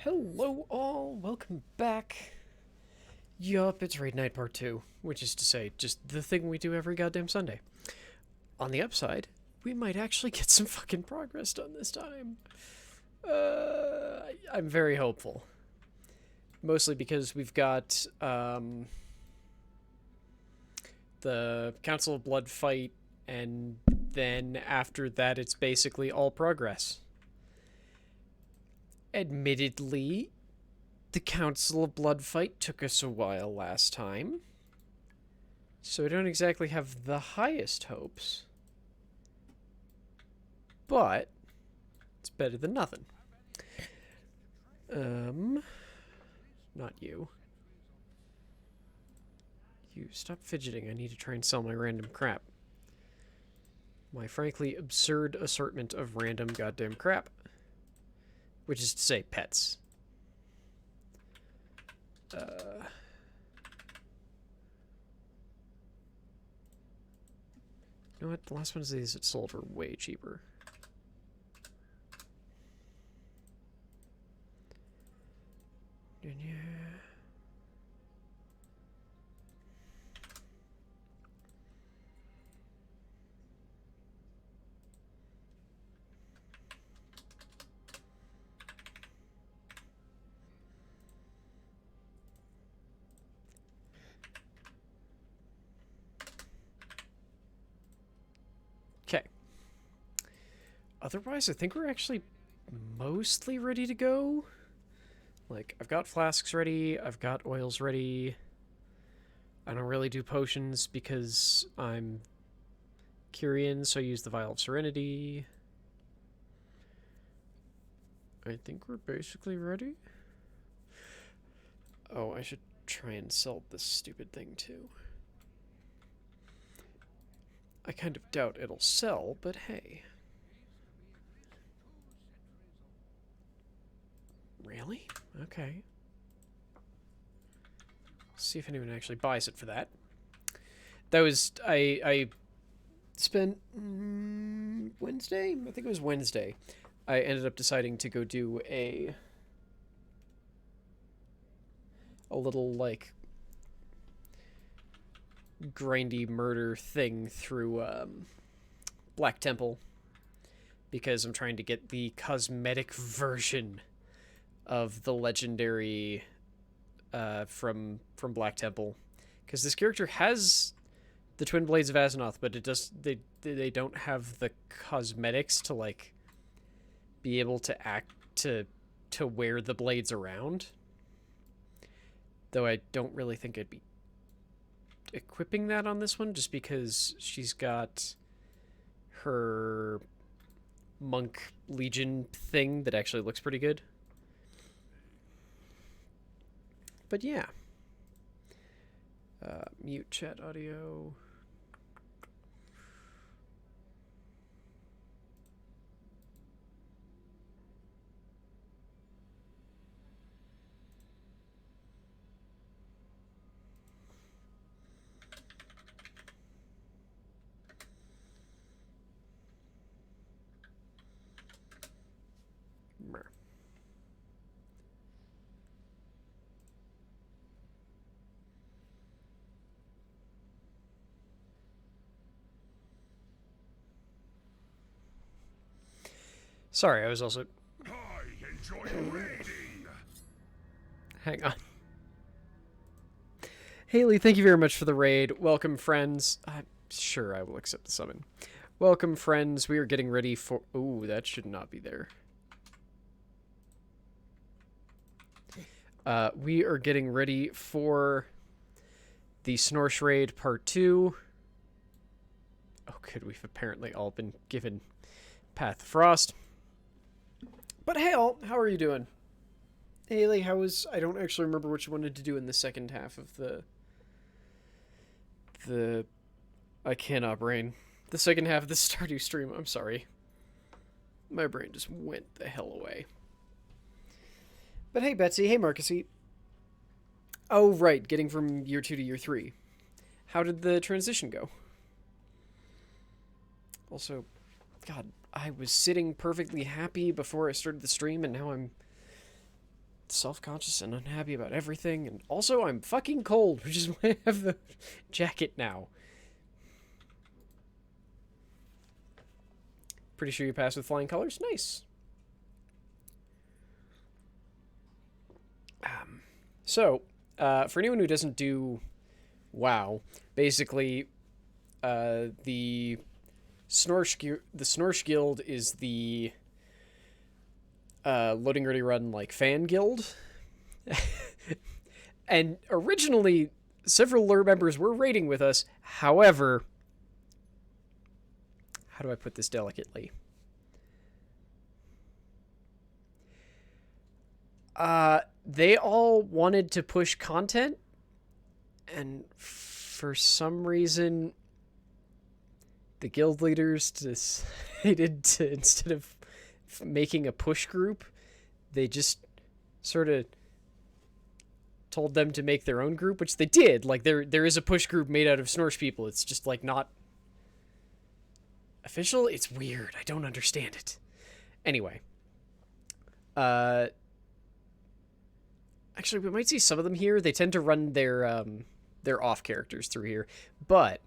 Hello all, welcome back. Yup, it's Raid Night Part 2, which is to say, just the thing we do every goddamn Sunday. On the upside, we might actually get some fucking progress done this time. I'm very hopeful. Mostly because we've got, the Council of Blood fight, and then after that it's basically all progress. Admittedly, the Council of Blood fight took us a while last time, so I don't exactly have the highest hopes. But it's better than nothing. Not you. You stop fidgeting. I need to try and sell my random crap. My frankly absurd assortment of random goddamn crap. Which is to say, pets. You know what? The last ones of these that sold were way cheaper. Yeah. Okay. Otherwise, I think we're actually mostly ready to go. Like, I've got flasks ready, I've got oils ready. I don't really do potions because I'm Kyrian, so I use the Vial of Serenity. I think we're basically ready. Oh, I should try and sell this stupid thing too. I kind of doubt it'll sell, but hey. Really? Okay. See if anyone actually buys it for that. That was... I spent... Wednesday? I think it was Wednesday. I ended up deciding to go do a little, like, grindy murder thing through Black Temple. Because I'm trying to get the cosmetic version of the legendary from Black Temple, because this character has the Twin Blades of Azeroth, but it does they don't have the cosmetics to like be able to act to wear the blades around. Though I don't really think I'd be equipping that on this one, just because she's got her monk legion thing that actually looks pretty good. But yeah. Mute chat audio. Mer. Sorry, I was also... I enjoy raiding. Hang on. Haley, thank you very much for the raid. Welcome, friends. Sure, I will accept the summon. Welcome, friends. We are getting ready for... Ooh, that should not be there. We are getting ready for the Snorsh raid part 2. Oh, good. We've apparently all been given Path of Frost. But Hale, how are you doing? Haley, how was... I don't actually remember what you wanted to do in the second half of the... I cannot brain. The second half of the Stardew stream. I'm sorry. My brain just went the hell away. But hey, Betsy. Hey, Marcusy. Oh, right. Getting from year 2 to year 3. How did the transition go? Also, God, I was sitting perfectly happy before I started the stream, and now I'm self-conscious and unhappy about everything, and also I'm fucking cold, which is why I have the jacket now. Pretty sure you passed with flying colors? Nice. So, for anyone who doesn't do WoW, basically, the Snorsh Guild is the loading ready run like fan guild, and originally several lure members were raiding with us. However, how do I put this delicately? They all wanted to push content, and for some reason, the guild leaders decided to, instead of making a push group, they just sort of told them to make their own group, which they did. Like, there is a push group made out of Snorsh people. It's just, like, not official. It's weird. I don't understand it. Anyway. Actually, we might see some of them here. They tend to run their off characters through here. But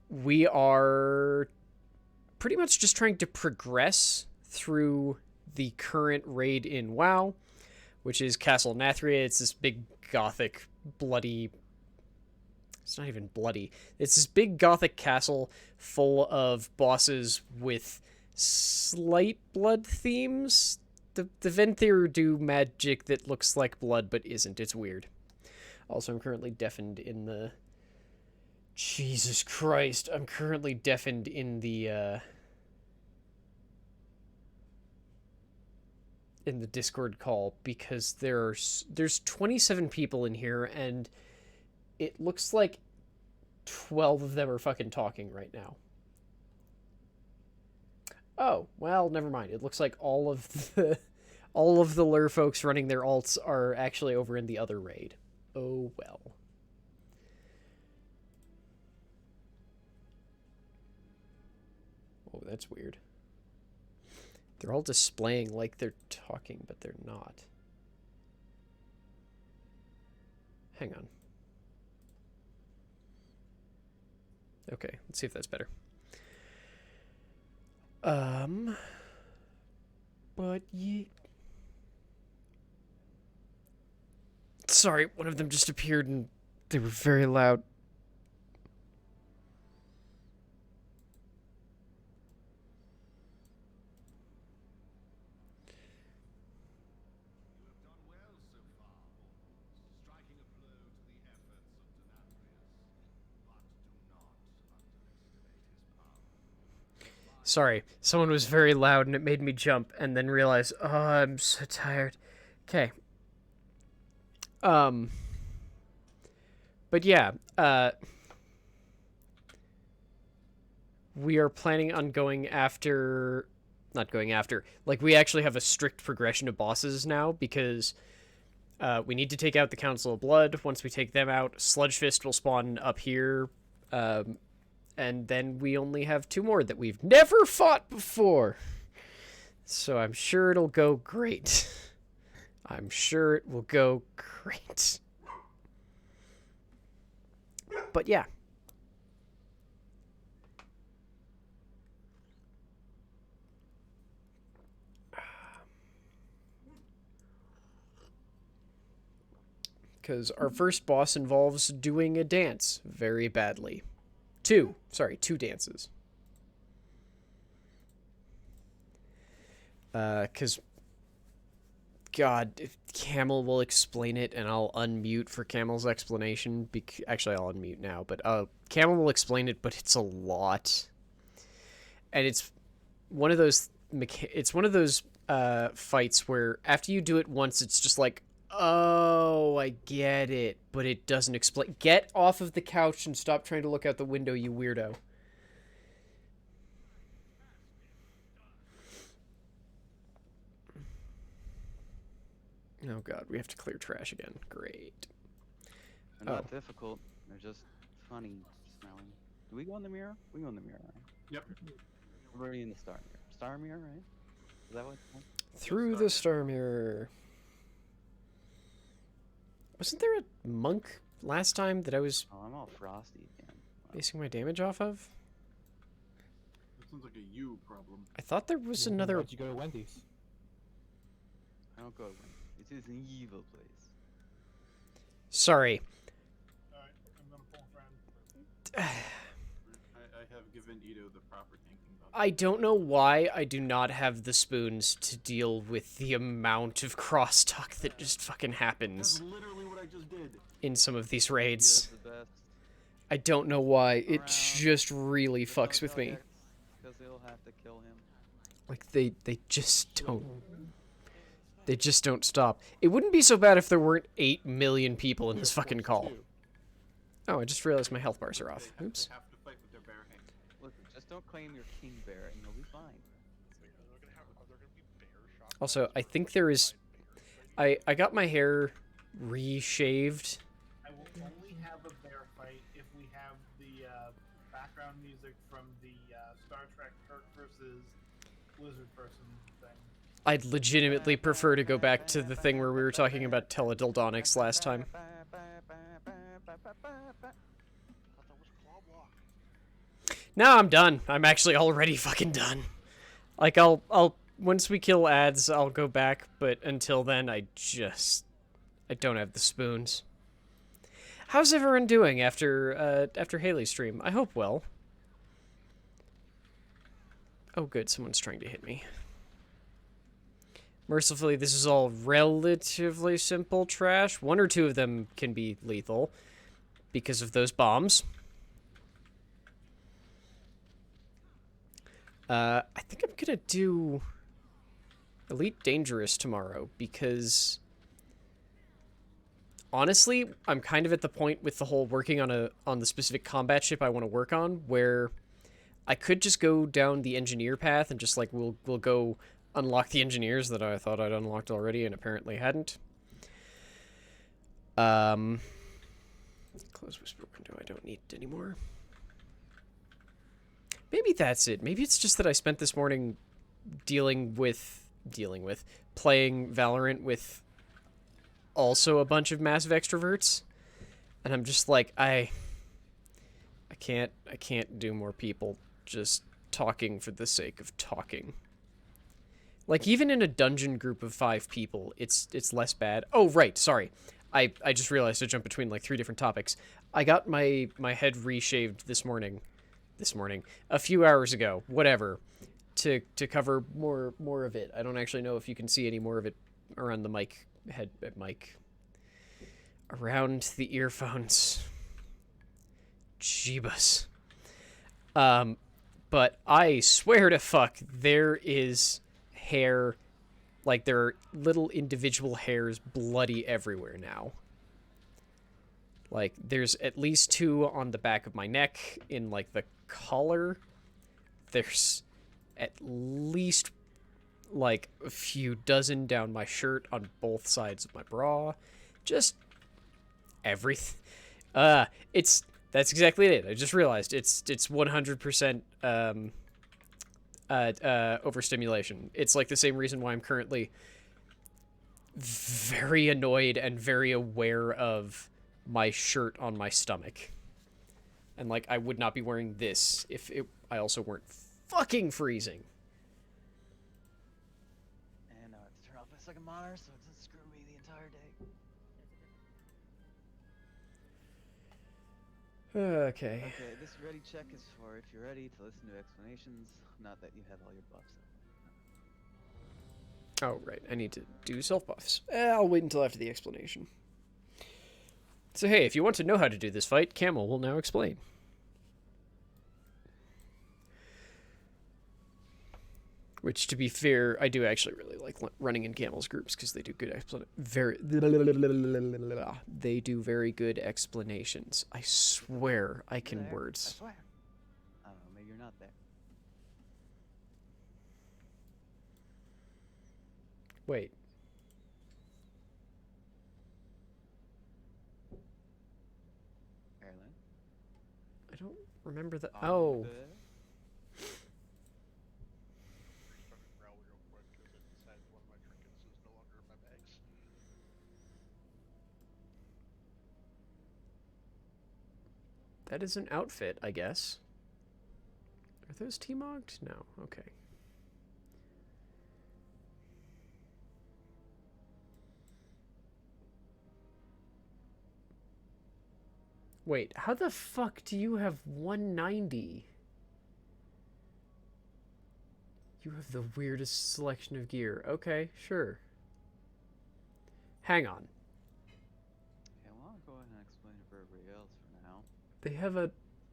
we are pretty much just trying to progress through the current raid in WoW, which is Castle Nathria. It's this big gothic, bloody... It's not even bloody. It's this big gothic castle full of bosses with slight blood themes. The Venthyr do magic that looks like blood but isn't. It's weird. Also, I'm currently deafened in the... Jesus Christ. I'm currently deafened in the Discord call because there's 27 people in here and it looks like 12 of them are fucking talking right now. Oh, well, never mind. It looks like all of the lure folks running their alts are actually over in the other raid. Oh, well. Oh, that's weird. They're all displaying like they're talking, but they're not. Hang on. Okay, let's see if that's better. But yeah. Sorry, one of them just appeared and they were very loud. Sorry, someone was very loud and it made me jump and then realize, oh, I'm so tired. Okay. But yeah, we are planning on going after, not going after, like we actually have a strict progression of bosses now because we need to take out the Council of Blood. Once we take them out, Sludge Fist will spawn up here, and then we only have 2 more that we've never fought before. So I'm sure it'll go great. I'm sure it will go great. But yeah. Because our first boss involves doing a dance very badly. 2 dances. Because, God, if Camel will explain it, and I'll unmute for Camel's explanation. Actually, I'll unmute now, but Camel will explain it, but it's a lot. And it's one of those fights where after you do it once, it's just like, oh, I get it, but it doesn't explain. Get off of the couch and stop trying to look out the window, you weirdo. Oh god, we have to clear trash again. Great. They're not difficult. They're just funny smelling. Do we go in the mirror? We go in the mirror, right? Yep. We're already in the star mirror. Star mirror, right? Is that what it's called? Through the star mirror. Wasn't there a monk last time that I was Oh, I'm all frosty again. Wow. basing my damage off of? That sounds like a you problem. I thought there was Well, another... Why'd you go to Wendy's? I don't go to Wendy's. It is an evil place. Sorry. Alright, I'm gonna pull friend. I have given Ito the proper thinking about I don't know why I do not have the spoons to deal with the amount of crosstalk that just fucking That's happens literally what I just did. in some of these He is raids. the best. I don't know why. It Around. just really fucks with me. Because they'll have to kill him. Like, they just don't... They just don't stop. It wouldn't be so bad if there weren't 8 million people in this fucking call. Oh, I just realized my health bars are off. Oops. They have to fight with their bare hands. Listen, just don't claim you're king bear and you'll be fine. Also, I think there is... I got my hair reshaved. I will only have a bear fight if we have the background music from the Star Trek Kirk versus Lizard Person thing. I'd legitimately prefer to go back to the thing where we were talking about teledildonics last time. No, I'm done. I'm actually already fucking done. Like, I'll once we kill ads, I'll go back, but until then, I don't have the spoons. How's everyone doing after Haley's stream? I hope well. Oh good, someone's trying to hit me. Mercifully, this is all relatively simple trash. One or two of them can be lethal because of those bombs. I think I'm gonna do Elite Dangerous tomorrow because honestly, I'm kind of at the point with the whole working on the specific combat ship I want to work on where I could just go down the engineer path and just like we'll go unlock the engineers that I thought I'd unlocked already and apparently hadn't. Close whisper window, I don't need it anymore. Maybe that's it. Maybe it's just that I spent this morning playing Valorant with also a bunch of massive extroverts. And I'm just like, I can't do more people just talking for the sake of talking. Like, even in a dungeon group of 5 people, it's less bad. Oh, right, sorry. I just realized I jumped between, like, 3 different topics. I got my head reshaved this morning, a few hours ago, whatever, to cover more of it. I don't actually know if you can see any more of it around the mic, around the earphones. Jeebus. But I swear to fuck, there is hair, like there are little individual hairs bloody everywhere now. Like there's at least 2 on the back of my neck in like the collar. There's at least like a few dozen down my shirt on both sides of my bra. Just everything. That's exactly it. I just realized it's 100% overstimulation. It's like the same reason why I'm currently very annoyed and very aware of my shirt on my stomach. And like I would not be wearing this if I also weren't fucking freezing. And I have to turn off my second monitor so it doesn't screw me the entire day. Okay. Okay, this ready check is for if you're ready to listen to explanations, not that you have all your buffs. Oh, right. I need to do self-buffs. I'll wait until after the explanation. So hey, if you want to know how to do this fight, Camel will now explain. Which, to be fair, I do actually really like running in Camel's groups because they do good They do very good explanations. I swear I can There, words. I swear. I don't know, maybe you're not there. Wait. Marilyn? I don't remember the... Are you Oh. there? That is an outfit, I guess. Are those T-mogged? No. Okay. Wait, how the fuck do you have 190? You have the weirdest selection of gear. Okay, sure. Hang on. Okay, well, I'll go ahead and explain it for everybody else for now. They have a...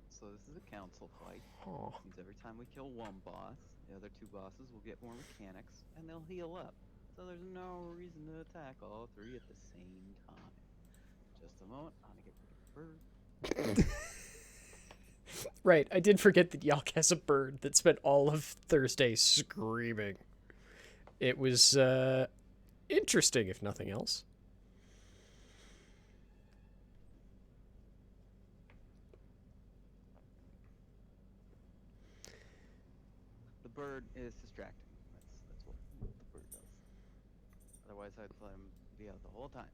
So this is a council fight. Oh. Means every time we kill one boss, the other two bosses will get more mechanics, and they'll heal up. So there's no reason to attack all three at the same time. Just a moment, I'm gonna get rid of the bird. Right, I did forget that Yalk has a bird that spent all of Thursday screaming. It was, interesting, if nothing else. The bird is distracting. That's what the bird does. Otherwise, I'd let him be out the whole time.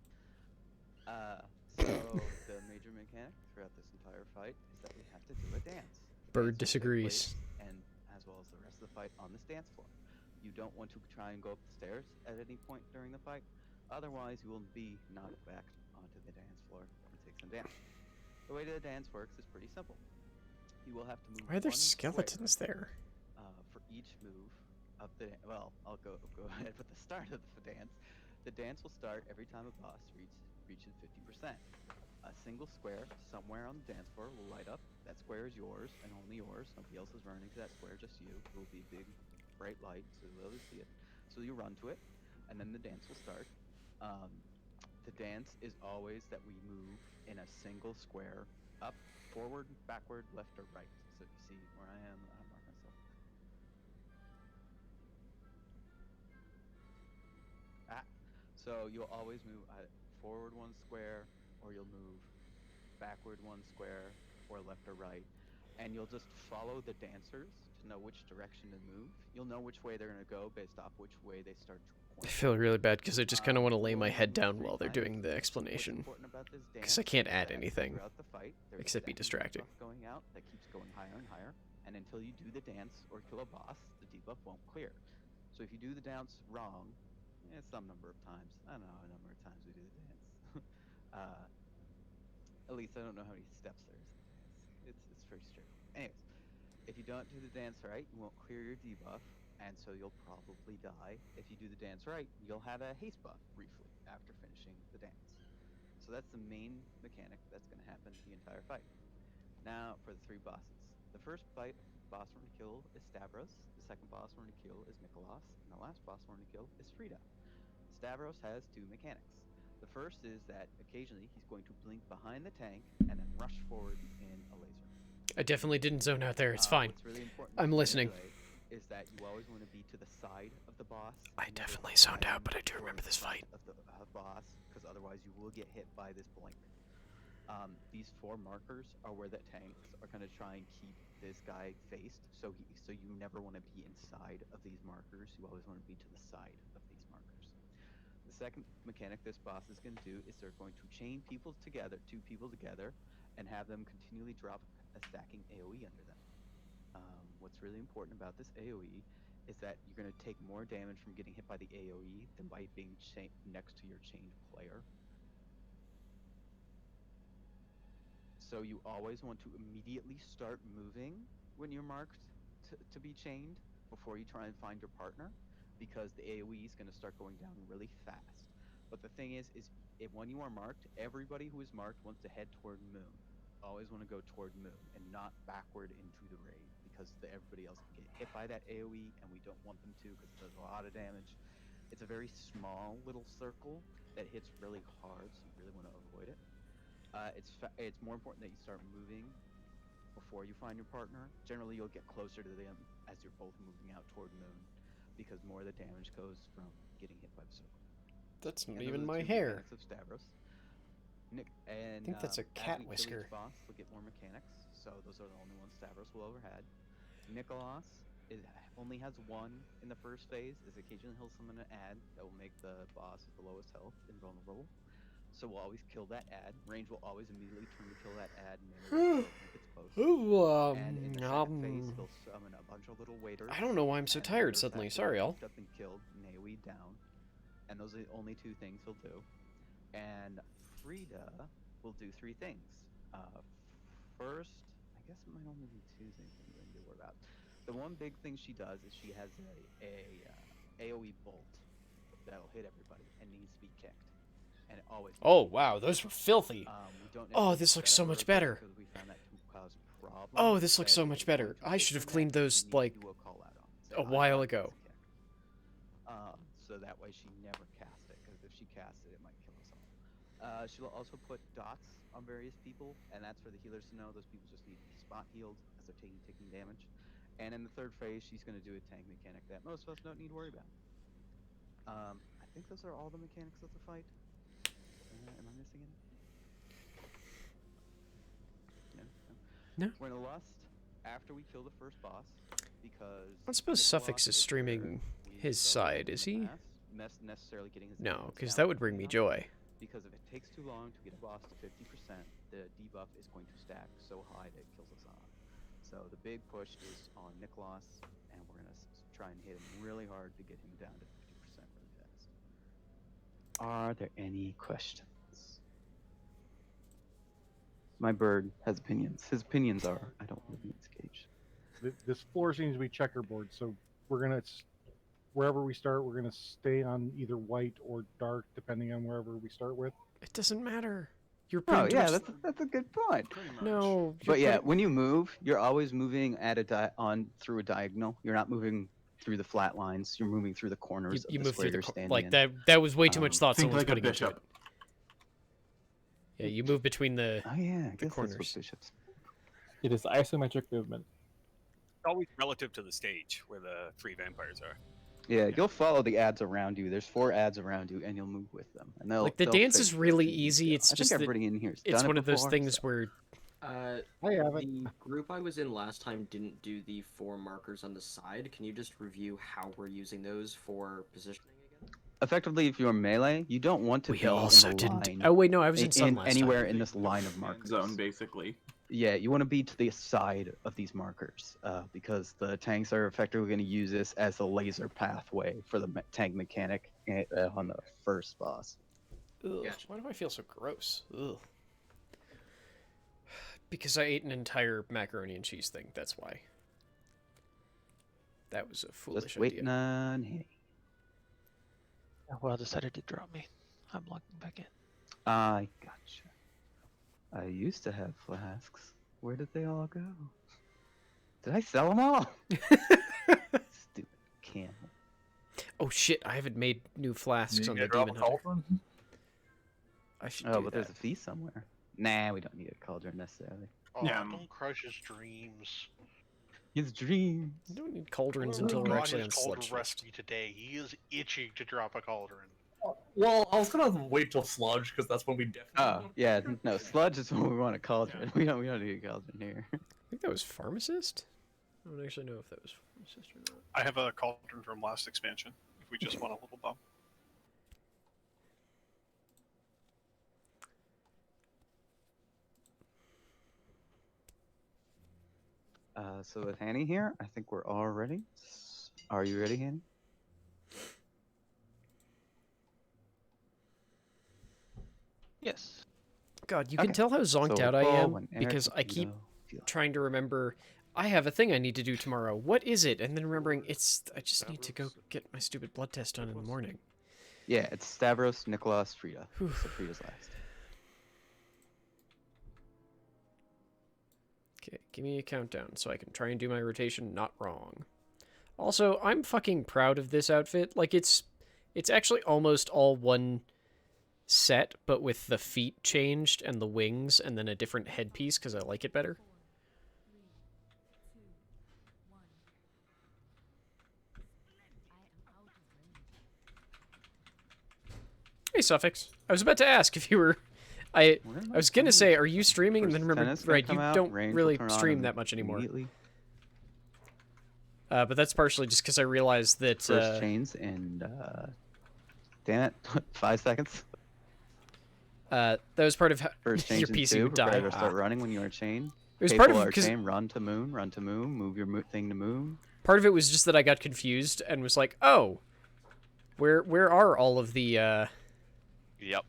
So the major mechanic throughout this entire fight is that we have to do a dance. Bird Dance will take disagrees. place, and as well as the rest of the fight on this dance floor. You don't want to try and go up the stairs at any point during the fight. Otherwise, you will be knocked back onto the dance floor and take some damage. The way the dance works is pretty simple. You will have to move. Why are there one square, skeletons there? for each move up the. Well, I'll go ahead with the start of the dance. The dance will start every time a boss reaches 50%. A single square somewhere on the dance floor will light up. That square is yours and only yours. Nobody else is running to that square, just you. It will be a big, bright light, so you'll be able to see it. So you run to it, and then the dance will start. The dance is always that we move in a single square, up, forward, backward, left, or right. So if you see where I am, I'll mark myself. So you'll always move forward one square, or you'll move backward one square, or left or right, and you'll just follow the dancers to know which direction to move. You'll know which way they're going to go based off which way they start to I point. feel really bad because I just kind of want to lay my head down while they're doing the explanation. Because I can't add anything, except be distracting. Going out that keeps going higher and higher, and until you do the dance or kill a boss, the debuff won't clear. So if you do the dance wrong, some number of times, I don't know how number of times we do the dance. At least I don't know how many steps there is in the dance. It's pretty straightforward. Anyways, if you don't do the dance right, you won't clear your debuff, and so you'll probably die. If you do the dance right, you'll have a haste buff briefly after finishing the dance. So that's the main mechanic that's going to happen the entire fight. Now for the three bosses. The first boss we're going to kill is Stavros, the second boss we're going to kill is Nicholas, and the last boss we're going to kill is Frida. Stavros has two mechanics. The first is that occasionally he's going to blink behind the tank and then rush forward in a laser. I definitely didn't zone out there. It's fine. What's really important I'm listening. Is that you always want to be to the side of the boss. I definitely zoned out, but I do remember this fight. Of the boss, because otherwise you will get hit by this blink. These four markers are where the tanks are going to try and keep this guy faced, so you never want to be inside of these markers. You always want to be to the side of these markers. The second mechanic this boss is going to do is they're going to chain two people together, and have them continually drop a stacking AoE under them. What's really important about this AoE is that you're going to take more damage from getting hit by the AoE than by being next to your chained player. So you always want to immediately start moving when you're marked to be chained before you try and find your partner, because the AoE is going to start going down really fast. But the thing is if when you are marked, everybody who is marked wants to head toward Moon. Always want to go toward Moon and not backward into the raid, because everybody else can get hit by that AoE, and we don't want them to because it does a lot of damage. It's a very small little circle that hits really hard, so you really want to avoid it. It's more important that you start moving before you find your partner. Generally, you'll get closer to them as you're both moving out toward Moon, because more of the damage goes from getting hit by the circle. That's not even my hair. Of Stavros. I think that's a cat whisker. Each boss will get more mechanics, so those are the only ones Stavros will ever had. Nicholas only has one in the first phase. Is occasionally he'll summon an ad that will make the boss with the lowest health invulnerable. So we'll always kill that ad. Range will always immediately turn to kill that ad, and melee will if it's close. And in the second phase, he'll summon a bunch of little waiters. I don't know why I'm so and tired waiters suddenly. have to Sorry, get y'all. picked up and killed, and AoE down. And those are the only two things he'll do. And Frida will do three things. First, I guess it might only be two things I'm going to worry about. The one big thing she does is she has a AoE bolt that'll hit everybody and needs to be kicked. And it always. Oh wow, those were filthy. We don't Oh, necessarily this looks set so up much a better. because we found that to cause problems, Oh, this looks but so if much you're better. going to I hit should have from cleaned that, those, you need to like, do a call out on it. a Say, while "I want ago. this kick." So that way she never casts it, because if she casts it, it might kill us all. She'll also put dots on various people, and that's for the healers to know those people just need to be spot healed as they're taking damage. And in the third phase, she's going to do a tank mechanic that most of us don't need to worry about. I think those are all the mechanics of the fight. Am I missing any? No. No. We're in a lust after we kill the first boss, because I suppose Nicholas Suffix is streaming where we his go side, is he? necessarily getting his No, defense because down that would bring me enough, joy. because if it takes too long to get a boss to 50%, the debuff is going to stack so high that it kills us all. So the big push is on Nicholas, and we're going to try and hit him really hard to get him down to 50% really fast. Are there any questions? My bird has opinions. His opinions are, I don't live in this cage. This floor seems to be checkerboard, so we're gonna wherever we start, we're gonna stay on either white or dark, depending on wherever we start with. It doesn't matter. You're Oh pretty yeah, much... that's a good point. Pretty much. No. But yeah, when you move, you're always moving at through a diagonal. You're not moving through the flat lines. You're moving through the corners you of the move square through you're the standing like in. that was way too much thought Think someone's like a putting into it. bishop. Yeah, you move between the... Oh yeah, I guess corners. that's what bishops. It is isometric movement. It's always relative to the stage where the three vampires are. Yeah, you'll follow the ads around you. There's 4 ads around you, and you'll move with them. And they'll Like, the they'll dance fit is where really you need to easy, go. it's I just think that everybody in here has It's done one it of those before, things so- where... I haven't. The group I was in last time didn't do the 4 markers on the side. Can you just review how we're using those for positioning again? Effectively, if you're melee, you don't want to We be also in the didn't... line, Oh, wait, no, I was in Sun last anywhere time. in this line of markers. Zone, basically. Yeah, you want to be to the side of these markers, because the tanks are effectively going to use this as a laser pathway for the tank mechanic on the first boss. Ugh, Gotcha. why do I feel so gross? Ugh. Because I ate an entire macaroni and cheese thing, that's why. That was a foolish Just waiting idea. on Henny. Well, decided to drop me. I'm logging back in. I gotcha. I used to have flasks. Where did they all go? Did I sell them all? Stupid camel. Oh shit, I haven't made new flasks You on gonna the drop Demon a Hunter. cauldron? I should Oh, do but that. there's a feast somewhere. Nah, we don't need a cauldron necessarily. Oh, Yeah. don't crush his dreams. His dreams. You don't need cauldrons Oh, until we're God, actually on his cauldron sludge. recipe today. He is itching to drop a cauldron. Well, I was gonna wait till sludge because that's when we definitely. Oh, want yeah, to- no, sludge is when we want a cauldron. We don't need a cauldron here. I think that was Pharmacist? I don't actually know if that was Pharmacist or not. I have a cauldron from last expansion, if we just want a little bump. So with Hanny here, I think we're all ready. Are you ready, Hanny? Yes. God, you can Okay. tell how zonked So out I Paul, am when because Eric, I keep Vito, feel- trying to remember I have a thing I need to do tomorrow. What is it? And then remembering I just need to go get my stupid blood test done in the morning. Yeah, it's Stavros, Nicholas, Frida. Whew. So Frida's last. Okay, give me a countdown so I can try and do my rotation not wrong. Also, I'm fucking proud of this outfit. Like, it's actually almost all one set, but with the feet changed and the wings and then a different headpiece because I like it better. Hey, Suffix. I was about to ask if you were... I was gonna say, are you streaming? And then First remember, tennis gonna right, you come out, don't range will really turn on stream that much anymore. immediately. But that's partially just because I realized that... First chains and damn it, 5 seconds. That was part of how First your change in PC 2. would Prepare die. to start running when you are chained. It was People part of are because chained. Run to moon. Run to moon. Move your thing to moon. part of it was just that I got confused and was like, oh, where are all of the Yep.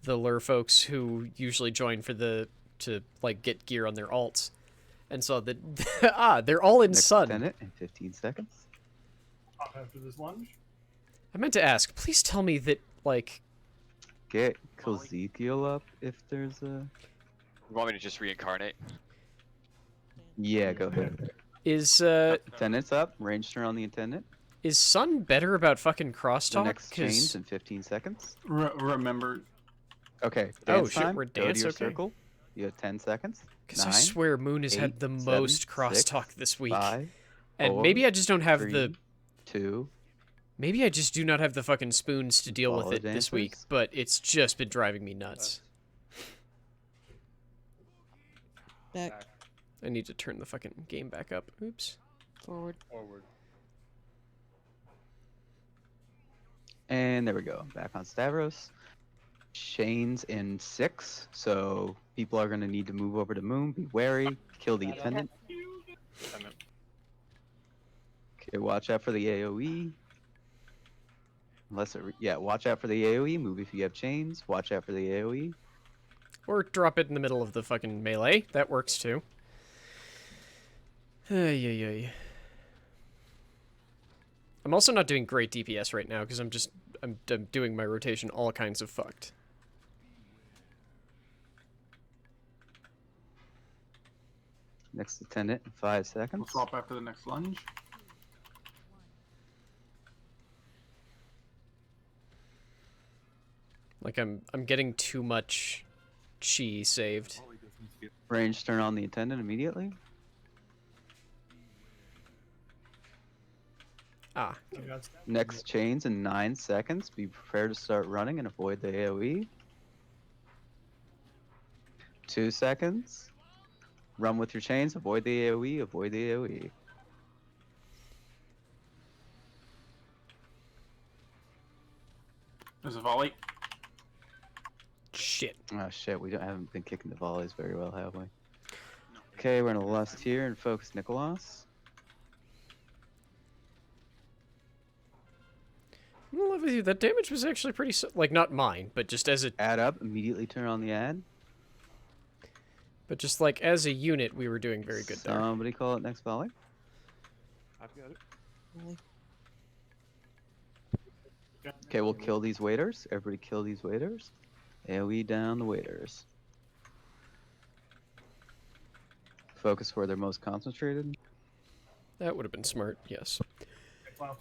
lure folks who usually join for to like get gear on their alts, and so that they're all in Next sun. attendant in 15 seconds. Off after this lunge. I meant to ask, please tell me that like Get Ezekiel up if there's a. You want me to just reincarnate? Yeah, go ahead. is Attendant's up. Range turn on the attendant. is sun better about fucking The crosstalk? next change in 15 seconds. Remember, Okay. Oh, Dance shit, time. we're Go to dance, your okay. circle. You have 10 seconds. Because I 9, swear Moon has had 8, the 7, most 6, crosstalk this week, 5, and 4, maybe I just don't have 3, the 2. maybe I just do not have the fucking spoons to deal with Follow it this week. dancers. But it's just been driving me nuts. Back. I need to turn the fucking game back up. Oops. Forward. Forward. And there we go. Back on Stavros. Chains in 6. So people are going to need to move over to Moon. Be wary. Kill the attendant. Okay, watch out for the AoE. Unless it. Watch out for the AoE. Move if you have chains. Watch out for the AoE. Or drop it in the middle of the fucking melee. That works too. Ay. I'm also not doing great DPS right now because I'm doing my rotation all kinds of fucked. Next attendant in 5 we'll seconds. swap after the next lunge. Like I'm getting too much chi saved. Range turn on the attendant immediately. Ah, Next chains in 9 seconds. Be prepared to start running and avoid the AoE. 2 seconds. Run with your chains. Avoid the AoE. Avoid the AoE. There's a volley. shit. Oh shit, haven't been kicking the volleys very well, have we? Okay, we're in the last tier and focus Nicholas. I'm in love with you. That damage was actually pretty like not mine, but just as a Add up. Immediately turn on the ad. but just like as a unit, we were doing very good there. Somebody call it next volley. I've got it. Really? Okay, we'll kill these waiters. Everybody kill these waiters. AoE down the waiters. Focus where they're most concentrated. That would have been smart. Yes. Well,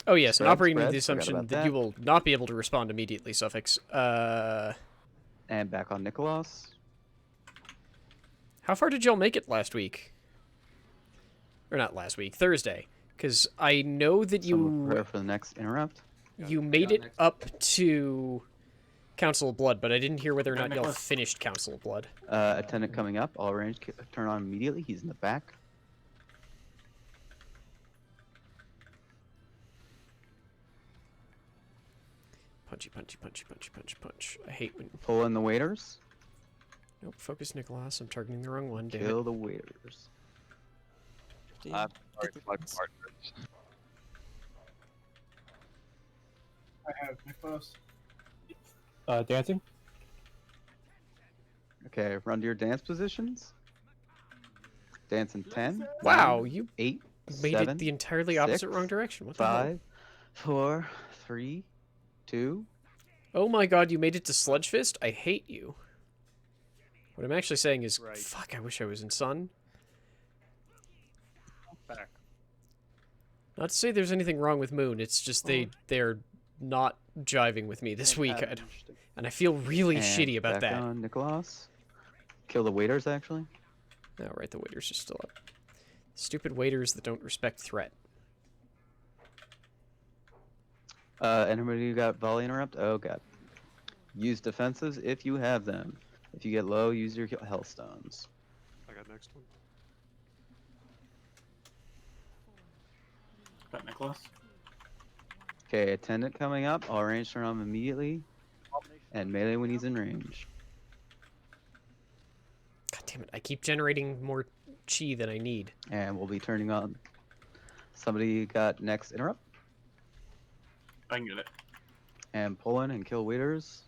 Oh yes, and Spread, operating with the spread, forgot assumption about that you will not be able to respond immediately. Suffix. And back on Nicholas. How far did y'all make it last week? Or not last week, Thursday. Because I know that Someone you prepare for the next interrupt. made it up to Council of Blood, but I didn't hear whether or Okay, not y'all Nicholas. finished Council of Blood. Attendant coming up. All range turn on immediately. He's in the back. Punchy, punchy, punchy, punchy, punchy, punch. I hate when... Pull in the waiters. Nope, focus Nicholas. I'm targeting the wrong one, damn it. Kill the waiters. I'm sorry, Get the my points. partners. I have Nicholas. Dancing. Okay, run to your dance positions. Dance in 10. Wow, 9, you 8, made 7, it the entirely opposite 6, wrong direction. What the hell? 5, 4, 3, 2. Oh my god, you made it to Sludge Fist? I hate you. What I'm actually saying is, Right. fuck, I wish I was in Sun. Back. Not to say there's anything wrong with Moon, it's just they're not jiving with me this week, and I feel really And shitty about back that. on Nicholas. Kill the waiters, actually. Oh, right, the waiters are still up. Stupid waiters that don't respect threat. Anybody who got volley interrupt? Oh god. Use defensives if you have them. If you get low, use your health stones. I got next one. Got Nicholas. Okay, attendant coming up. All range turn on immediately. and melee when he's in range. God damn it! I keep generating more chi than I need. And we'll be turning on. Somebody got next interrupt. I can get it. And pull in and kill waiters.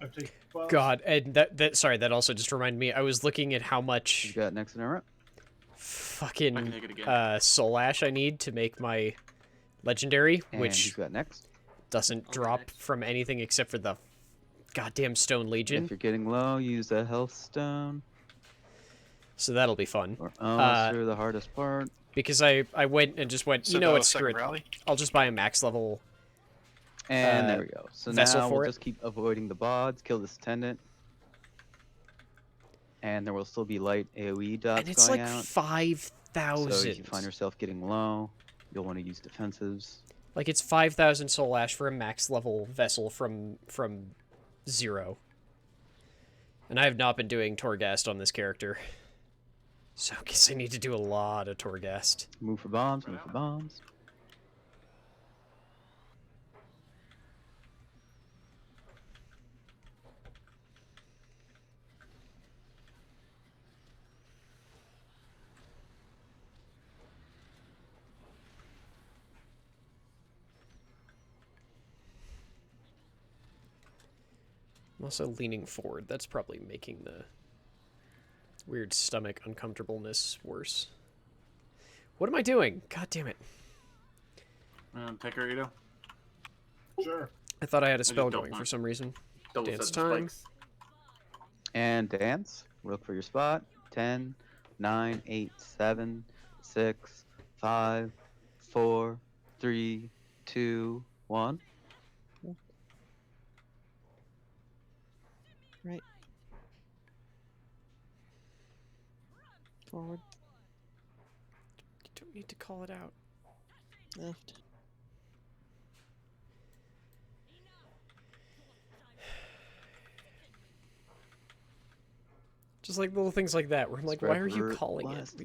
I take 12. God, and that also just reminded me. I was looking at how You much got next interrupt. I fucking can take it again. soul ash I need to make my legendary, And which who's got next? doesn't I'll go drop next. from anything except for the goddamn stone legion. If you're getting low, use a health stone. So that'll be fun. Or almost through the hardest part. Because I went and just went, you know what, screw it. Rally? I'll just buy a max level. And there we go. So vessel now for we'll it. just keep avoiding the bods, kill this attendant. And there will still be light AoE dots And it's going like out. 5,000. So if you find yourself getting low, you'll want to use defensives. Like it's 5,000 soul ash for a max level vessel from 0. And I have not been doing Torghast on this character. So I guess I need to do a lot of Torghast. Move for bombs, move for bombs. I'm also leaning forward. That's probably making the weird stomach uncomfortableness worse. What am I doing? God damn it. Take her, Ito. Sure. I thought I had a just spell don't going for want- some reason. Double Dance set the time. spikes. And dance. Look for your spot. 10, 9, 8, 7, 6, 5, 4, 3, 2, 1. Right. Forward. You don't need to call it out. Left. Just like little things like that, where I'm like, Spread why are you root calling it? last.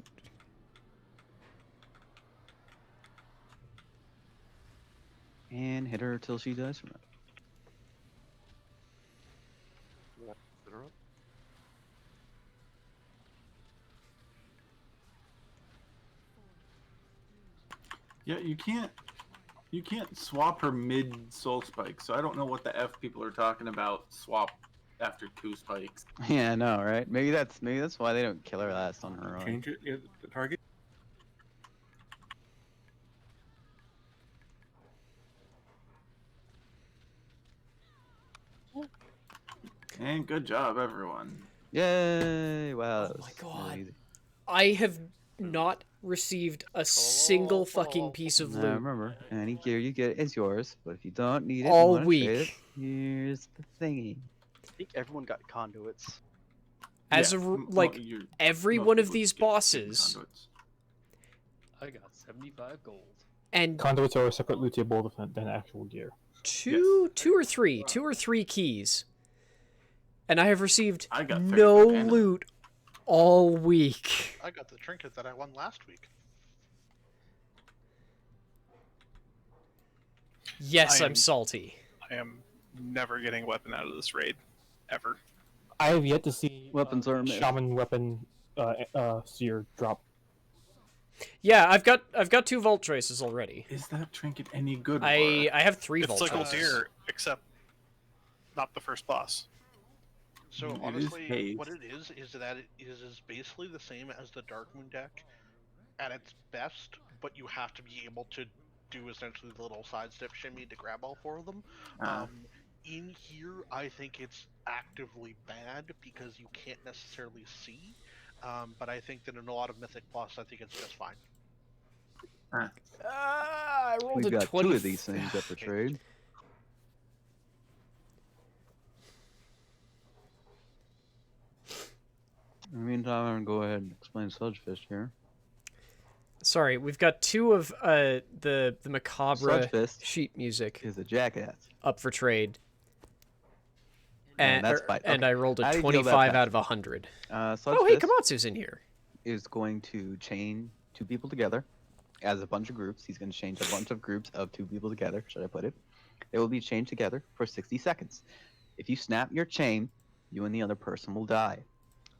And hit her till she dies from it. Yeah, you can't swap her mid soul spike, so I don't know what the F people are talking about. Swap after 2 spikes. Yeah, I know, right? Maybe that's why they don't kill her last on her own. Change it, the target. And good job, everyone. Yay! Wow. Oh that my was God. really easy. I have not received a single fucking piece of Now loot remember, any gear you get is yours, but if you don't need it, all you wanna trade it, week. here's the thingy. I think everyone got conduits. As Yeah, a r- m- like well, you're- every most one of people these get hidden bosses, conduits. I got 75 gold. and Conduits are separate lootable than actual gear. two or three keys, and I have received I got 30 no bandana. loot all week. I got the trinket that I won last week. Yes, I I'm am- salty. I am never getting a weapon out of this raid, ever. I have yet to see Weapons are made. shaman weapon seer drop. Yeah, I've got 2 vault choices already. Is that trinket any good? I Laura? have 3 It's vault like choices. Aldir, except not the first boss. So It is honestly, haste. what it is that it is basically the same as the Dark Moon deck at its best, but you have to be able to do essentially the little sidestep shimmy to grab all 4 of them. Ah. In here, I think it's actively bad because you can't necessarily see, but I think that in a lot of Mythic Plus, I think it's just fine. I rolled We've a got 20. 2 of these things up for trade. In the meantime, I'm gonna go ahead and explain Sludgefish here. Sorry, we've got 2 of the macabre Sludgefish sheet music is a jackass. up for trade. And that's fine. And Okay. I rolled How a do you feel about 25 that? out of 100. Sludgefish Oh, hey, Kamatsu's in here. is going to chain 2 people together as a bunch of groups. He's going to change a bunch of groups of 2 people together, should I put it. They will be chained together for 60 seconds. If you snap your chain, you and the other person will die.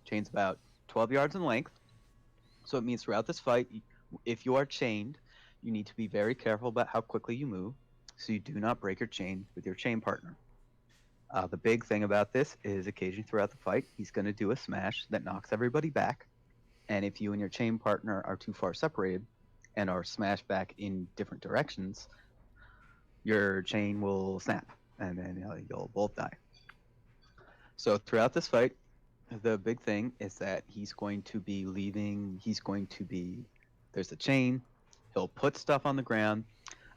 Chain's about 12 yards in length. So it means throughout this fight, if you are chained, you need to be very careful about how quickly you move so you do not break your chain with your chain partner. The big thing about this is occasionally throughout the fight, he's going to do a smash that knocks everybody back. And if you and your chain partner are too far separated and are smashed back in different directions, your chain will snap and then you'll both die. So throughout this fight, the big thing is that he's going to be leaving. There's a chain. He'll put stuff on the ground.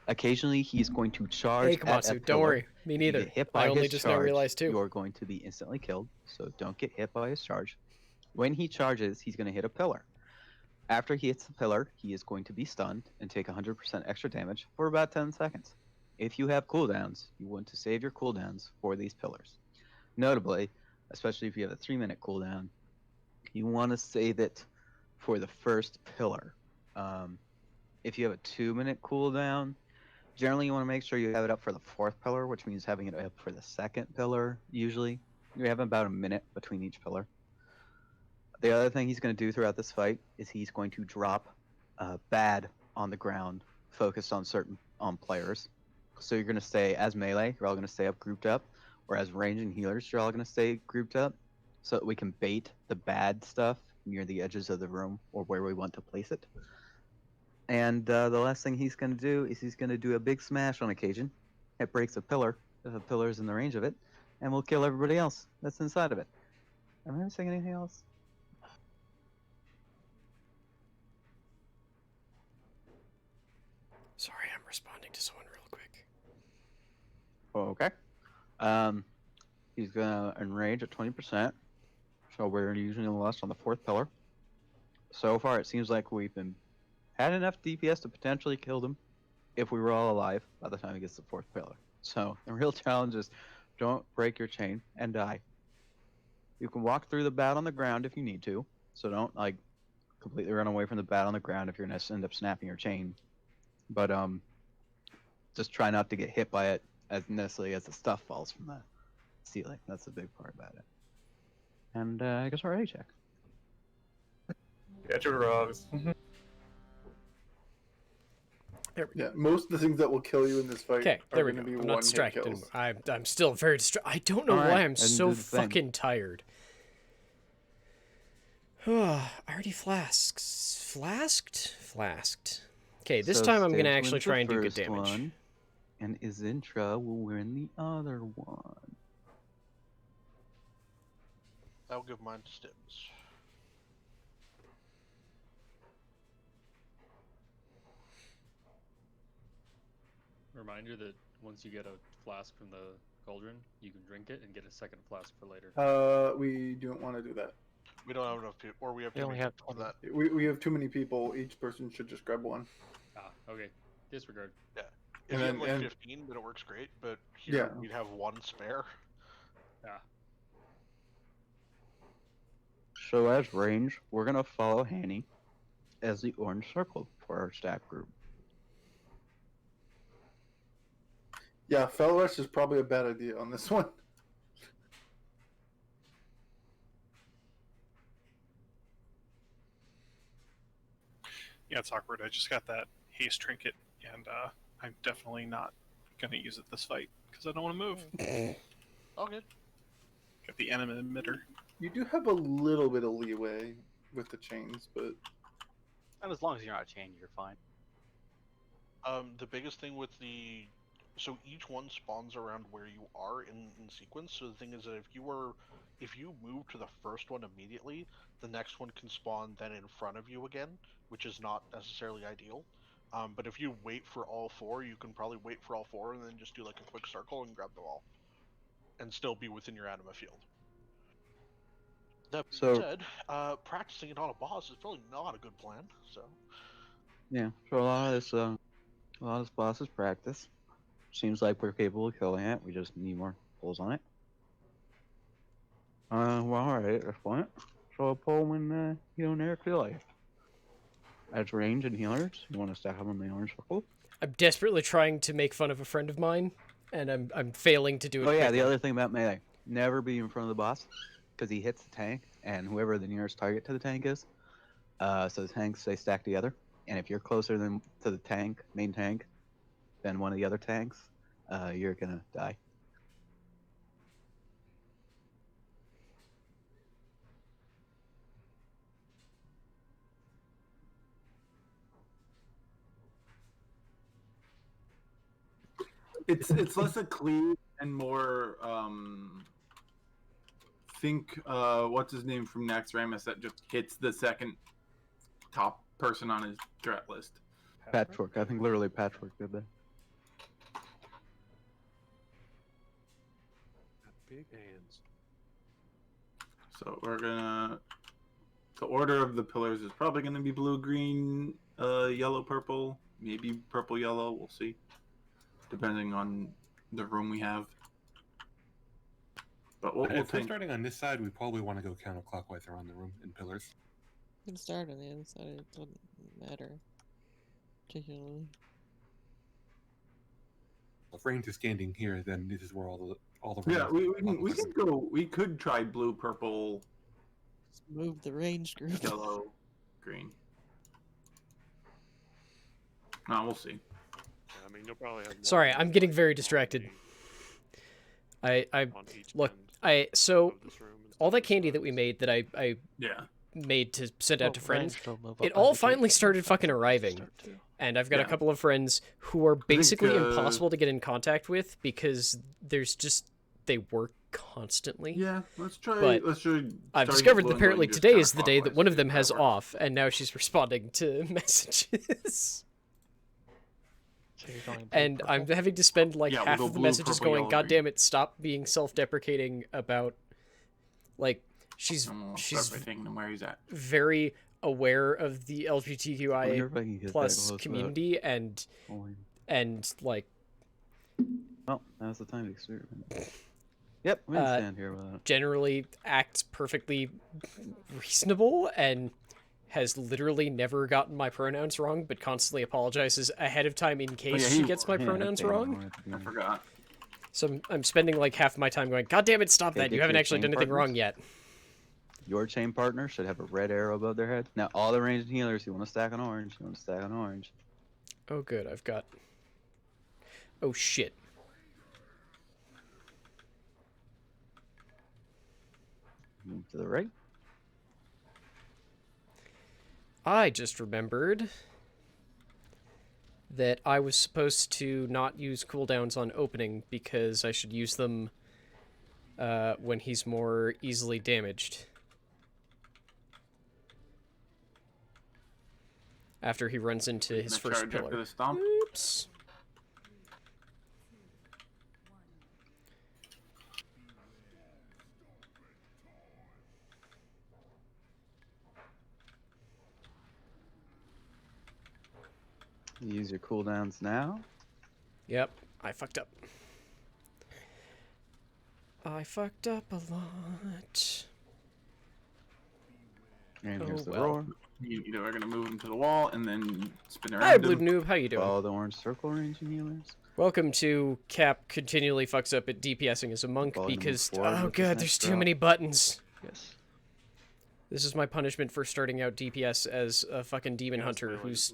Occasionally, he's going to charge Hey, at a Komatsu, don't pillar. worry. Me If you neither. get hit by I only his just now charge, realized too. you're going to be instantly killed. So don't get hit by his charge. When he charges, he's going to hit a pillar. After he hits the pillar, he is going to be stunned and take 100% extra damage for about 10 seconds. If you have cooldowns, you want to save your cooldowns for these pillars. Notably, especially if you have a 3-minute cooldown, you want to save it for the first pillar. If you have a 2-minute cooldown, generally you want to make sure you have it up for the 4th pillar, which means having it up for the 2nd pillar, usually. You have about a minute between each pillar. The other thing he's going to do throughout this fight is he's going to drop bad on the ground, focused on certain players. So you're going to stay, as melee, you're all going to stay grouped up, or as range and healers, you're all going to stay grouped up, so that we can bait the bad stuff near the edges of the room or where we want to place it. And the last thing he's going to do is he's going to do a big smash on occasion. It breaks a pillar, if a pillar is in the range of it, and we'll kill everybody else that's inside of it. Am I saying anything else? Sorry, I'm responding to someone real quick. Okay. He's gonna enrage at 20%. So we're using the lust on the 4th pillar. So far, it seems like we've had enough DPS to potentially kill them if we were all alive by the time he gets the 4th pillar. So the real challenge is don't break your chain and die. You can walk through the bat on the ground if you need to. So don't completely run away from the bat on the ground if you're gonna end up snapping your chain. But just try not to get hit by it as necessarily as the stuff falls from the ceiling. That's the big part about it. And I guess we're ready, check. Get your rugs. Yeah, most of the things that will kill you in this fight Okay, are there we going go. to be I'm not one-hit distracted kills. anymore. I'm still very distracted. I don't know All right, why I'm and so do the thing. fucking tired. I already flasked. Okay, this So time I'm gonna Stibbs actually wins try the and do good first damage. one, and Izintra will win the other one. I'll give mine to Stibbs. Reminder that once you get a flask from the cauldron, you can drink it and get a second flask for later. We don't want to do that. We don't have enough people, or we have We too only many have people for that. We have too many people. Each person should just grab one. Ah, okay. Disregard. Yeah. If And you then- have like and- 15, then it works great, but here Yeah. we'd have one spare. Ah. So as range, we're gonna follow Hanny as the orange circle for our stack group. Yeah, Fell Rush is probably a bad idea on this one. Yeah, it's awkward. I just got that haste trinket, and I'm definitely not gonna use it this fight because I don't want to move. All good. Got the enemy emitter. You do have a little bit of leeway with the chains, but And as long as you're not chained, you're fine. The biggest thing with so each one spawns around where you are in sequence. So the thing is that if you move to the first one immediately, the next one can spawn then in front of you again, which is not necessarily ideal. But if you wait for all 4, you can probably wait for all 4 and then just do like a quick circle and grab them all, and still be within your anima field. That being So- said, practicing it on a boss is probably not a good plan. So Yeah, so a lot of this boss is practice. Seems like we're capable of killing it. We just need more pulls on it. Well, alright, that's fine. So I'll pull when you don't near kill it. as range and healers, you want to stack them on the orange circle. I'm desperately trying to make fun of a friend of mine, and I'm failing to do it. Oh yeah, quickly. the other thing about melee, never be in front of the boss, because he hits the tank, and whoever the nearest target to the tank is, so the tanks stay stacked together. And if you're closer than to the tank, main tank, than one of the other tanks, you're gonna die. It's less a cleave and more think what's his name from Naxxramas that just hits the second top person on his threat list. Patchwork. I think literally Patchwork did that. Big hands. So we're gonna. The order of the pillars is probably gonna be blue, green, yellow, purple, maybe purple, yellow. We'll see, depending on the room we have. But we'll If we're think. starting on this side, we probably want to go counterclockwise around the room in pillars. You can start on the other side, it doesn't matter. Particularly. If range is standing here, then this is where all the Yeah, we can go. We could try blue, purple, Just move the range group. yellow, green. No, we'll see. Yeah, I mean, you'll probably have. Sorry, I'm getting very distracted. So all that candy that we made that I made to send out to friends, it all finally started fucking arriving. And I've got a couple of friends who are basically impossible to get in contact with because they work constantly. Yeah, let's try. But I've discovered that apparently today is the day that one of them has off, and now she's responding to messages. And I'm having to spend like half of the messages going, "God damn it, stop being self-deprecating about." Like, she's where he's at. very aware of the LGBTQIA plus community and like. Well, now's the time to experiment. Yep, we can stand here with it. Generally acts perfectly reasonable and has literally never gotten my pronouns wrong, but constantly apologizes ahead of time in case she gets my pronouns wrong. I forgot. So I'm spending like half my time going, "God damn it, stop that! You haven't actually done anything wrong yet." Your chain partner should have a red arrow above their head. Now, all the ranged healers, you want to stack on orange. You want to stack on orange. Oh, good. I've got. Oh shit. Move to the right. I just remembered that I was supposed to not use cooldowns on opening because I should use them when he's more easily damaged. After he runs into his first pillar. Oops. Use your cooldowns now. Yep, I fucked up. I fucked up a lot. And here's the roar. You are going to move him to the wall and then spin around. Hi, Blue Noob. How you doing? Follow the orange circle range and healers. Welcome to Cap continually fucks up at DPSing as a monk because, oh god, there's too many buttons. Yes. This is my punishment for starting out DPS as a fucking demon hunter who's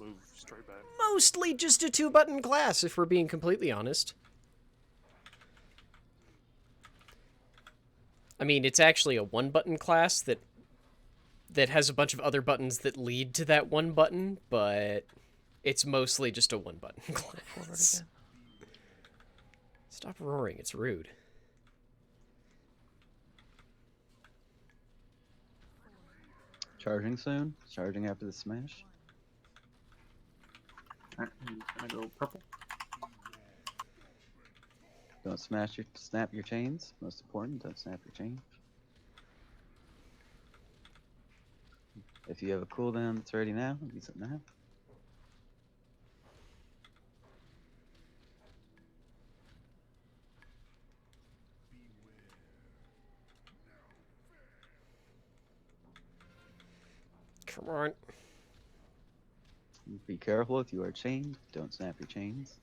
mostly just a 2-button class, if we're being completely honest. I mean, it's actually a 1-button class that has a bunch of other buttons that lead to that 1 button, but it's mostly just a 1-button class. Stop roaring, it's rude. Charging soon. Charging after the smash. Alright, he's gonna go purple. Don't snap your chains. Most important, don't snap your chains. If you have a cooldown that's ready now, use it now. Come on. Be careful if you are chained. Don't snap your chains.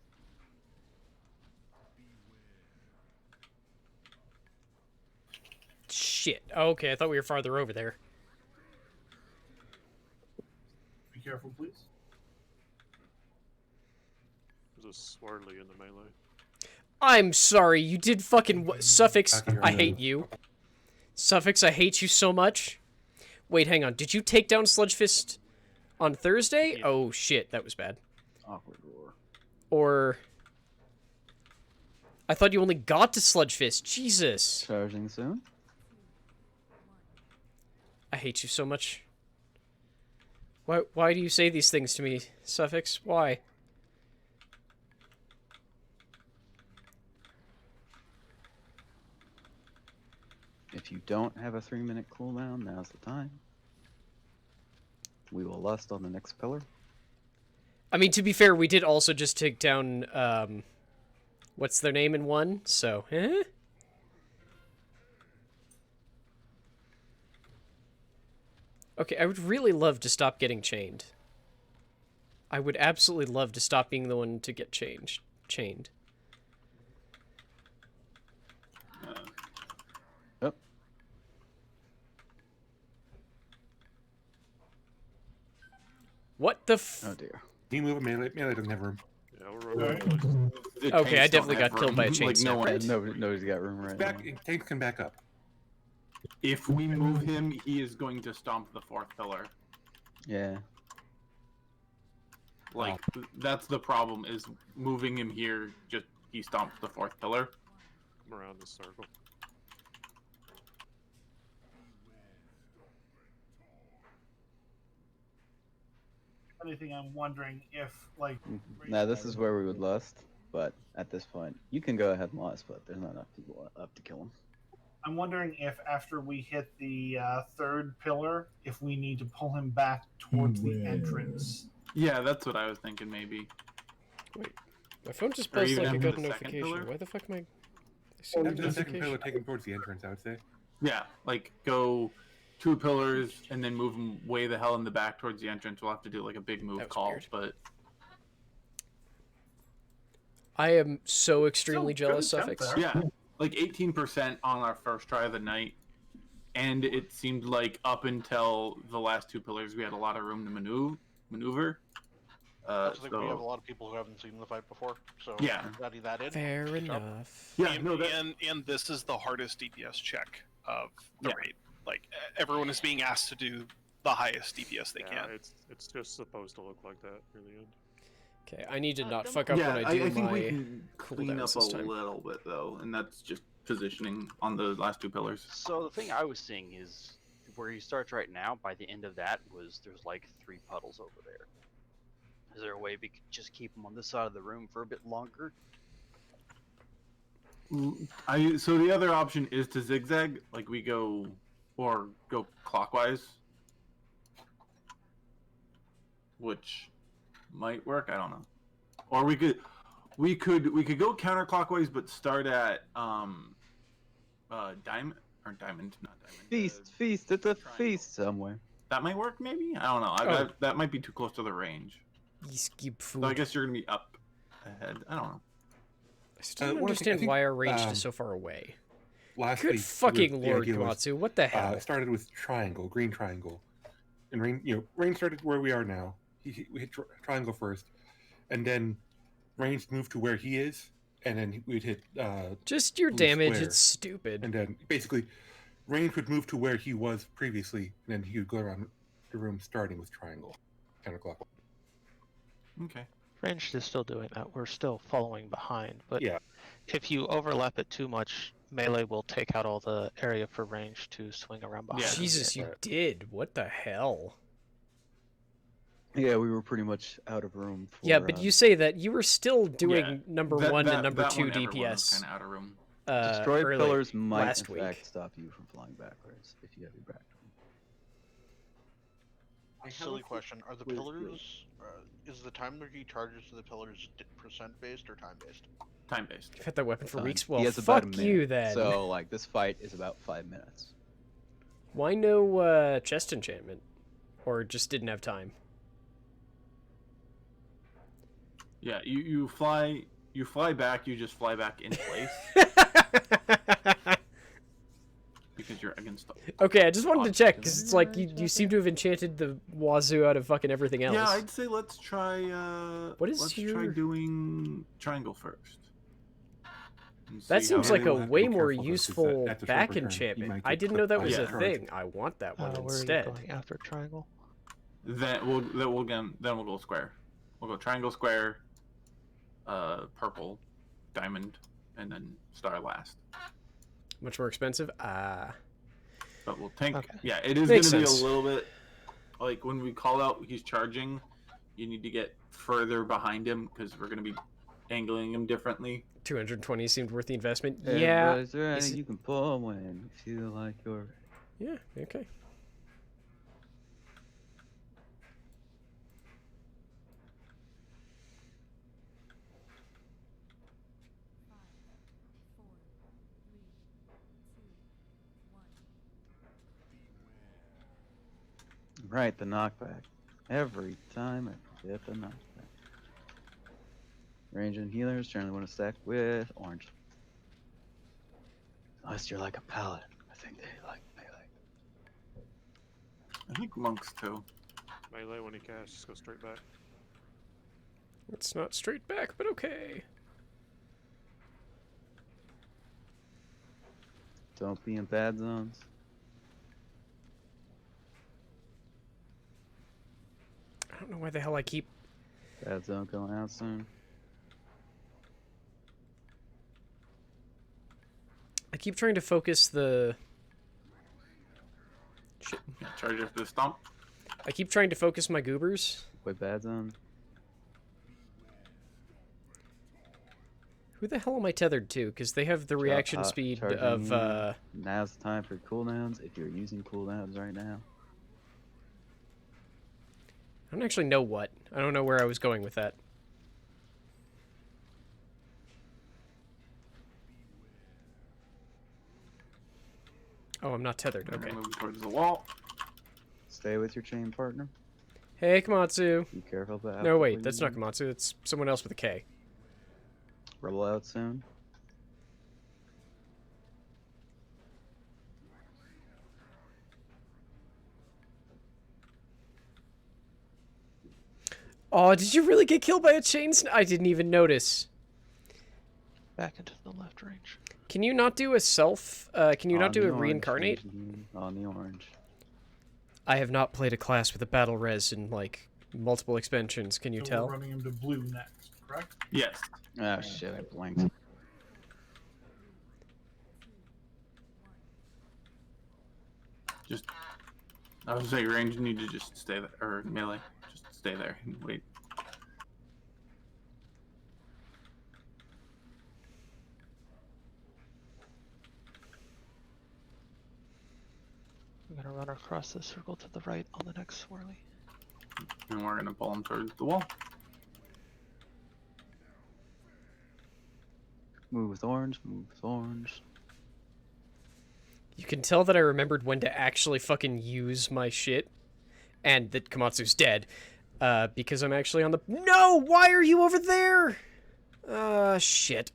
Shit. Okay, I thought we were farther over there. Be careful, please. There's a swirly in the melee. I'm sorry, you did fucking Suffix. Okay, I hate you. Suffix, I hate you so much. Wait, hang on. Did you take down Sludge Fist on Thursday? Yeah. Oh shit, that was bad. Awkward roar. Or I thought you only got to Sludge Fist. Jesus. Charging soon. I hate you so much. Why do you say these things to me, Suffix? Why? If you don't have a 3-minute cooldown, now's the time. We will lust on the next pillar. I mean, to be fair, we did also just take down, what's their name in one, so, eh? Okay, I would really love to stop getting chained. I would absolutely love to stop being the one to get chained. Yep. What the Oh dear. Can you move a melee? Melee doesn't have room. Yeah, we're rolling. The Okay, I tanks don't definitely have got killed by a room. chain Like, no snapper. one. Nobody's got room right Back, now. tanks can back up. If we move him, he is going to stomp the fourth pillar. Yeah. Like, that's the problem, is moving him here, just he stomps the fourth pillar. Come around the circle. Only thing I'm wondering if, like, Now this is where we would lust, but at this point, you can go ahead and lust, but there's not enough people up to kill him. I'm wondering if after we hit the third pillar, if we need to pull him back towards the entrance. Yeah, that's what I was thinking, maybe. Wait, my phone just Or buzzed even like I after got a the second notification. pillar? Why the fuck am I seeing a After the second pillar, notification? take him towards the entrance, I would say. Yeah, like, go 2 pillars, and then move him way the hell in the back towards the entrance. We'll have to do, like, a big move That was call, weird. but... I am so extremely Still jealous, good attempt Suffix. there. Yeah, like 18% on our first try of the night, and it seemed like up until the last 2 pillars, we had a lot of room to maneuver. I think So- we have a lot of people who haven't seen the fight before, so Yeah. adding that in. Fair good job. enough. Yeah, and, no, that, and this is the hardest DPS check of the Yeah. raid. Like everyone is being asked to do the highest DPS they Yeah, can. it's just supposed to look like that in the end. Okay, I need to not fuck up yeah, when I do I think my we can clean up cooldowns a this time. little bit, though, and that's just positioning on the last 2 pillars. So the thing I was seeing is where he starts right now. By the end of that, there's like 3 puddles over there. Is there a way we could just keep him on this side of the room for a bit longer? So the other option is to zigzag, like we go clockwise, which might work. I don't know. Or we could go counterclockwise, but start at diamond, not diamond. Feast. It's a feast somewhere. That might work, maybe. I don't know. That might be too close to the range. You skip food. So I guess you're gonna be up ahead. I don't know. I still don't one thing, I understand think, why our range is so far away. Lastly, Good fucking the lord, idea was, Komatsu, what the hell? It started with triangle, green triangle, and rain. Rain started where we are now. We hit triangle first, and then Rain moved to where he is, and then we'd hit. Just your blue damage, square. it's stupid. And then basically, Rain would move to where he was previously, and then he would go around the room starting with triangle, counterclockwise. Okay. Ranged is still doing that. We're still following behind, but Yeah. if you overlap it too much, melee will take out all the area for range to swing around behind. Yeah, Jesus, you did. What the hell? Yeah, we were pretty much out of room. For, Yeah, but you say that you were still doing Yeah, number that- 1 that- and number that 2 one, everyone was DPS. kinda out of room. Destroyed early, pillars might last in week. fact stop you from flying backwards if you have your back. Silly question: are the pillars? Is the time that he charges to the pillars percent based or time based? Time based. You've had that weapon for Time. weeks. He Well, has about a fuck minute. you then. So like this fight is about 5 minutes. Why no chest enchantment? Or just didn't have time? Yeah, you fly back. You just fly back in place because you're against. Okay, I just wanted to check because it's like you seem to have enchanted the wazoo out of fucking everything else. Yeah, I'd say let's try. What is let's your... try doing triangle first. That seems like a way more useful at the short back return, he enchantment. might I get didn't know clipped that by was the a charge. thing. I want that one Where are you instead. going after triangle? Then we'll go square. We'll go triangle, square, purple, diamond, and then star last. Much more expensive? But we'll tank. Okay. Yeah, it is Makes going to be sense. a little bit like when we call out he's charging, you need to get further behind him because we're going to be angling him differently. 220 seemed worth the investment. Everybody's Yeah. ready, you can pull when you feel like you're ready. Yeah, okay. Right, the knockback. Every time I forget the knockback. Ranger and healers generally want to stack with orange. Unless you're like a paladin. I think they like melee. I think monks too. Melee when he casts, just go straight back. It's not straight back, but okay. Don't be in bad zones. I don't know why the hell I keep... Bad zone going out soon. I keep trying to focus the... Shit. Yeah, charge after the stomp. I keep trying to focus my goobers. Wait, bad zone. Who the hell am I tethered to? Because they have the reaction speed of... Now's the time for cooldowns if you're using cooldowns right now. I don't actually know what. I don't know where I was going with that. Oh, I'm not tethered. Okay. Move towards the wall. Stay with your chain partner. Hey, Komatsu. Be careful about. No, wait. That's not Komatsu. It's someone else with a K. Roll out soon. Oh, did you really get killed by a chain I didn't even notice. Back into the left range. Can you not do a self? Can you not On do the a orange, reincarnate? On the orange. I have not played a class with a battle res in, like, multiple expansions. Can you So tell? We're running him to blue next, correct? Yes. Oh shit, I blinked. Just, I was gonna say, range need to just stay there, or melee, just stay there and wait. I'm gonna run across the circle to the right on the next swirly. And we're gonna pull him towards the wall. Move with orange, move with orange. You can tell that I remembered when to actually fucking use my shit, and that Komatsu's dead, because I'm actually on the... No! Why are you over there? Shit.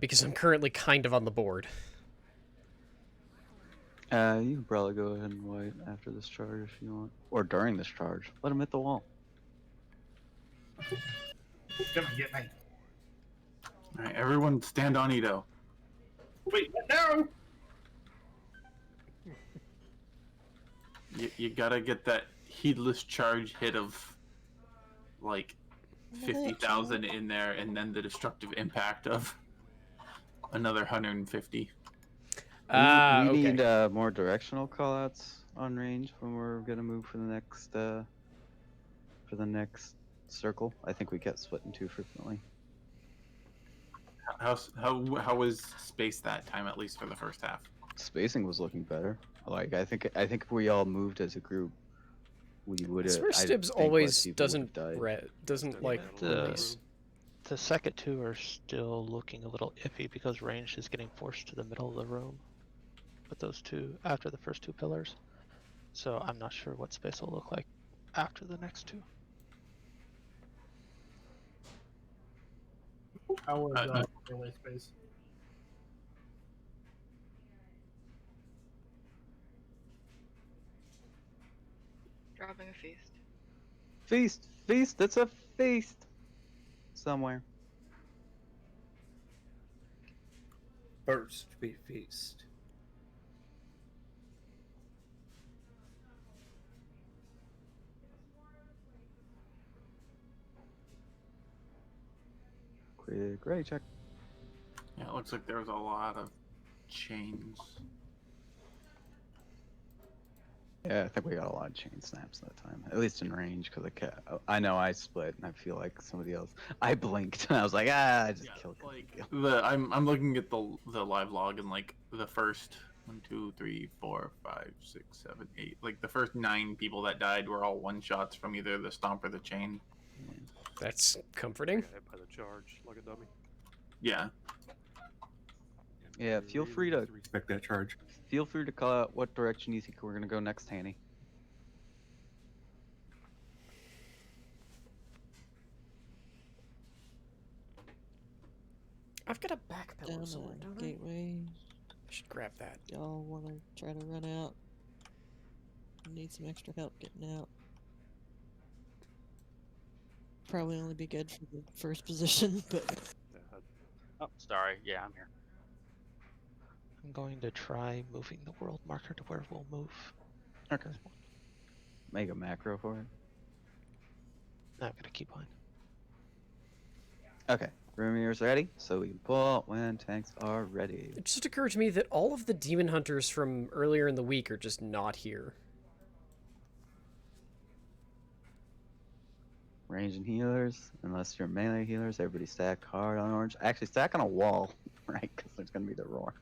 Because I'm currently kind of on the board. You can probably go ahead and wait after this charge if you want. Or during this charge. Let him hit the wall. Come on, get me. Alright, everyone stand on Ito. Wait, no! You gotta get that heedless charge hit of, like, 50,000 in there, and then the destructive impact of another 150. We okay. need more directional callouts on range when we're gonna move for the next circle. I think we get split in two frequently. How was space that time, at least for the first half? Spacing was looking better. Like I think if we all moved as a group, we would I have. swear Stibs always doesn't like release. The second two are still looking a little iffy because range is getting forced to the middle of the room with those two after the first two pillars. So I'm not sure what space will look like after the next two. How was melee space? Dropping a feast. Feast, feast. That's a feast. Somewhere. First we feast. Quick ready check. Yeah, it looks like there's a lot of chains. Yeah, I think we got a lot of chain snaps that time, at least in range, because I know I split, and I feel like somebody else. I blinked, and I was like, I just killed. I'm looking at the live log, and like the first 1, 2, 3, 4, 5, 6, 7, 8, like the first 9 people that died were all one shots from either the stomp or the chain. That's comforting. Hit by the charge like a dummy. Yeah. Yeah, feel free to respect that charge. Feel free to call out what direction you think we're gonna go next, Hanny. I've got a back pillow Down somewhere, at don't I? Gateway. I should grab that. Y'all want to try to run out? Need some extra help getting out. Probably only be good for the first position, but. Oh, sorry. Yeah, I'm here. I'm going to try moving the world marker to where we'll move. Okay. Make a macro for it. Now I'm gonna keep on. Okay. Room ears ready, so we can pull when tanks are ready. It just occurred to me that all of the demon hunters from earlier in the week are just not here. Range and healers, unless you're melee healers, everybody stack hard on orange. Actually, stack on a wall, right? Because there's gonna be the roar.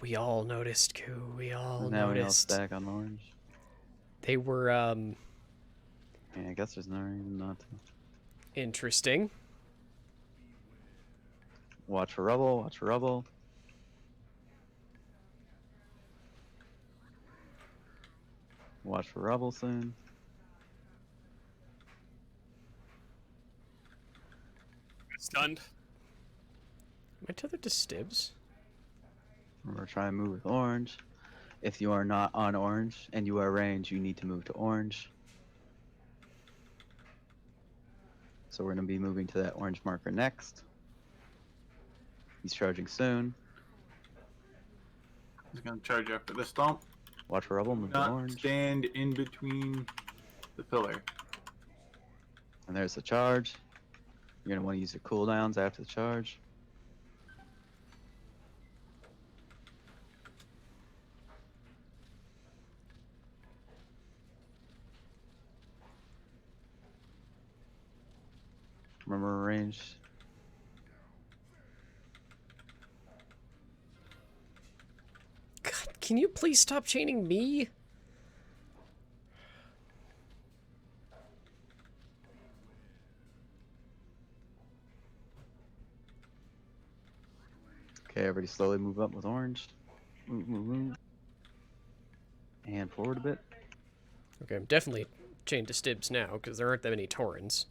We all noticed, Koo. We all Now we all noticed. stack on orange. They were, Yeah, I guess there's no reason not to. Interesting. Watch for rubble, watch for rubble. Watch for rubble soon. Stunned. Am I tethered to Stibs? Remember, try and move with orange. If you are not on orange and you are range, you need to move to orange. So we're going to be moving to that orange marker next. He's charging soon. He's gonna charge after the stomp. Watch for rubble, move to Not orange. stand in between the pillar. And there's the charge. You're going to want to use your cooldowns after the charge. Remember range. God, can you please stop chaining me? Okay, everybody slowly move up with orange. Move, move, move. And forward a bit. Okay, I'm definitely chained to Stibs now, because there aren't that many Taurens.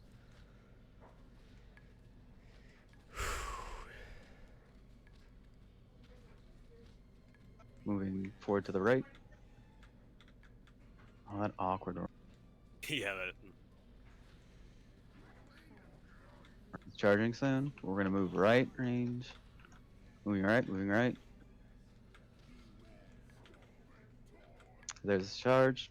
Moving forward to the right. Oh, that awkward. Yeah, that. Charging soon. We're gonna move right range. Moving right, moving right. There's a charge.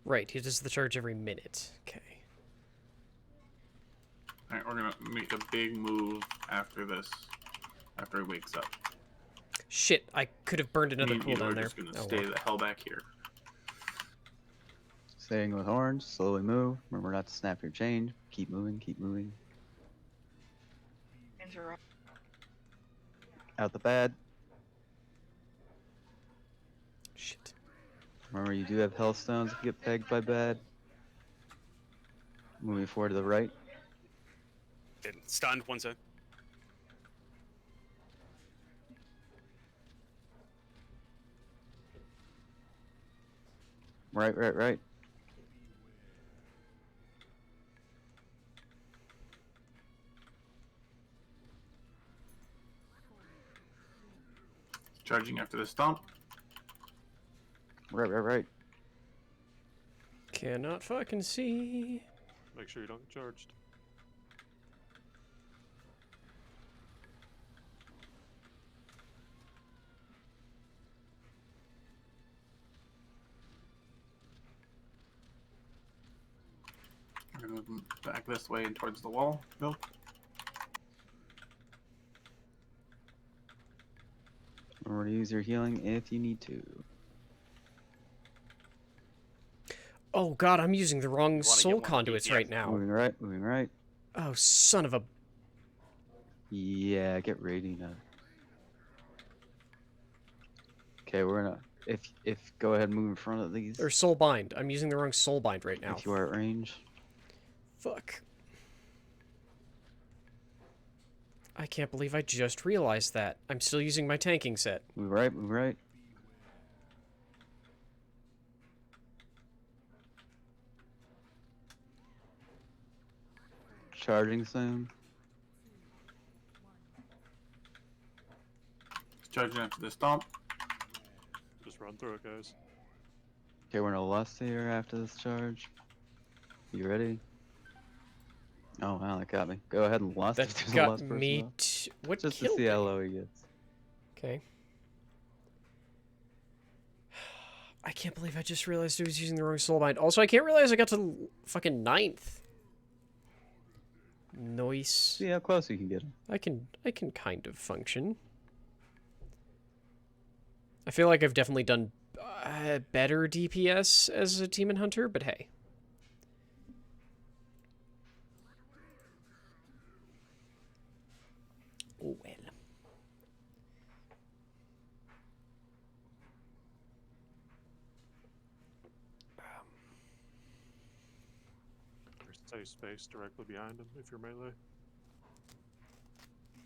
Right, he does the charge every minute. Okay. Alright, we're gonna make a big move after this. After he wakes up. Shit, I could have burned another Me and you cooldown are there. just gonna Oh, stay well. the hell back here. Staying with orange, slowly move. Remember not to snap your chain. Keep moving, keep moving. Interrupt. Out the bad. Shit. Remember you do have hellstones if you get pegged by bad. Moving forward to the right. Getting stunned, 1 sec. Right, right, right. Charging after the stomp. Right, right, right. Cannot fucking see. Make sure you don't get charged. I'm gonna move back this way and towards the wall. Go. Remember to use your healing if you need to. Oh god, I'm using the wrong soul conduits right now. Moving right, moving right. Oh, son of a... Yeah, get raiding up. Okay, we're gonna if go ahead and move in front of these. Or soul bind. I'm using the wrong soul bind right now. If you are at range. Fuck. I can't believe I just realized that. I'm still using my tanking set. Move right, move right. Charging soon. Charging after the stomp. Just run through it, guys. Okay, we're in a lust here after this charge. You ready? Oh wow, that got me. Go ahead and lust. That if there's a got lust person me. left. What Just to killed see me? how low he gets. Okay. I can't believe I just realized I was using the wrong soul bind. Also, I can't realize I got to fucking 9th. Nice. See how close you can get him. I can kind of function. I feel like I've definitely done better DPS as a demon hunter, but hey. Oh well. Stay space directly behind him if you're melee.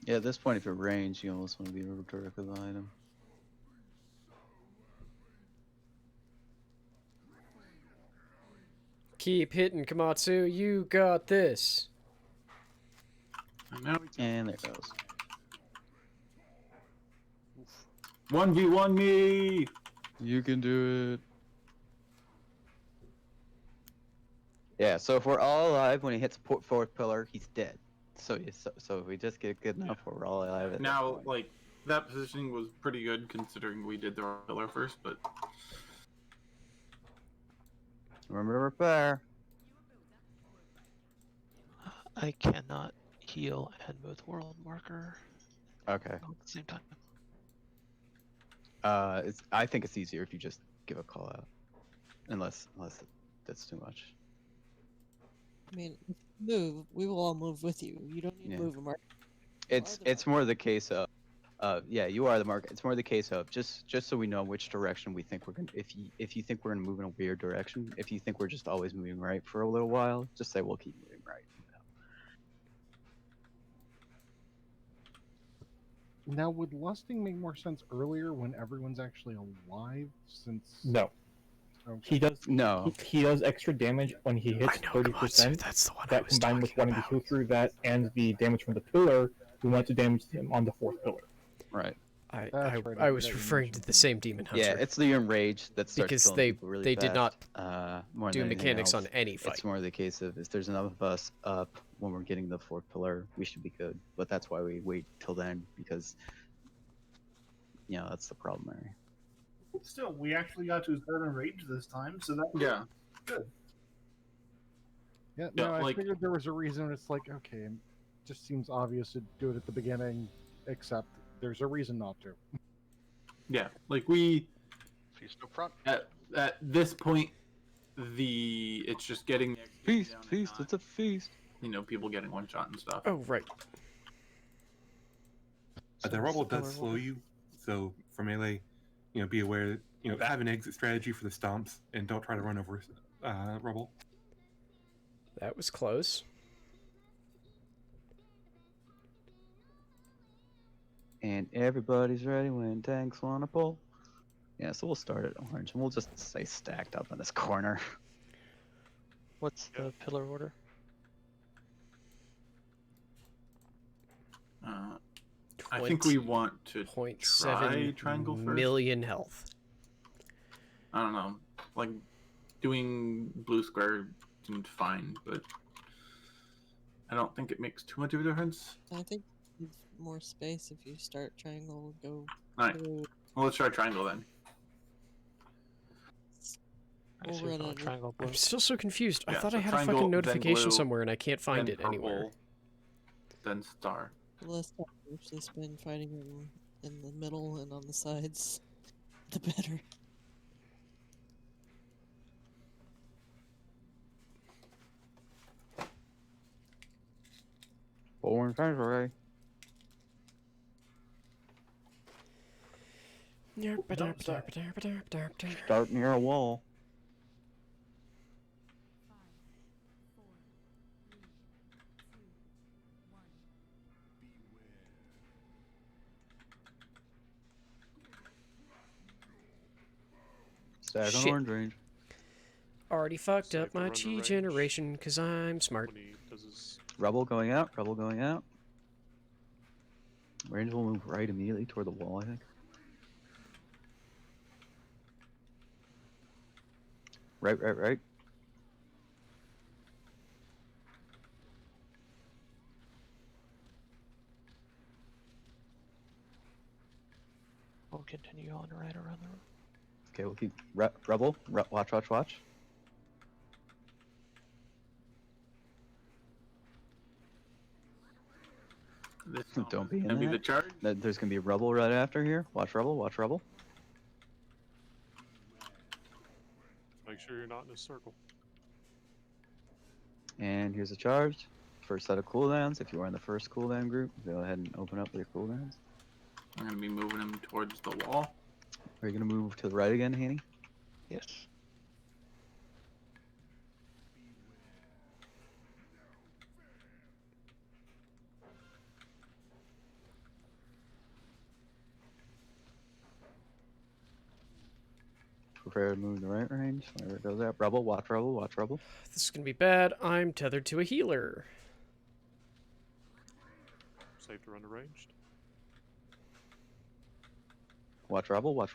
Yeah, at this point, if you're range, you almost want to be directly behind him. Keep hitting, Komatsu. You got this. And there it goes. 1v1 me! You can do it. Yeah, so if we're all alive when he hits fourth pillar, he's dead. So if we just get good enough, we're all alive. Now, like, that positioning was pretty good considering we did the wrong pillar first, but... Remember to repair. I cannot heal and move world marker. Okay. All at the same time. I think it's easier if you just give a call out, unless that's too much. I mean, move. We will all move with you. You don't need to move a mark. It's more the case of, yeah, you are the mark. It's more the case of just so we know which direction we think we're gonna. If you think we're gonna move in a weird direction, if you think we're just always moving right for a little while, just say we'll keep moving right. Now, would lusting make more sense earlier when everyone's actually alive? Since No. Okay. He does no. He does extra damage when he hits 30%. That's the one that combined with wanting to heal through that and the damage from the pillar, we want to damage him on the fourth pillar. Right. I was referring to the same demon hunter. Yeah, it's the enrage that starts because killing they people really they did fast, not more do than anything mechanics else. on any fight. It's more the case of if there's enough of us up when we're getting the fourth pillar, we should be good. But that's why we wait till then, because that's the problem there. Still, we actually got to his third range this time, so that was good. Yeah, no, I figured there was a reason. It's like, okay, it just seems obvious to do it at the beginning, except there's a reason not to. Yeah, like we... Feast up front. At this point, it's just getting the XP Feast, down and feast, not, it's a feast. you know, people getting one shot and stuff. Oh, right. The rubble does slow you, so for melee, you know, be aware. You know, have an exit strategy for the stomps, and don't try to run over rubble. That was close. And everybody's ready when tanks wanna pull. Yeah, so we'll start at orange, and we'll just stay stacked up in this corner. What's the pillar order? I think we want to try triangle first. Million health. I don't know. Like, doing blue square seemed fine, but I don't think it makes too much of a difference. I think with more space if you start triangle, go. Alright. Well, let's try triangle then. I'm still so confused. I Yeah, thought so I had a triangle, fucking then notification blue, somewhere and I can't find then it anywhere. purple, then star. The less time you actually spend fighting in the middle and on the sides, the better. Orange territory. Start near a wall. Stack on Shit. orange range. Already fucked up my chi generation because I'm smart. Rebel going out. Rebel going out. Range will move right immediately toward the wall, I think. Right. We'll continue on right around the room. Okay, we'll keep Rebel. Watch. Don't be in Gonna be that. the charge? There's gonna be a Rebel right after here. Watch Rebel. Make sure you're not in a circle. And here's a charge. First set of cooldowns. If you are in the first cooldown group, go ahead and open up your cooldowns. I'm gonna be moving him towards the wall. Are you gonna move to the right again, Haney? Yes. Prepare to move to the right range. Wherever it goes out. Rebel. Watch Rebel. This is gonna be bad. I'm tethered to a healer. Safe to run to ranged. Watch Rebel. I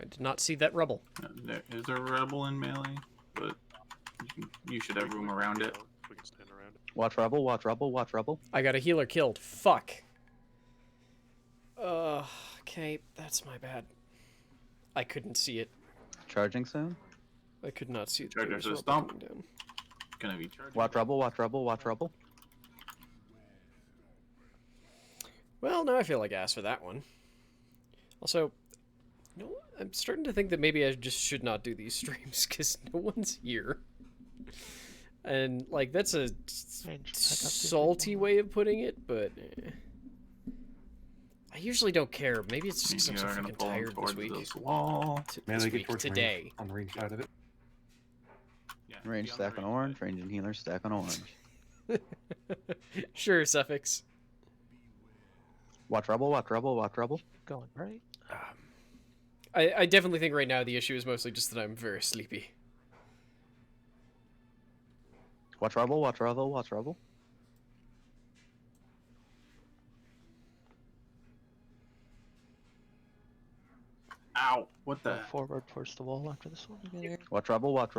did not see that rubble. There is a rebel in melee, but you should have room around it. We can stand around it. Watch Rebel. I got a healer killed. Fuck. Okay, that's my bad. I couldn't see it. Charging soon. I could not see it. Chargers a stomp. Gonna be charging. Watch Rebel. Well, now I feel like ass for that one. Also, you know what? I'm starting to think that maybe I just should not do these streams because no one's here. And, like, that's a salty way of putting it, but I usually don't care. Maybe it's just because I'm so freaking tired this week. Today. On the range side of it. Yeah, Range stack on orange. Range and healer stack on orange. Sure, suffix. Watch Rebel. Going right. I definitely think right now the issue is mostly just that I'm very sleepy. Watch Rebel. Ow! What the? Go forward towards the wall after this one. Watch Rebel. Yep.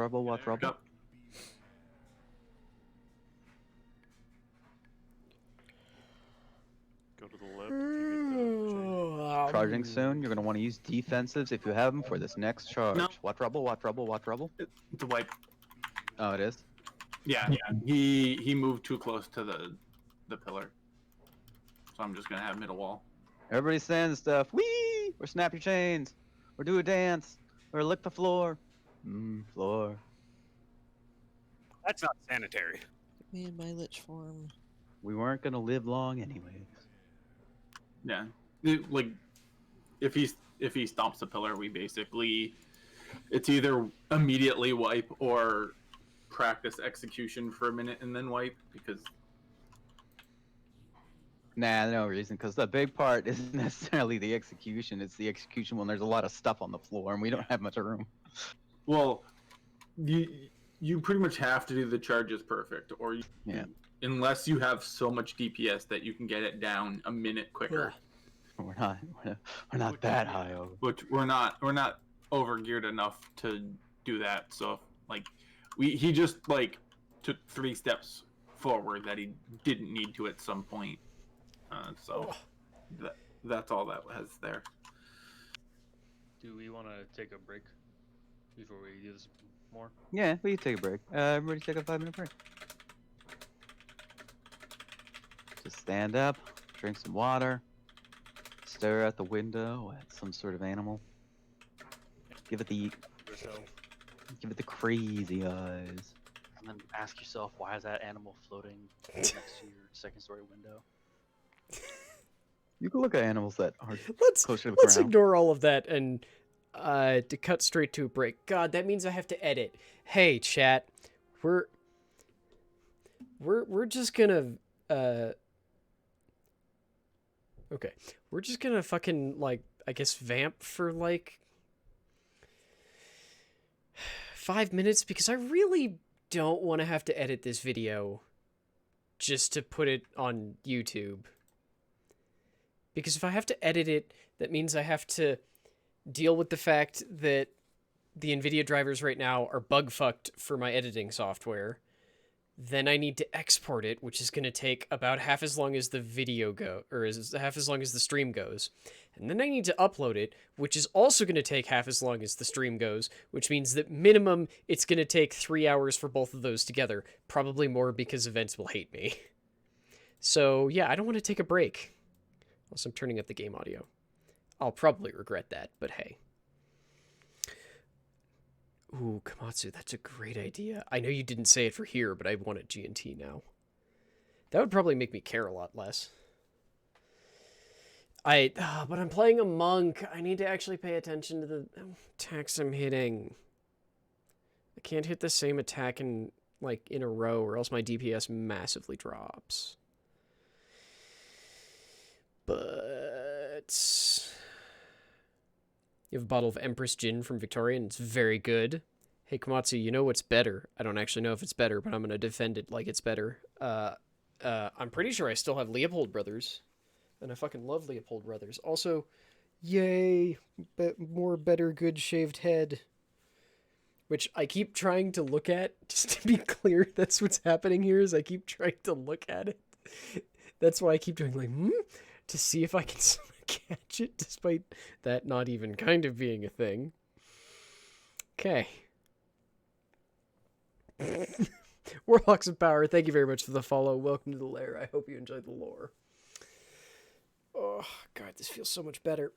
Go to the left. If you get Charging soon. You're gonna want to use defensives if you have them for this next charge. No. Watch Rebel. It's a wipe. Oh, it is. Yeah. He moved too close to the pillar, so I'm just gonna have middle wall. Everybody stand stuff. Whee! Or snap your chains. or do a dance, or lick the floor. Floor. That's not sanitary. Me in my lich form. We weren't gonna live long anyways. Yeah, like if he stomps a pillar, we basically it's either immediately wipe or practice execution for a minute and then wipe because. Nah, no reason, because the big part isn't necessarily the execution. It's the execution when there's a lot of stuff on the floor and we don't have much room. Well, you pretty much have to do the charges perfect, or unless you have so much DPS that you can get it down a minute quicker. We're not that high over. Which we're not overgeared enough to do that. So like, he just like took 3 steps forward that he didn't need to at some point. That's all that has there. Do we want to take a break before we do this more? Yeah, we can take a break. Everybody take a 5-minute break. Just stand up, drink some water, stare out the window at some sort of animal. Give it the crazy eyes. And then ask yourself, why is that animal floating next to your second-story window? You can look at animals that are closer to the Let's ground. ignore all of that and to cut straight to a break. God, that means I have to edit. Hey, chat, we're just gonna okay, we're just gonna fucking like I guess vamp for like 5 minutes because I really don't want to have to edit this video just to put it on YouTube. Because if I have to edit it, that means I have to deal with the fact that the NVIDIA drivers right now are bug fucked for my editing software. Then I need to export it, which is going to take about half as long as the video half as long as the stream goes. And then I need to upload it, which is also going to take half as long as the stream goes, which means that minimum it's going to take 3 hours for both of those together. Probably more because events will hate me. So yeah, I don't want to take a break. Unless I'm turning up the game audio. I'll probably regret that, but hey. Ooh, Komatsu, that's a great idea. I know you didn't say it for here, but I want it G&T now. That would probably make me care a lot less. But I'm playing a monk. I need to actually pay attention to the attacks I'm hitting. I can't hit the same attack in a row, or else my DPS massively drops. But you have a bottle of Empress Gin from Victoria, and it's very good. Hey, Komatsu, you know what's better? I don't actually know if it's better, but I'm going to defend it like it's better. I'm pretty sure I still have Leopold Brothers, and I fucking love Leopold Brothers. Also, yay, more better good shaved head. Which I keep trying to look at, just to be clear, that's what's happening here, is I keep trying to look at it. That's why I keep doing to see if I can catch it, despite that not even kind of being a thing. Okay. Warlocks of Power, thank you very much for the follow. Welcome to the lair. I hope you enjoyed the lore. Oh, God, this feels so much better.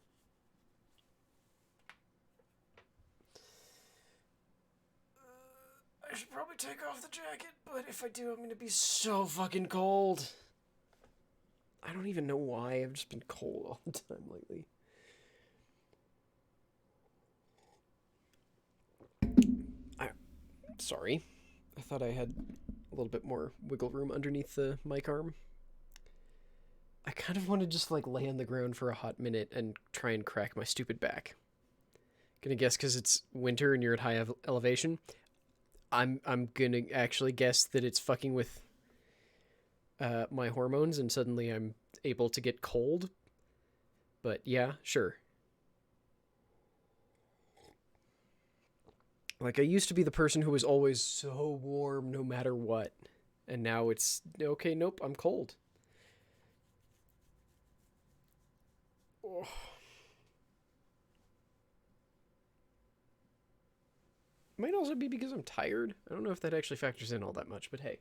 I should probably take off the jacket, but if I do, I'm going to be so fucking cold. I don't even know why. I've just been cold all the time lately. Sorry. I thought I had a little bit more wiggle room underneath the mic arm. I kind of want to just lay on the ground for a hot minute and try and crack my stupid back. Gonna guess because it's winter and you're at high elevation. I'm gonna actually guess that it's fucking with my hormones and suddenly I'm able to get cold. But yeah, sure. I used to be the person who was always so warm no matter what. And now it's, okay, nope, I'm cold. Oh. Might also be because I'm tired. I don't know if that actually factors in all that much, but hey.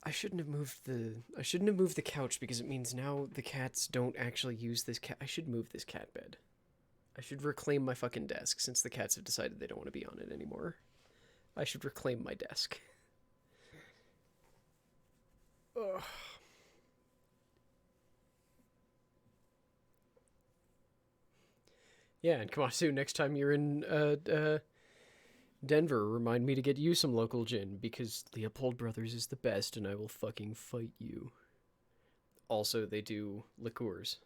I shouldn't have moved the couch because it means now the cats don't actually use this cat. I should move this cat bed. I should reclaim my fucking desk since the cats have decided they don't want to be on it anymore. I should reclaim my desk. Ugh. Yeah, and Kamasu, next time you're in Denver, remind me to get you some local gin, because Leopold Brothers is the best, and I will fucking fight you. Also, they do liqueurs.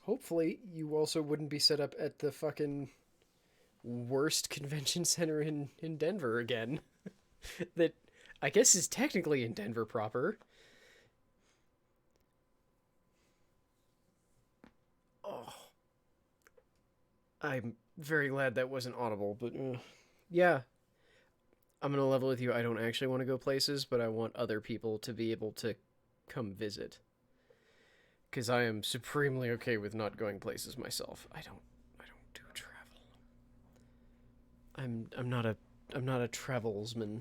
Hopefully, you also wouldn't be set up at the fucking worst convention center in Denver again. That, I guess, is technically in Denver proper. Oh. I'm very glad that wasn't audible, but yeah. I'm going to level with you. I don't actually want to go places, but I want other people to be able to come visit. Because I am supremely okay with not going places myself. I don't do travel. I'm not a travelsman.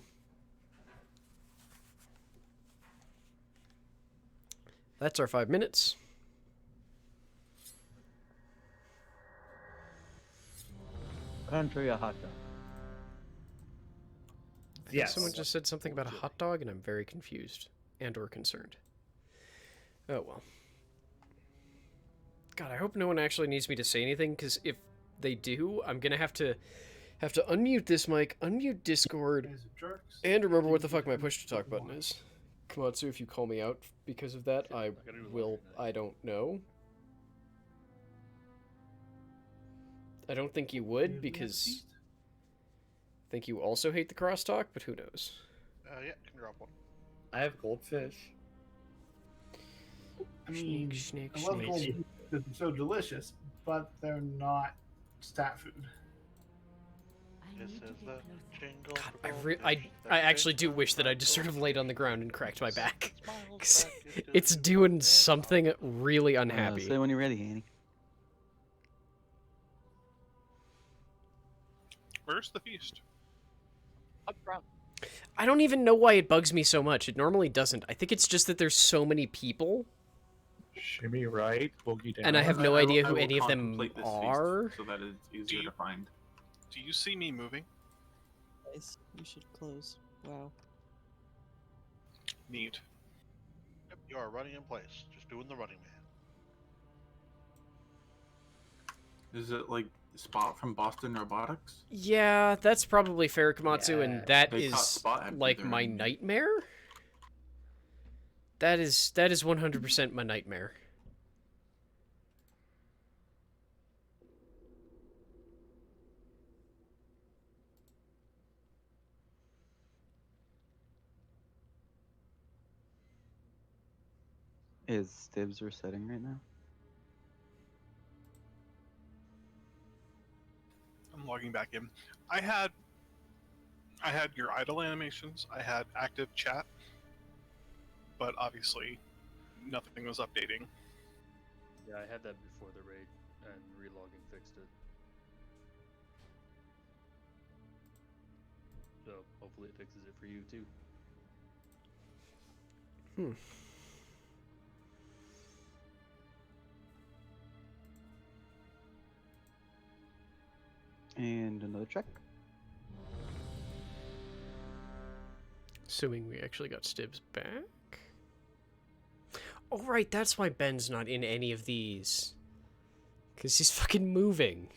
That's our 5 minutes. Country a hot dog. I think someone just said something about a hot dog, and I'm very confused and or concerned. Oh well. God, I hope no one actually needs me to say anything, because if they do, I'm gonna have to unmute this mic, unmute Discord, and remember what the fuck my push to talk button is. Komatsu, if you call me out because of that, I will. I don't know. I don't think you would, because I think you also hate the crosstalk, but who knows? Yeah, can drop one. I have goldfish. I mean, Snake, I love goldfish because they're so delicious, but they're not stat food. This is the jingle. I actually do wish that I just sort of laid on the ground and cracked my back. 'Cause it's doing something really unhappy. Say when you're ready, Annie. Where's the feast? Up front. I don't even know why it bugs me so much. It normally doesn't. I think it's just that there's so many people. Shimmy right, boogie down. And I have no idea who will any of them contemplate this feast are. so that it's easier to find. Do you see me moving? Guys, you should close. Wow. Neat. Yep, you are running in place. Just doing the running man. Is it like Spot from Boston Robotics? Yeah, that's probably fair, Komatsu, and that They caught is Spot at like either my end. nightmare. That is 100% my nightmare. Is Stibs resetting right now? I'm logging back in. I had your idle animations. I had active chat, but obviously nothing was updating. Yeah, I had that before the raid, and relogging fixed it. So hopefully it fixes it for you too. And another check. Assuming we actually got Stibs back. Oh, right, that's why Ben's not in any of these. Because he's fucking moving.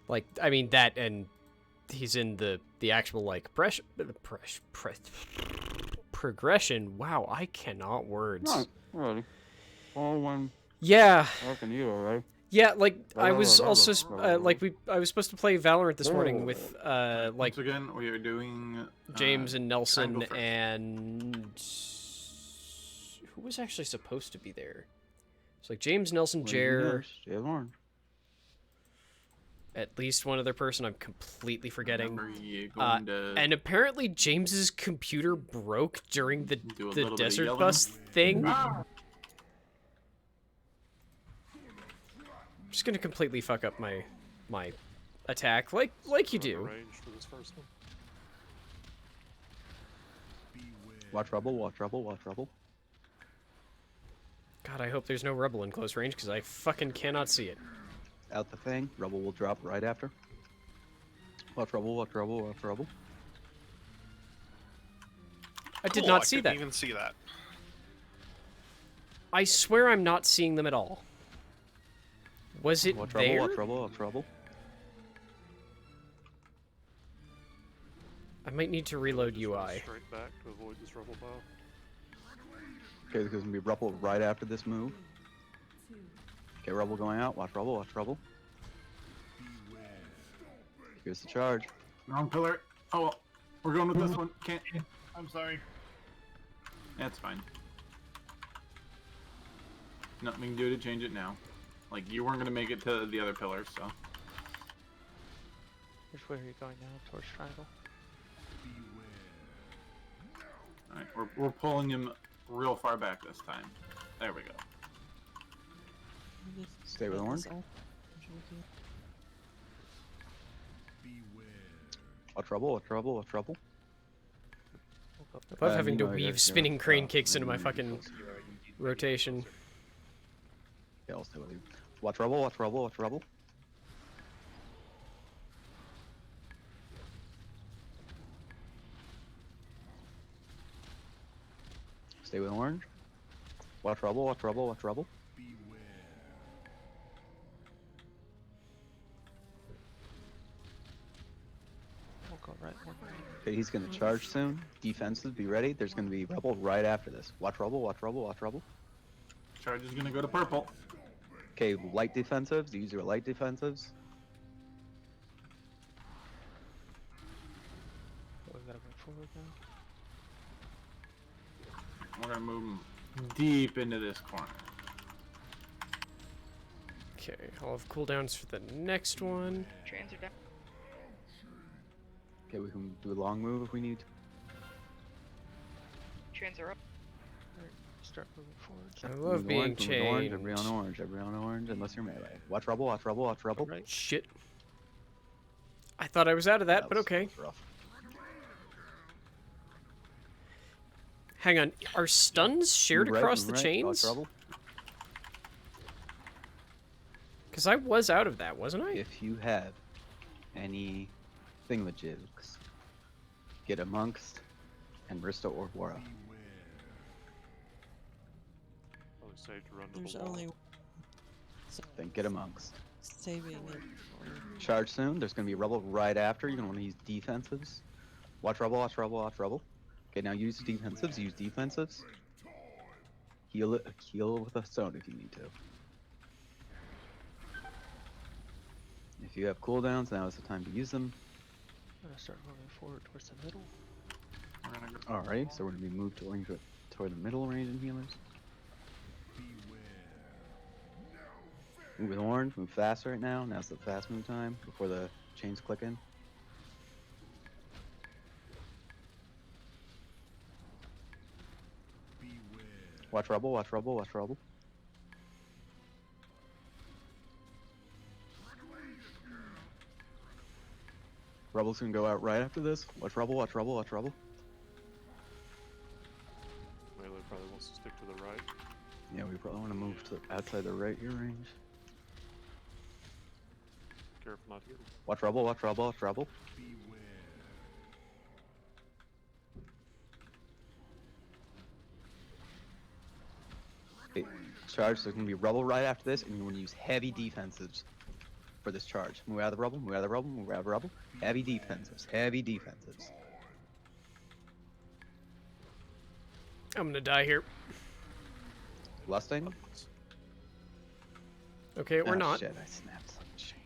Like, I mean, that, and he's in the actual, like, progression. Wow, I cannot words. No, already. All one. Yeah. Fucking you, alright? Yeah, like, I was also, I was supposed to play Valorant this morning with, like... Once again, we are doing... James and Nelson Triangle and... Who was actually supposed to be there? It's like James, Nelson, Jer... At least one other person I'm completely forgetting. And apparently James's computer broke during the Desert Bus thing. just gonna completely fuck up my attack, like you do. Range for this first one. Watch rubble, watch rubble, watch rubble. God, I hope there's no rubble in close range, because I fucking cannot see it. Out the thing. Rubble will drop right after. Watch rubble, watch rubble, watch rubble. I did Cool, not I see couldn't that. even see that. I swear I'm not seeing them at all. Was it Watch there? rubble, watch rubble, watch rubble. I might need to reload Just run UI. straight back to avoid this rubble pile. Okay, there's gonna be rubble right after this move. Okay, rubble going out. Watch rubble, watch rubble. Here's the charge. Wrong pillar. Oh well. We're going with this one. Can't. I'm sorry. That's fine. Nothing we can do to change it now. Like, you weren't gonna make it to the other pillars, so. Which way are you going now? Towards triangle? Alright, we're pulling him real far back this time. There we go. Stay with orange. Watch rubble, watch rubble, watch rubble. I love having to weave spinning crane kicks into my fucking rotation. Yeah, I'll stay with you. Watch rubble, watch rubble, watch rubble. Stay with orange. Watch rubble, watch rubble, watch rubble. We'll go right one way. Okay, he's gonna charge soon. Defenses, be ready. There's gonna be rubble right after this. Watch rubble, watch rubble, watch rubble. Charge is gonna go to purple. Okay, light defensives. Use your light defensives. We gotta move forward now. We're gonna move him deep into this corner. Okay, I'll have cooldowns for the next one. Trains are down. Okay, we can do a long move if we need to. Trains are up. Start moving forward. I love being Orange, chained. every on orange, every on orange, unless you're melee. Watch rubble, watch rubble, watch rubble. Right. Shit. I thought I was out of that, but okay. Rough. Hang on, are stuns shared Move right, across move the right, chains? Watch rubble. Because I was out of that, wasn't I? If you have any thingamajigs, get amongst and Rista or Wara. Probably safe to run to There's the wall. only so Then get amongst. saving it. Charge soon. There's gonna be rubble right after. You're gonna want to use defensives. Watch rubble, watch rubble, watch rubble. Okay, now use defensives. Use defensives. Heal it. Heal with a stone if you need to. If you have cooldowns, now is the time to use them. I'm gonna start moving forward towards the middle. Alright, so we're gonna be moved toward the middle range and healers. Move with orange, move fast right now. Now's the fast move time before the chains click in. Watch rubble, watch rubble, watch rubble. Rubble's gonna go out right after this. Watch rubble, watch rubble, watch rubble. Melee probably wants to stick to the right. Yeah, we probably want to move to outside the right ear range. Careful not to get Watch rubble, watch rubble, watch rubble. Okay, charge, there's gonna be rubble right after this, and you want to use heavy defensives for this charge. Move out of the rubble, move out of the rubble, move out of the rubble. Heavy defensives, heavy defensives. I'm gonna die here. Lusting? Okay, we're Oh, not. Shit, I snapped some chain.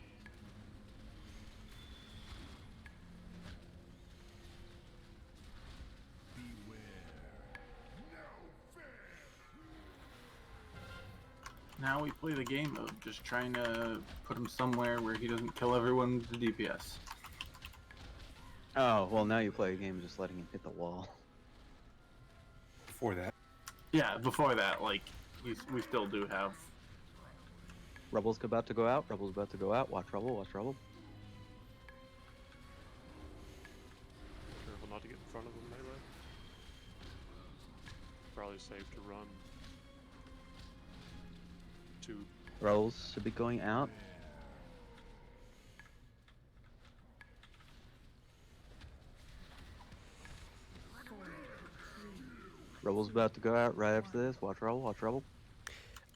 Now we play the game of just trying to put him somewhere where he doesn't kill everyone with the DPS. Oh, well now you play a game just letting him hit the wall. Before that. Yeah, before that, like, we still do have Rebel's about to go out. Rebel's about to go out. Watch Rebel. Watch Rebel. Careful not to get in front of them melee. Probably safe to run. To Rebels should be going out. Rebel's about to go out right after this. Watch Rebel. Watch Rebel.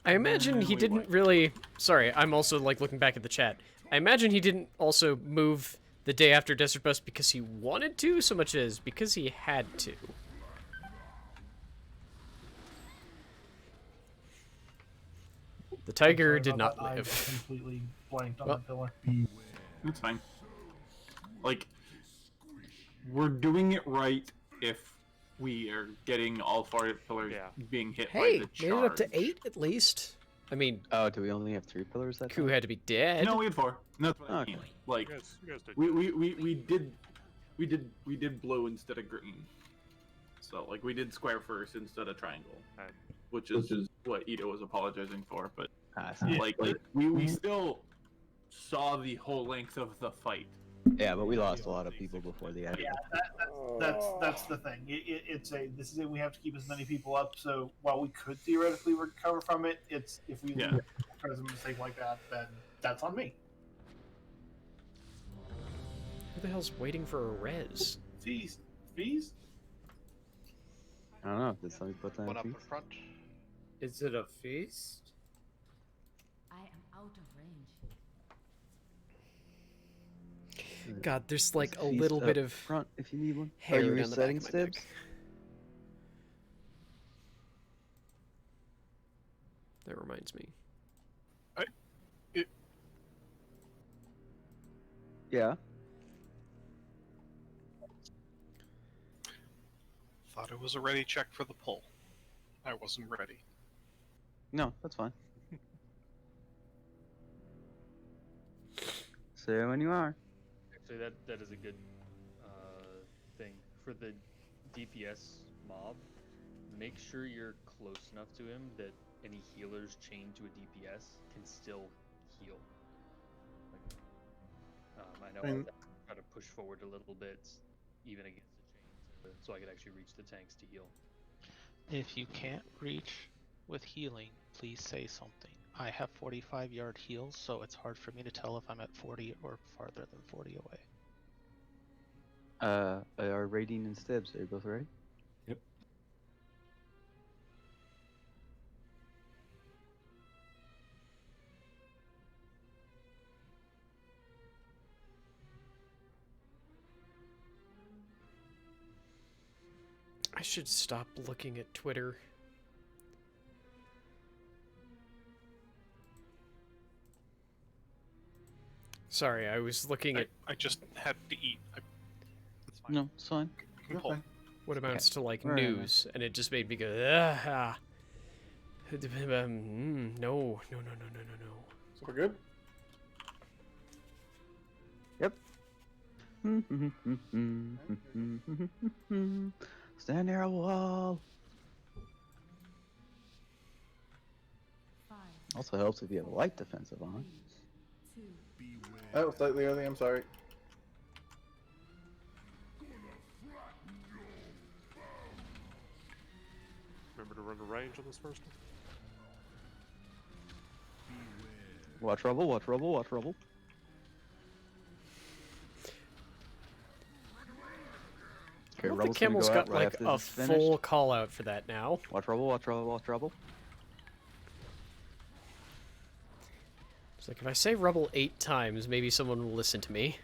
I imagine he didn't really... Sorry, I'm also, like, looking back at the chat. I imagine he didn't also move the day after Desert Bust because he wanted to, so much as because he had to. The tiger did not I live. completely blanked on Well, the pillar. That's fine. Like, we're doing it right if we are getting all 4 pillars being hit Hey, by made the it charge. up to 8 at least. I mean... Oh, do we only have 3 pillars that Ku time? had to be dead. No, we had 4. That's what I Okay. mean. Like, you guys did we did blue instead of green. So like we did square first instead of triangle, which is what Ito was apologizing for. But like we still saw the whole length of the fight. Yeah, but we lost a lot of people before the end. Yeah, that's the thing. This is it. We have to keep as many people up. So while we could theoretically recover from it, it's if we leave because of a mistake like that, then that's on me. Who the hell's waiting for a res? Feast. I don't know. Did somebody put that One in up in feast? front. Is it a feast? I am out of range. God, there's like a Feast little up bit of front if you need one. hair Are you down the back resetting of my neck. Stibs? That reminds me. Yeah. Thought it was a ready check for the pull. I wasn't ready. No, that's fine. Say when you are. Actually, that is a good thing for the DPS mob. Make sure you're close enough to him that any healers chained to a DPS can still heal. I know I'll try to push forward a little bit, even against the chains, so I could actually reach the tanks to heal. If you can't reach with healing, please say something. I have 45-yard heals, so it's hard for me to tell if I'm at 40 or farther than 40 away. Are Raiding and Stibs, are you both ready? Yep. I should stop looking at Twitter. Sorry, I was looking at I just had to eat. No, it's fine. Pull. what amounts to like Right. news, and it just made me go, ah. No. So we're good? Yep. Stand near a wall. Also helps if you have a light defensive on. Oh, slightly early, I'm sorry. remember to run a range on this first one. Watch Rebel, watch Rebel, watch Rebel. Okay, I hope the Rebel's gonna camel's go out got right like after a this is finished. full call out for that now. Watch Rebel, watch Rebel, watch Rebel. It's like if I say rebel 8 times, maybe someone will listen to me.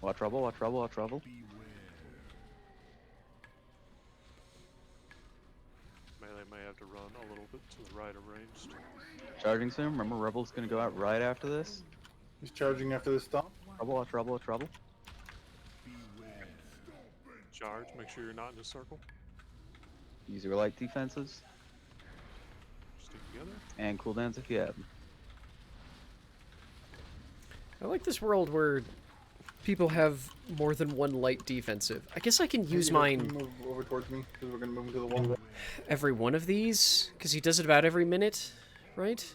Watch Rebel, watch Rebel, watch Rebel. Melee may have to run a little bit to the right of ranged. Charging soon. Remember, Rebel's gonna go out right after this. He's charging after this stomp. Rebel, watch Rebel, watch Rebel. Charge, make sure you're not in a circle. Use your light defenses Stick together. and cooldowns if you have them. I like this world where people have more than one light defensive. I guess I can use You guys mine can move over towards me because we're gonna move him to the wall. every one of these, because he does it about every minute, right? Just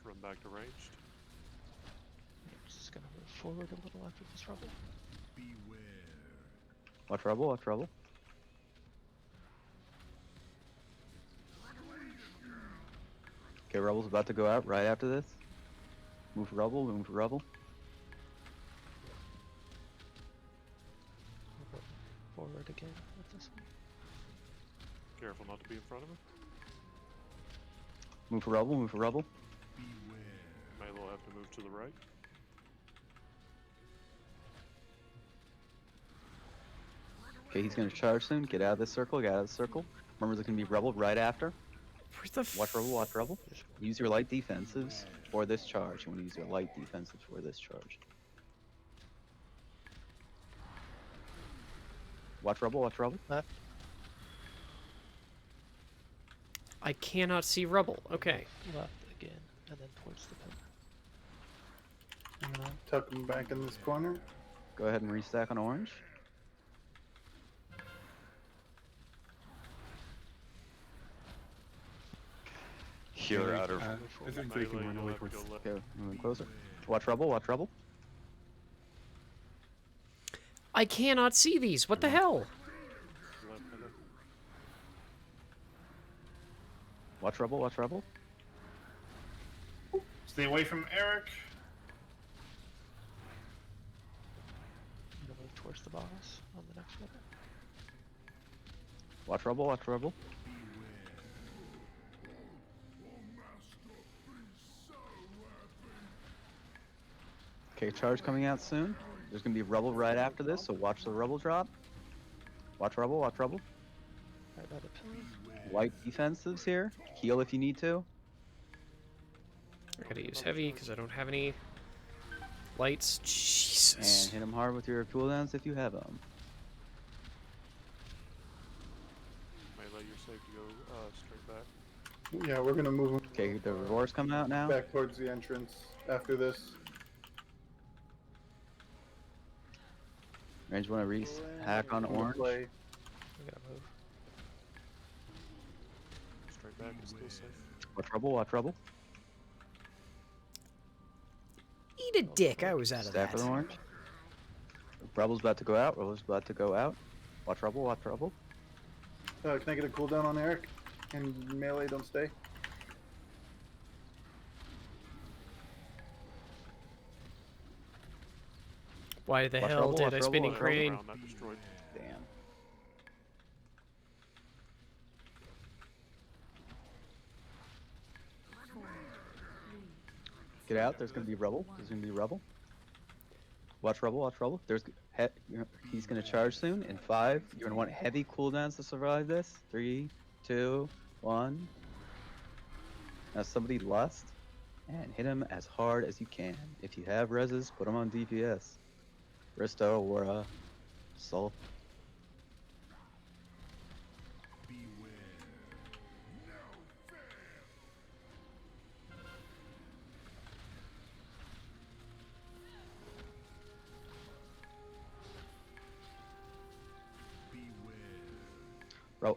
run back to ranged. Just gonna move forward a little after this rubble. Watch rubble, watch rubble. Okay, rubble's about to go out right after this. Move rubble, move rubble. Forward again with this one. Careful not to be in front of him. Move for rubble, move for rubble. May will have to move to the right. Okay, he's gonna charge soon. Get out of this circle, get out of the circle. Remember, there's gonna be rubble right after. Watch rubble, watch rubble. Use your light defensives for this charge. You wanna use your light defensives for this charge. Watch rubble, watch rubble. Left. I cannot see rubble. Okay. Left again, and then towards the pillar. I'm gonna tuck him back in this corner. Go ahead and restack on orange. You're Okay, out of. I think they can run away towards. Okay, moving closer. Watch rubble, watch rubble. I cannot see these. What the hell? Watch rubble, watch rubble. Stay away from Eric. I'm gonna move towards the boss on the next rubble. Watch rubble, watch rubble. Okay, charge coming out soon. There's gonna be rubble right after this, so watch the rubble drop. Watch rubble, watch rubble. Right by the pillar. Light defensives here. Heal if you need to. I gotta use heavy because I don't have any lights. Jesus. And hit them hard with your cooldowns if you have them. Melee, you're safe to go straight back. Yeah, we're gonna move him Okay, the roars come out now. back towards the entrance after this. Range wanna hack on I'm gonna orange. play. I'm gonna move. Straight back is still safe. Watch rubble, watch rubble. Eat a dick. I was out of Stack that. with orange. Rubble's about to go out. Rubble's about to go out. Watch rubble, watch rubble. Can I get a cooldown on Eric? And melee, don't stay. Why the Watch hell rubble, did watch I rubble, spinning watch rubble. crane? Ground not destroyed. Damn. Get out. There's gonna be rubble. There's gonna be rubble. Watch rubble. Watch rubble. He's gonna charge soon. In 5, you're gonna want heavy cooldowns to survive this. 3, 2, 1. Now somebody lust and hit him as hard as you can. If you have reses, put him on DPS. Risto or Soul.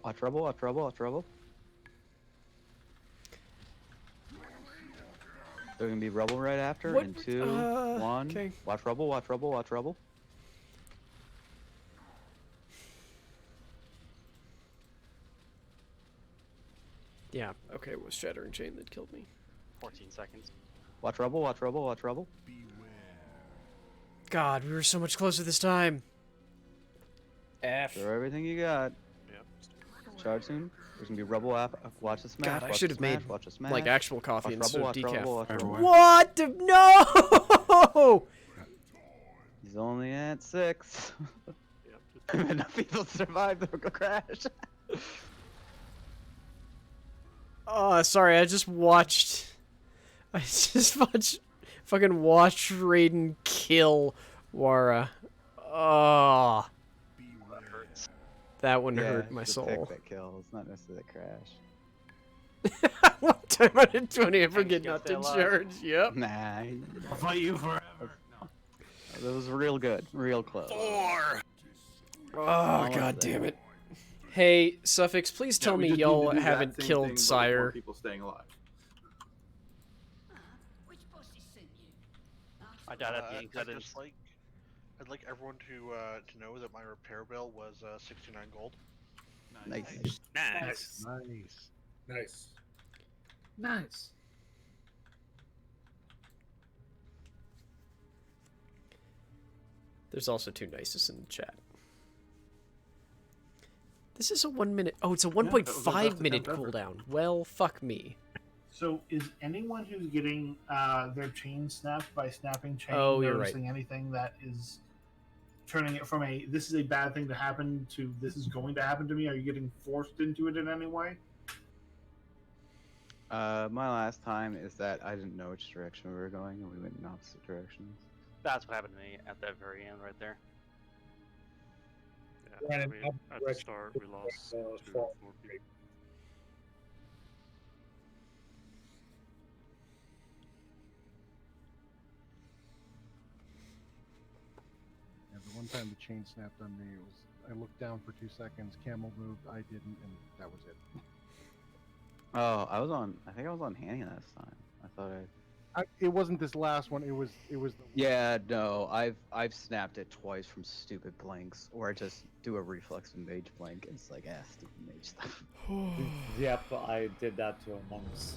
Watch rubble, watch rubble, watch rubble. There's gonna be rubble right after. What? In 2, 1. Okay. Watch rubble, watch rubble, watch rubble. Yeah, okay, it was Shattering Chain that killed me. 14 seconds. Watch rubble, watch rubble, watch rubble. God, we were so much closer this time. F. Throw everything you got. Yep. Charge soon. There's gonna be rubble after. Watch the smash. God, I watch should the have smash, made watch the smash. like actual coffee Watch instead rubble, of watch decaf. rubble, watch rubble. What the no? He's only at 6. Yep. Enough people survived the crash. Oh, sorry, I just watched fucking watched Raiden kill Wara. Oh. That one hurt my it's soul. The tick that kills, not necessarily the crash. 1 time out of 20, I forget gonna not stay to alive. charge. Yep. Nah. I'll fight you forever. That was real good. Real close. 4. Oh, Almost god there. damn it. Hey, Suffix, please tell we me just need y'all to do that haven't same killed thing, but with Sire. more people staying alive. I died at the end 'cause I didn't. I'd like everyone to know that my repair bill was 69 gold. Nice. Nice. Nice. Nice. There's also 2 nices in the chat. This is a 1 minute. Oh, it's a 1.5 minute cooldown. Well, fuck me. So is anyone who's getting their chain snapped by snapping chain You're noticing anything that is turning it from a this is a bad thing to happen to this is going to happen to me? Are you getting forced into it in any way? My last time is that I didn't know which direction we were going, and we went in opposite directions. That's what happened to me at that very end right there. Yeah, I mean, at the start we lost 2 or 4 people. Yeah, the one time the chain snapped on me, it was I looked down for 2 seconds, camel moved, I didn't, and that was it. Oh, I think I was on Hanny last time. I thought It wasn't this last one. It was the. Yeah, no, I've snapped it twice from stupid blinks, or I just do a reflex and mage blink. It's like, stupid mage stuff. Yep, I did that to a monks.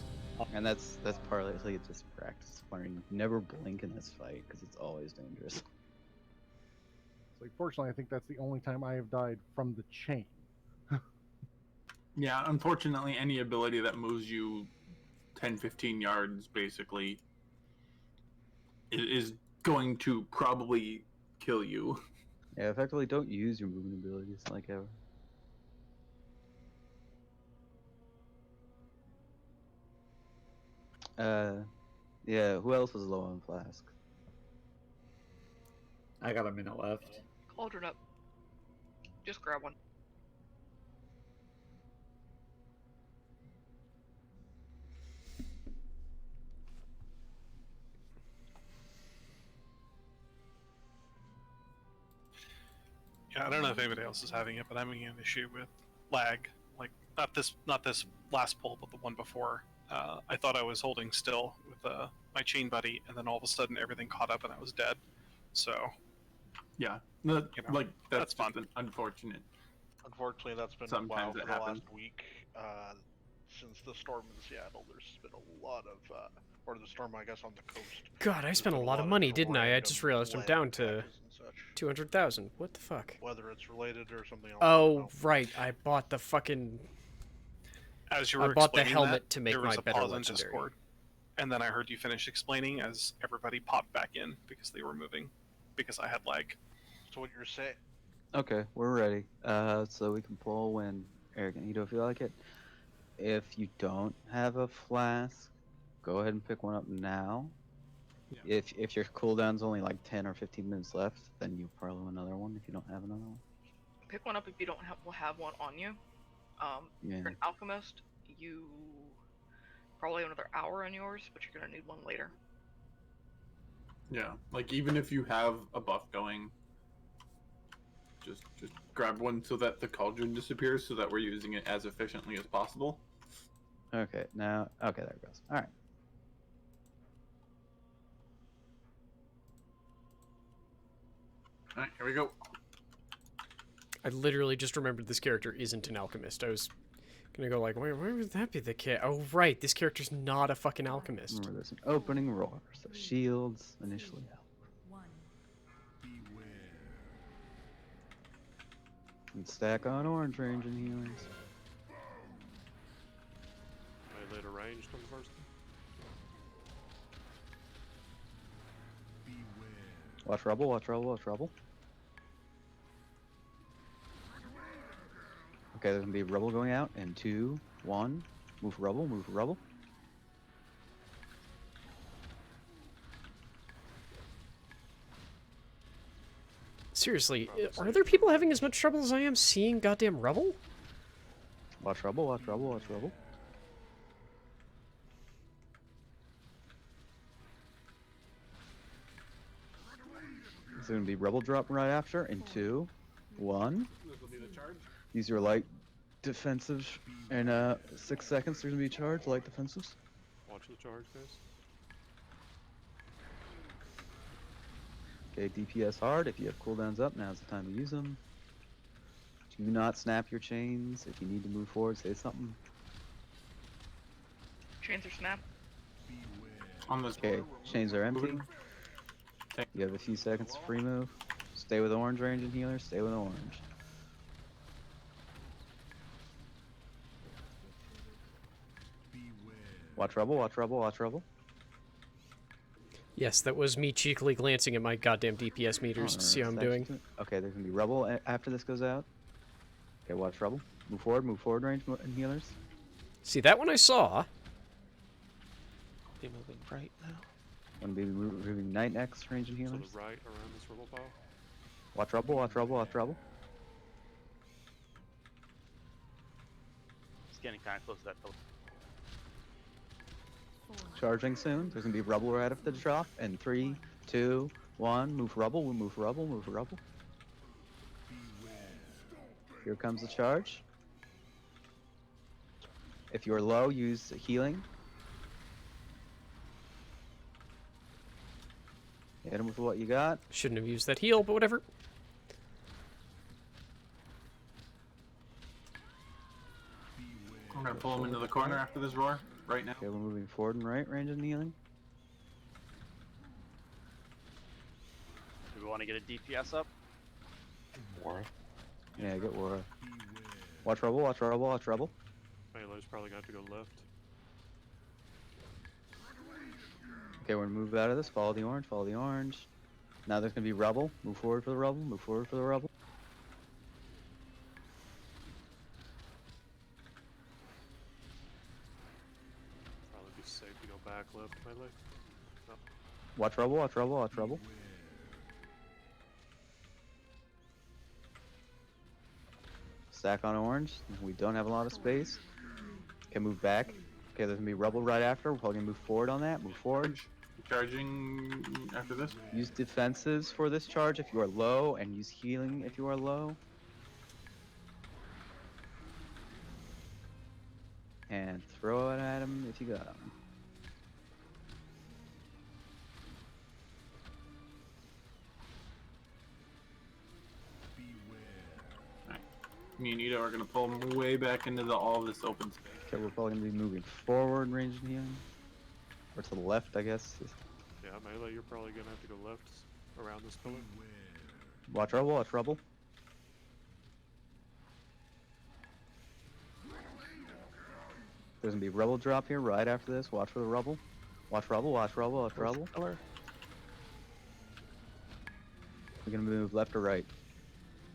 And that's partly just practice. Learning never blink in this fight because it's always dangerous. So fortunately, I think that's the only time I have died from the chain. Yeah, unfortunately, any ability that moves you 10, 15 yards, basically, is going to probably kill you. Yeah, effectively, don't use your movement abilities like ever. Yeah, who else was low on flask? I got a minute left. Cauldron up. Just grab one. Yeah, I don't know if anybody else is having it, but I'm having an issue with lag. Like not this last pull, but the one before. I thought I was holding still with my chain buddy, and then all of a sudden everything caught up and I was dead. So yeah, that's fun. Unfortunate. Unfortunately, that's been Sometimes for it the happens. last week. Since the storm in Seattle, there's been a lot of, or the storm, I guess, on the coast. God, I spent a lot of money, didn't I? I just realized I'm down to 200,000. What the fuck? Whether it's related or something else. Oh, right. I bought the fucking. As you were I bought the explaining helmet that, to make there my was a better pause in legendary. Discord, and then I heard you finish explaining as everybody popped back in because they were moving, because I had lag. So what you're saying? Okay, we're ready. So we can pull when Eric and Ito feel like it. If you don't have a flask, go ahead and pick one up now. Yeah. If your cooldown's only like 10 or 15 minutes left, then you probably want another one if you don't have another one. Pick one up if you don't have one on you. If you're an alchemist, you probably have another hour on yours, but you're gonna need one later. Yeah, like even if you have a buff going, just grab one so that the cauldron disappears, so that we're using it as efficiently as possible. Okay, now, okay, there it goes. All right. All right, here we go. I literally just remembered this character isn't an alchemist. I was gonna go like, where would that be the kid? Oh, right, this character's not a fucking alchemist. Remember, there's an opening roar, so shields initially. And stack on orange range and healings. I later ranged on the first one. Watch rubble, watch rubble, watch rubble. Okay, there's gonna be rubble going out in 2, 1. Move rubble, move rubble. Seriously, are there people having as much trouble as I am seeing goddamn rubble? Watch rubble, watch rubble, watch rubble. It's going to be rebel drop right after in 2, 1. This will be the charge. Use your light defensive in 6 seconds. There's going to be charge, light defensives. Watch the charge, guys. Okay, DPS hard. If you have cooldowns up, now's the time to use them. Do not snap your chains. If you need to move forward, say something. Chains are snap. On this. Okay, chains are empty. You have a few seconds to free move. Stay with orange, range and healer. Stay with orange. Watch rebel, watch rebel, watch rebel. Yes, that was me cheekily glancing at my goddamn DPS meters to see how I'm doing. Okay, there's gonna be rebel after this goes out. Okay, watch rebel. Move forward, range and healers. See, that one I saw. Be moving right now. Gonna be moving Knight X, range and So healers. the right around this rebel pile. Watch rebel, watch rebel, watch rebel. It's getting kind of close to that pillar. Charging soon. There's gonna be rebel right after the drop. And 3, 2, 1. Move rebel, move rebel, move rebel. Here comes the charge. If you're low, use healing. Hit him with what you got. Shouldn't have used that heal, but whatever. I'm gonna pull him into the corner after this roar right now. Okay, we're moving forward and right, range and healing. Do we want to get a DPS up? War. Yeah, get Wara. Watch rebel, watch rebel, watch rebel. Melee's probably gonna have to go left. Okay, we're gonna move out of this. Follow the orange, follow the orange. Now there's gonna be rebel. Move forward for the rebel, move forward for the rebel. Probably be safe to go back left, Melee. No. Watch rebel, watch rebel, watch rebel. Stack on orange. We don't have a lot of space. Okay, move back. Okay, there's gonna be rebel right after. We're probably gonna move forward on that. Move forward. Charging after this. Use defensives for this charge if you are low, and use healing if you are low. And throw it at him if you got him. Me and Ito are gonna pull him way back into all this open space. Okay, we're probably gonna be moving forward, range and healing. Or to the left, I guess. Yeah, Melee, you're probably gonna have to go left around this pillar. Watch rebel, watch rebel. There's gonna be rebel drop here right after this. Watch for the rebel. Watch rebel, watch rebel, watch rebel. Pillar. We're gonna move left or right.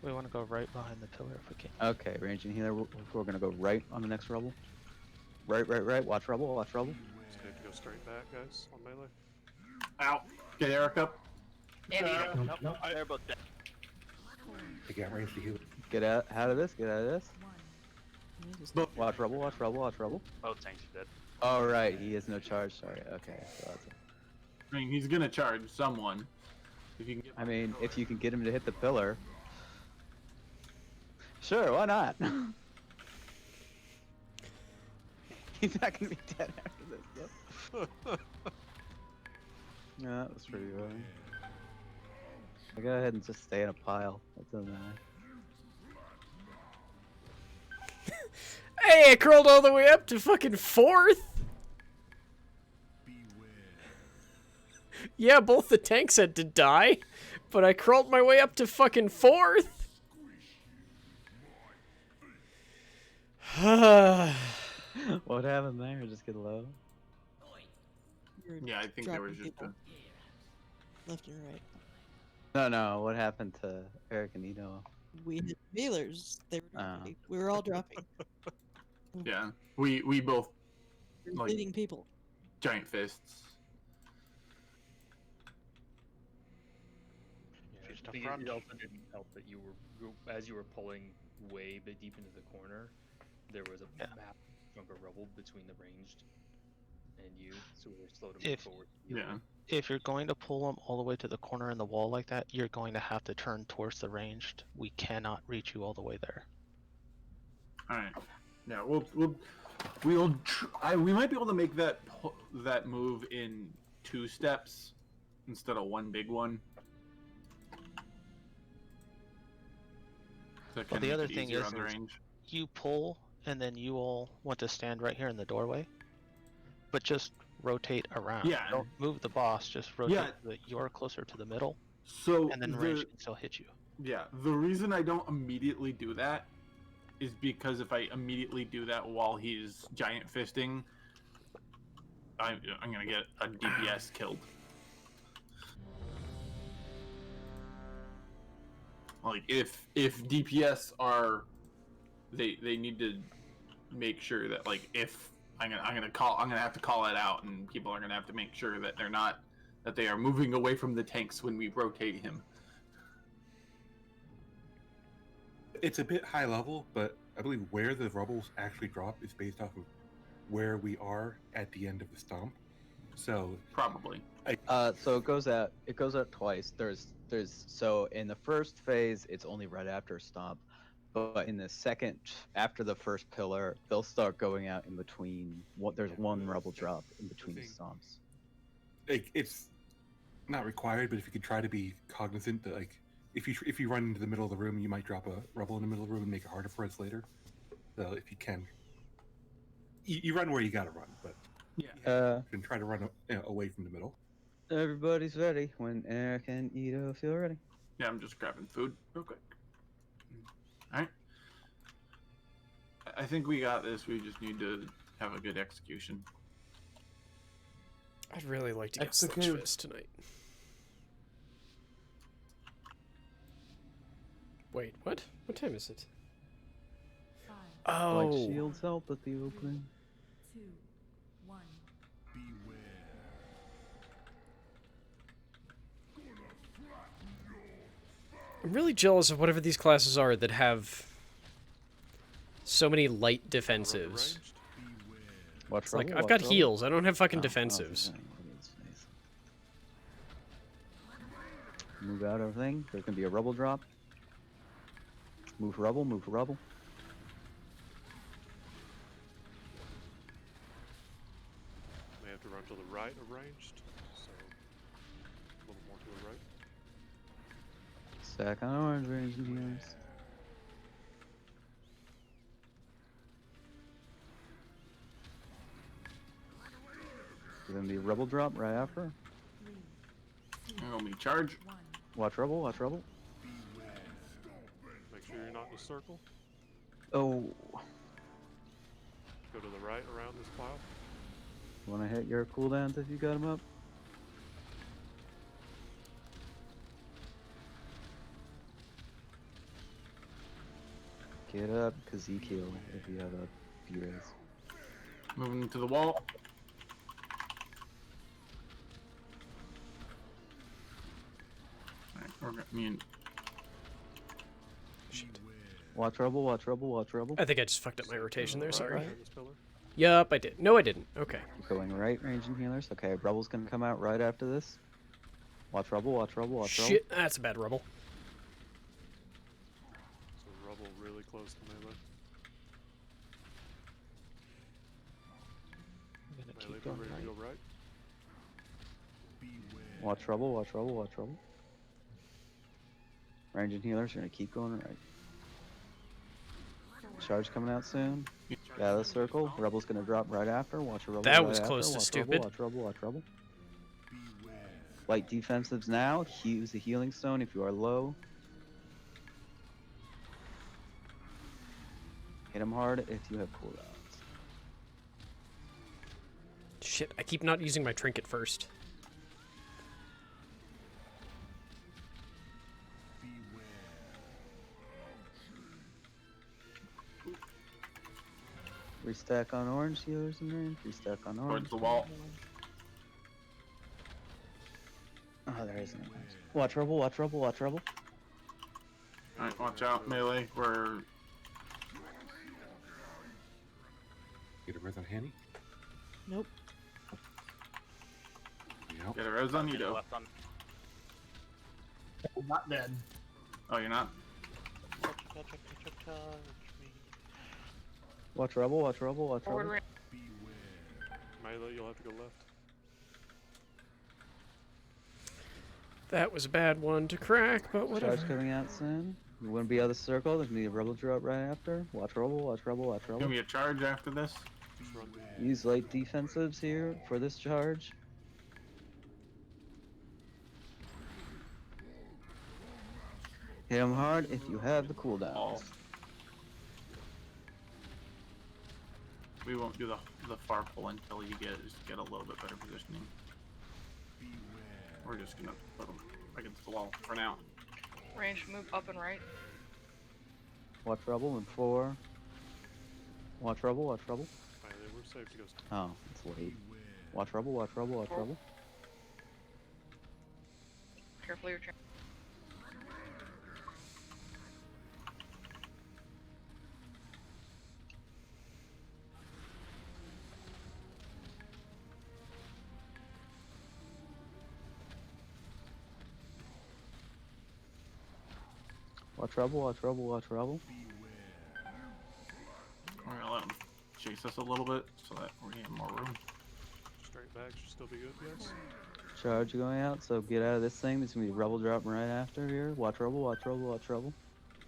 We want to go right behind the pillar if we can. Okay, range and healer. We're gonna go right on the next rebel. Right. Watch rebel, watch rebel. Just gonna have to go straight back, guys, on Melee. Ow! Get Eric up. Nope, they're both dead. They got range to heal. Get out of this, get out of this. Watch rebel, watch rebel, watch rebel. Both tanks are dead. Oh right, he has no charge, sorry. Okay, so that's it. I mean, he's gonna charge someone. If you can get. I mean, if you can get him to hit the pillar. Sure, why not? He's not gonna be dead after this, though. Yeah, that was pretty good. I'll go ahead and just stay in a pile. That doesn't matter. Hey, I crawled all the way up to fucking 4th. Yeah, both the tanks had to die, but I crawled my way up to fucking 4th. What happened there? Just get low? Yeah, I think there was just a... Left and right. No, what happened to Eric and Ito? We hit healers. They were dropping. We were all dropping. Yeah, we both like Bleeding people. giant fists. Yeah, I think it also didn't help that you were, as you were pulling way a bit deep into the corner, there was a map chunk of rubble between the ranged and you, so we were slow to move forward. Yeah. If you're going to pull them all the way to the corner in the wall like that, you're going to have to turn towards the ranged. We cannot reach you all the way there. All right. Yeah, we might be able to make that move in 2 steps instead of one big one. Well, the other thing is you pull, and then you all want to stand right here in the doorway, but just rotate around. Yeah. Don't move the boss, just rotate Yeah. so that you're closer to the middle, So and then range can still hit you. Yeah, the reason I don't immediately do that is because if I immediately do that while he's giant fisting, I'm gonna get a DPS killed. Like if DPS are, they need to make sure that like if I'm gonna have to call it out, and people are gonna have to make sure that they are moving away from the tanks when we rotate him. It's a bit high level, but I believe where the rubbles actually drop is based off of where we are at the end of the stomp. So probably. So it goes out twice. So in the first phase, it's only right after a stomp, but in the second, after the first pillar, they'll start going out in between. There's one rubble drop in between the stomps. It's not required, but if you could try to be cognizant that, like, if you run into the middle of the room, you might drop a rubble in the middle of the room and make it harder for us later. So if you can, you run where you gotta run, but and try to run away from the middle. Everybody's ready when Eric and Ito feel ready. Yeah, I'm just grabbing food real quick. All right. I think we got this. We just need to have a good execution. I'd really like to get Sludge Fist tonight. Wait, what? What time is it? Oh. Like shields help at the opening. 2, 1. I'm really jealous of whatever these classes are that have so many light defensives. It's like, I've got heals, I don't have fucking defensives. Move out everything. There's gonna be a rubble drop. Move rubble, move rubble. May have to run to the right of ranged, so a little more to the right. Stack on orange range and healers. There's gonna be a rubble drop right after. Let me charge. Watch rubble, watch rubble. Make sure you're not in a circle. Oh. Go to the right around this pile. Wanna hit your cooldowns if you got them up? Get up, cause he killed if you have a few rays. Moving to the wall. Watch rubble, watch rubble, watch rubble. I think I just fucked up my rotation there, sorry. Yup, I did. No, I didn't. Okay. Going right, ranging healers. Okay, rubble's gonna come out right after this. Watch rubble, watch rubble, watch rubble. Shit, that's a bad rubble. So rubble really close to melee. Keep going ready to go right. Watch rubble, watch rubble, watch rubble. Ranging healers are gonna keep going right. Charge coming out soon. Yeah, the circle. Rubble's gonna drop right after. Watch a rubble. That right was after. close to Watch stupid. Rubble, watch rubble, watch rubble. Light defensives now. Use the healing stone if you are low. Hit him hard if you have cooldowns. Shit, I keep not using my trinket first. Restack on orange healers in range. Restack on orange. Towards the wall. Oh, there isn't. Watch rubble, watch rubble, watch rubble. Alright, watch out, melee. We're... Get a breath on Hanny? Nope. Yep. Get a res on you, though. Left on. I'm not dead. Oh, you're not? Watch rebel, watch rebel, watch Forward rebel. Milo, you'll have to go left. That was a bad one to crack, but whatever. Charge coming out soon. You want to be out of the circle? There's gonna be a rebel drop right after. Watch rebel, watch rebel, watch rebel. Give me a charge after this. Use light defensives here for this charge. Hit him hard if you have the cooldowns. We won't do the far pull until you get a little bit better positioning. We're just gonna put them against the wall for now. Range, move up and right. Watch rebel in 4. Watch rebel, watch rebel. Milo, we're safe to go. Oh, it's late. Watch rebel, watch rebel, watch rebel. Carefully return. Watch rebel, watch rebel, watch rebel. We're gonna let them chase us a little bit so that we have more room. Straight back should still be good, yes. Charge going out, so get out of this thing. There's gonna be rebel dropping right after here. Watch rebel, watch rebel, watch rebel.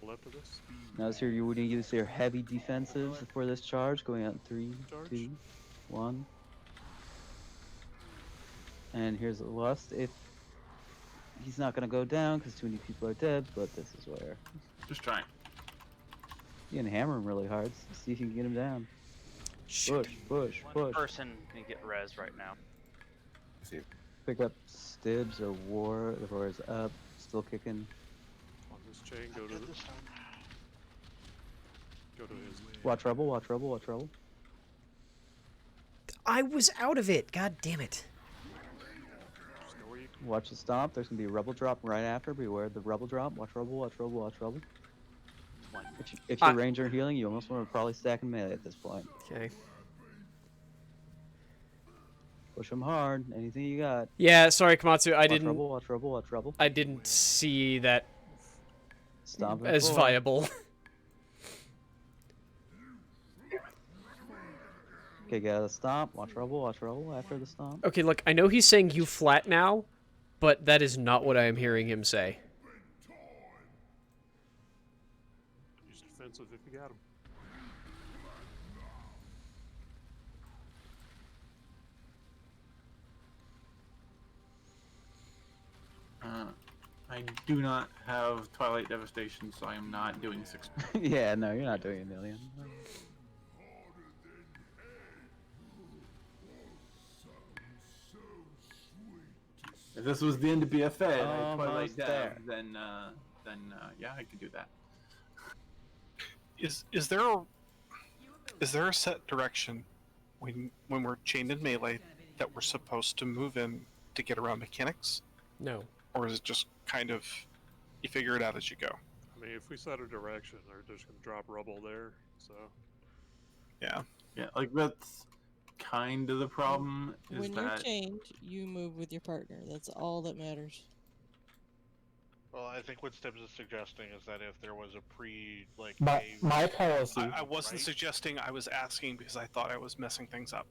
Left of this. Notice here you would use your heavy defensives for this charge. Going out in 3, 2, 1. And here's the lust. If he's not gonna go down because too many people are dead, but this is where Just trying. you can hammer him really hard. See if you can get him down. Shit. Push, One push. person can get res right now. Pick up Stibs or War. The War is up, still kicking. On this chain, go to this. Go to his. Watch rebel, watch rebel, watch rebel. I was out of it. God damn it. Just go where you can. Watch the stomp. There's gonna be a rebel drop right after. Beware of the rebel drop. Watch rebel, watch rebel, watch rebel. If you're ranger healing, you almost want to probably stack in melee at this point. Okay. Push him hard. Anything you got. Yeah, sorry, Komatsu. Watch rebel, watch rebel, watch rebel. I didn't see that Stomp as forward. viable. Okay, get out of the stomp. Watch rebel after the stomp. Okay, look, I know he's saying you flat now, but that is not what I am hearing him say. Use defensive if you got him. I do not have Twilight Devastation, so I am not doing 6. Yeah, no, you're not doing a million. If this was the end of BFA, and I Twilight Almost Dev, there. then yeah, I could do that. Is there a set direction when we're chained in melee that we're supposed to move in to get around mechanics? No. Or is it just kind of you figure it out as you go? I mean, if we set a direction, they're just gonna drop rubble there. So. Yeah. Yeah, like that's kind of the problem. Is When you're that chained, you move with your partner. That's all that matters. Well, I think what Stibbs is suggesting is that if there was a My policy. I wasn't suggesting. I was asking because I thought I was messing things up.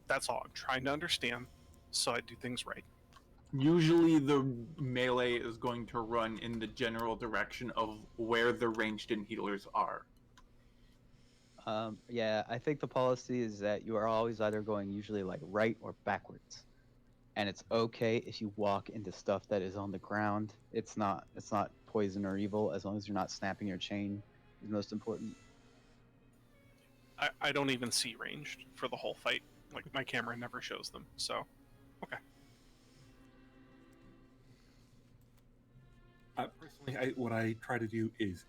That's all. I'm trying to understand, so I do things right. usually the melee is going to run in the general direction of where the ranged in healers are. Yeah, I think the policy is that you are always either going usually like right or backwards, and it's okay if you walk into stuff that is on the ground. It's not poison or evil as long as you're not snapping your chain. Is most important. I don't even see ranged for the whole fight. Like my camera never shows them. So, okay. Personally, what I try to do is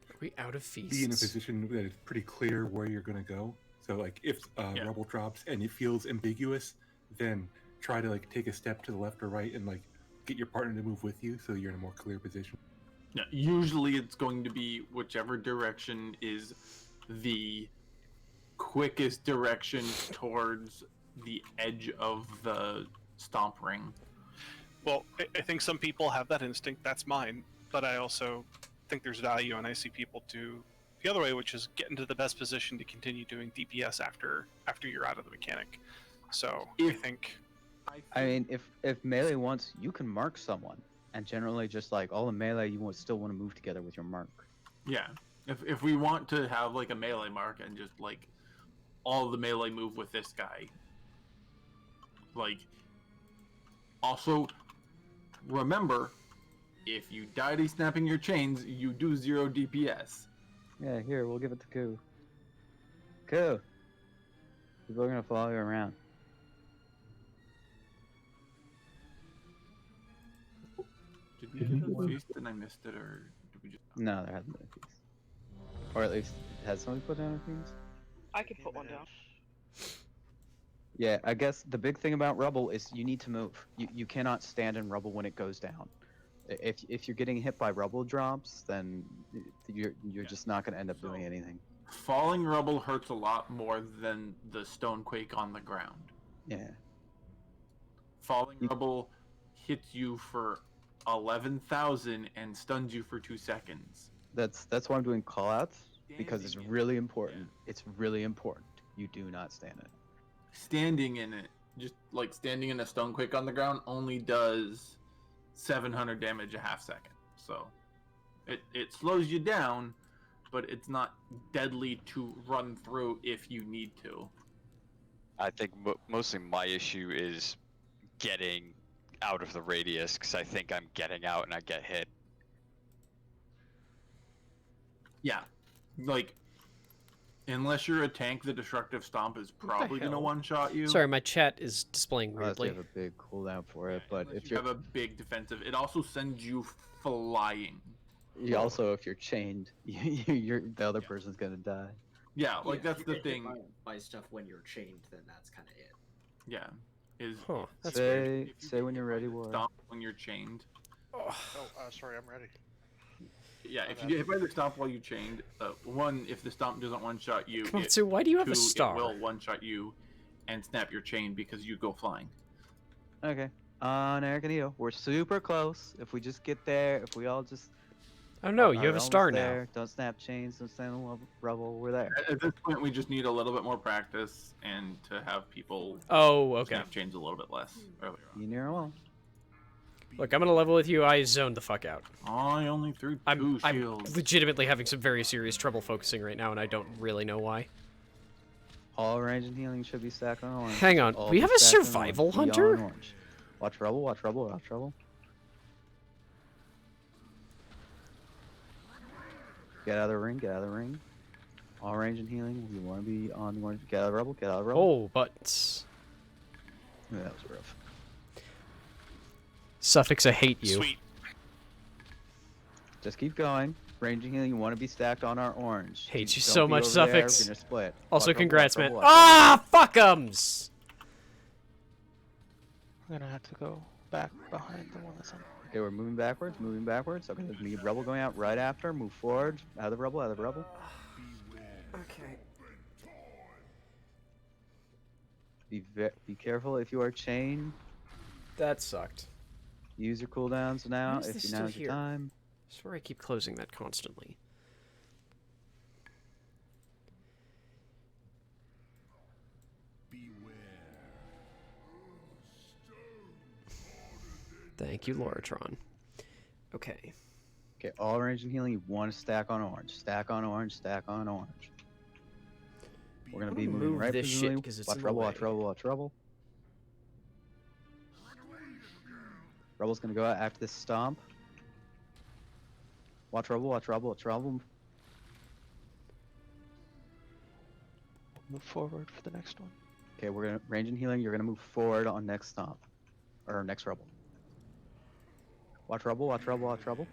Are we out of feasts? be in a position that is pretty clear where you're going to go. So, like, if rubble drops and it feels ambiguous, then try to like take a step to the left or right and like get your partner to move with you, so you're in a more clear position. Yeah, usually it's going to be whichever direction is the quickest direction towards the edge of the stomp ring. Well, I think some people have that instinct. That's mine. But I also think there's value, and I see people do the other way, which is get into the best position to continue doing DPS after you're out of the mechanic. So I think. I mean, if melee wants, you can mark someone, and generally just like all the melee, you still want to move together with your mark. Yeah, if we want to have like a melee mark and just like all the melee move with this guy, like also remember, if you die to snapping your chains, you do 0 DPS. Yeah, here we'll give it to Koo. Koo, people are gonna follow you around. Did we get a feast and I missed it, or did we just? No, there hasn't been a feast. Or at least, has somebody put down a feast? I can put one down. Yeah, I guess the big thing about rubble is you need to move. You cannot stand in rubble when it goes down. If you're getting hit by rubble drops, then you're just not going to end up doing anything. Falling rubble hurts a lot more than the stonequake on the ground. Yeah. Falling rubble hits you for 11,000 and stuns you for 2 seconds. That's why I'm doing callouts, because it's really important. It's really important. You do not stand in it. Standing in it, just like standing in a stonequake on the ground, only does 700 damage a half second. So it slows you down, but it's not deadly to run through if you need to. I think mostly my issue is getting out of the radius, because I think I'm getting out and I get hit. Yeah, like unless you're a tank, the destructive stomp is probably gonna one-shot you. Sorry, my chat is displaying weirdly. You have a big cooldown for it, but if you have a big defensive, it also sends you flying. You also, if you're chained, the other person's gonna die. Yeah, like that's if you the get hit thing. By stuff when you're chained, then that's kind of it. Yeah, is that's say when you're ready, War. Stomp when you're chained. Sorry, I'm ready. Yeah, if you get hit by the stomp while you chained, one, if the stomp doesn't one-shot you, Come on, so why do you have a star? It will one-shot you and snap your chain because you go flying. Okay. On Eric and Eo, we're super close. If we just get there, if we all just... Oh no, you have a star now. Don't snap chains, don't stand in rubble, we're there. At this point, we just need a little bit more practice and to have people snap chains a little bit less earlier on. You near one. Look, I'm gonna level with you. I zoned the fuck out. I only threw two shields. I'm legitimately having some very serious trouble focusing right now, and I don't really know why. All range and healing should be stacked on orange. Hang on, we have a survival hunter? Watch rubble, watch rubble, watch rubble. Get out of the ring, get out of the ring. All range and healing, we want to be on the orange. Get out of the rubble, get out of the rubble. Oh, but... Yeah, that was rough. Suffix, I hate you. Sweet. Just keep going. Range and healing, you want to be stacked on our orange. Hate you Don't so be much, over Suffix. There, we're gonna split. Also, Watch congrats, rubble, man. watch rubble. Ah, fuckums! I'm gonna have to go back behind the one that's on. Okay, we're moving backwards, moving backwards. Okay, we need rubble going out right after. Move forward. Out of the rubble, out of the rubble. Okay. Be careful if you are chained. That sucked. Use your cooldowns now. Why is If this you still now's your here? time. I swear I keep closing that constantly. Thank you, Loratron. Okay. Okay, all range and healing, you want to stack on orange. Stack on orange, stack on orange. We're going to be moving move right this positionally. shit 'cause it's Watch in the rubble, way. watch rubble, watch rubble. Rubble's going to go out after this stomp. Watch rubble, watch rubble, watch rubble. Move forward for the next one. Okay, we're going to range and healing. You're going to move forward on next stomp. Or next rubble. Watch rubble, watch rubble, watch rubble.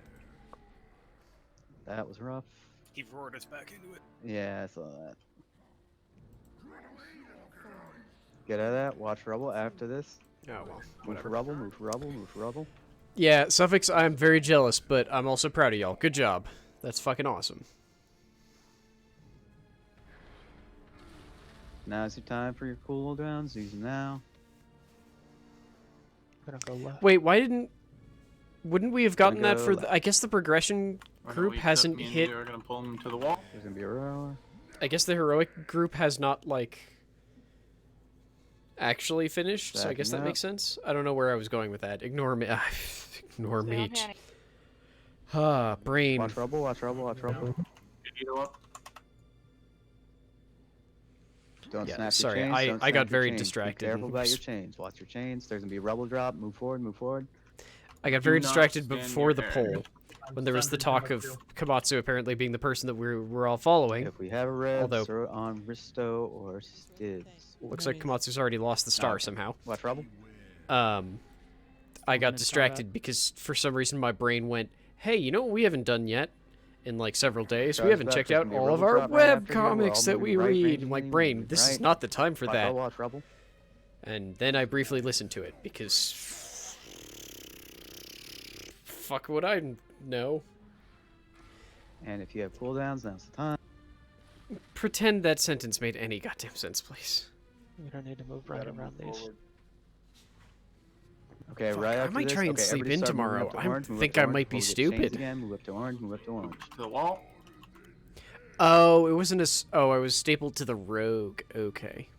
That was rough. He roared us back into it. Yeah, I saw that. Get out of that. Watch rubble after this. Oh, well, Move whatever. for rubble, move for rubble, move for rubble. Yeah, Suffix, I'm very jealous, but I'm also proud of y'all. Good job. That's fucking awesome. Now's your time for your cooldowns. Use them now. gonna go left. Wait, why didn't? Wouldn't we have gotten that go for? left. I guess the progression Or no, group except hasn't me and hit. you are gonna pull him to the wall. There's gonna be a row. I guess the heroic group has not like actually finished, so I guess Backing that up. makes sense. I don't know where I was going with that. Ignore me. Ignore Stay on me. Manny. Ah, brain. Watch rubble, watch rubble, watch rubble. Did you go up? Don't Yeah, snap your sorry, chains. I don't got snap your very chains. distracted. Be careful about your chains. Watch your chains. There's gonna be a rubble drop. Move forward, move forward. I got Do very not distracted stand before your the turn. poll, when there was the talk of Komatsu apparently being the person that we're all following. If we have a red, Although- throw it on Risto or Stibbs. Looks like Komatsu's already lost the star okay. somehow. Watch rubble. I got minute distracted because for some reason my brain went, hey, you know what we haven't done yet in like several days? We Charge haven't back, checked there's out gonna be a all of rubble our drop right web after here. We're all comics that moving we right, read. range I'm like, leaning, brain, moving this is right. not the time for Watch that. rubble, watch rubble. And then I briefly listened to it because fuck would I know? And if you have cooldowns, now's the time. Pretend that sentence made any goddamn sense, please. You don't need to move right around these. Okay, Fuck, right I after might this, try and okay, sleep everybody in start moving tomorrow. up to I orange, move think up to I orange, might be pull the chains stupid. Again, move up to orange, move up to orange. To the wall. Oh, it wasn't oh, I was stapled to the rogue. Okay.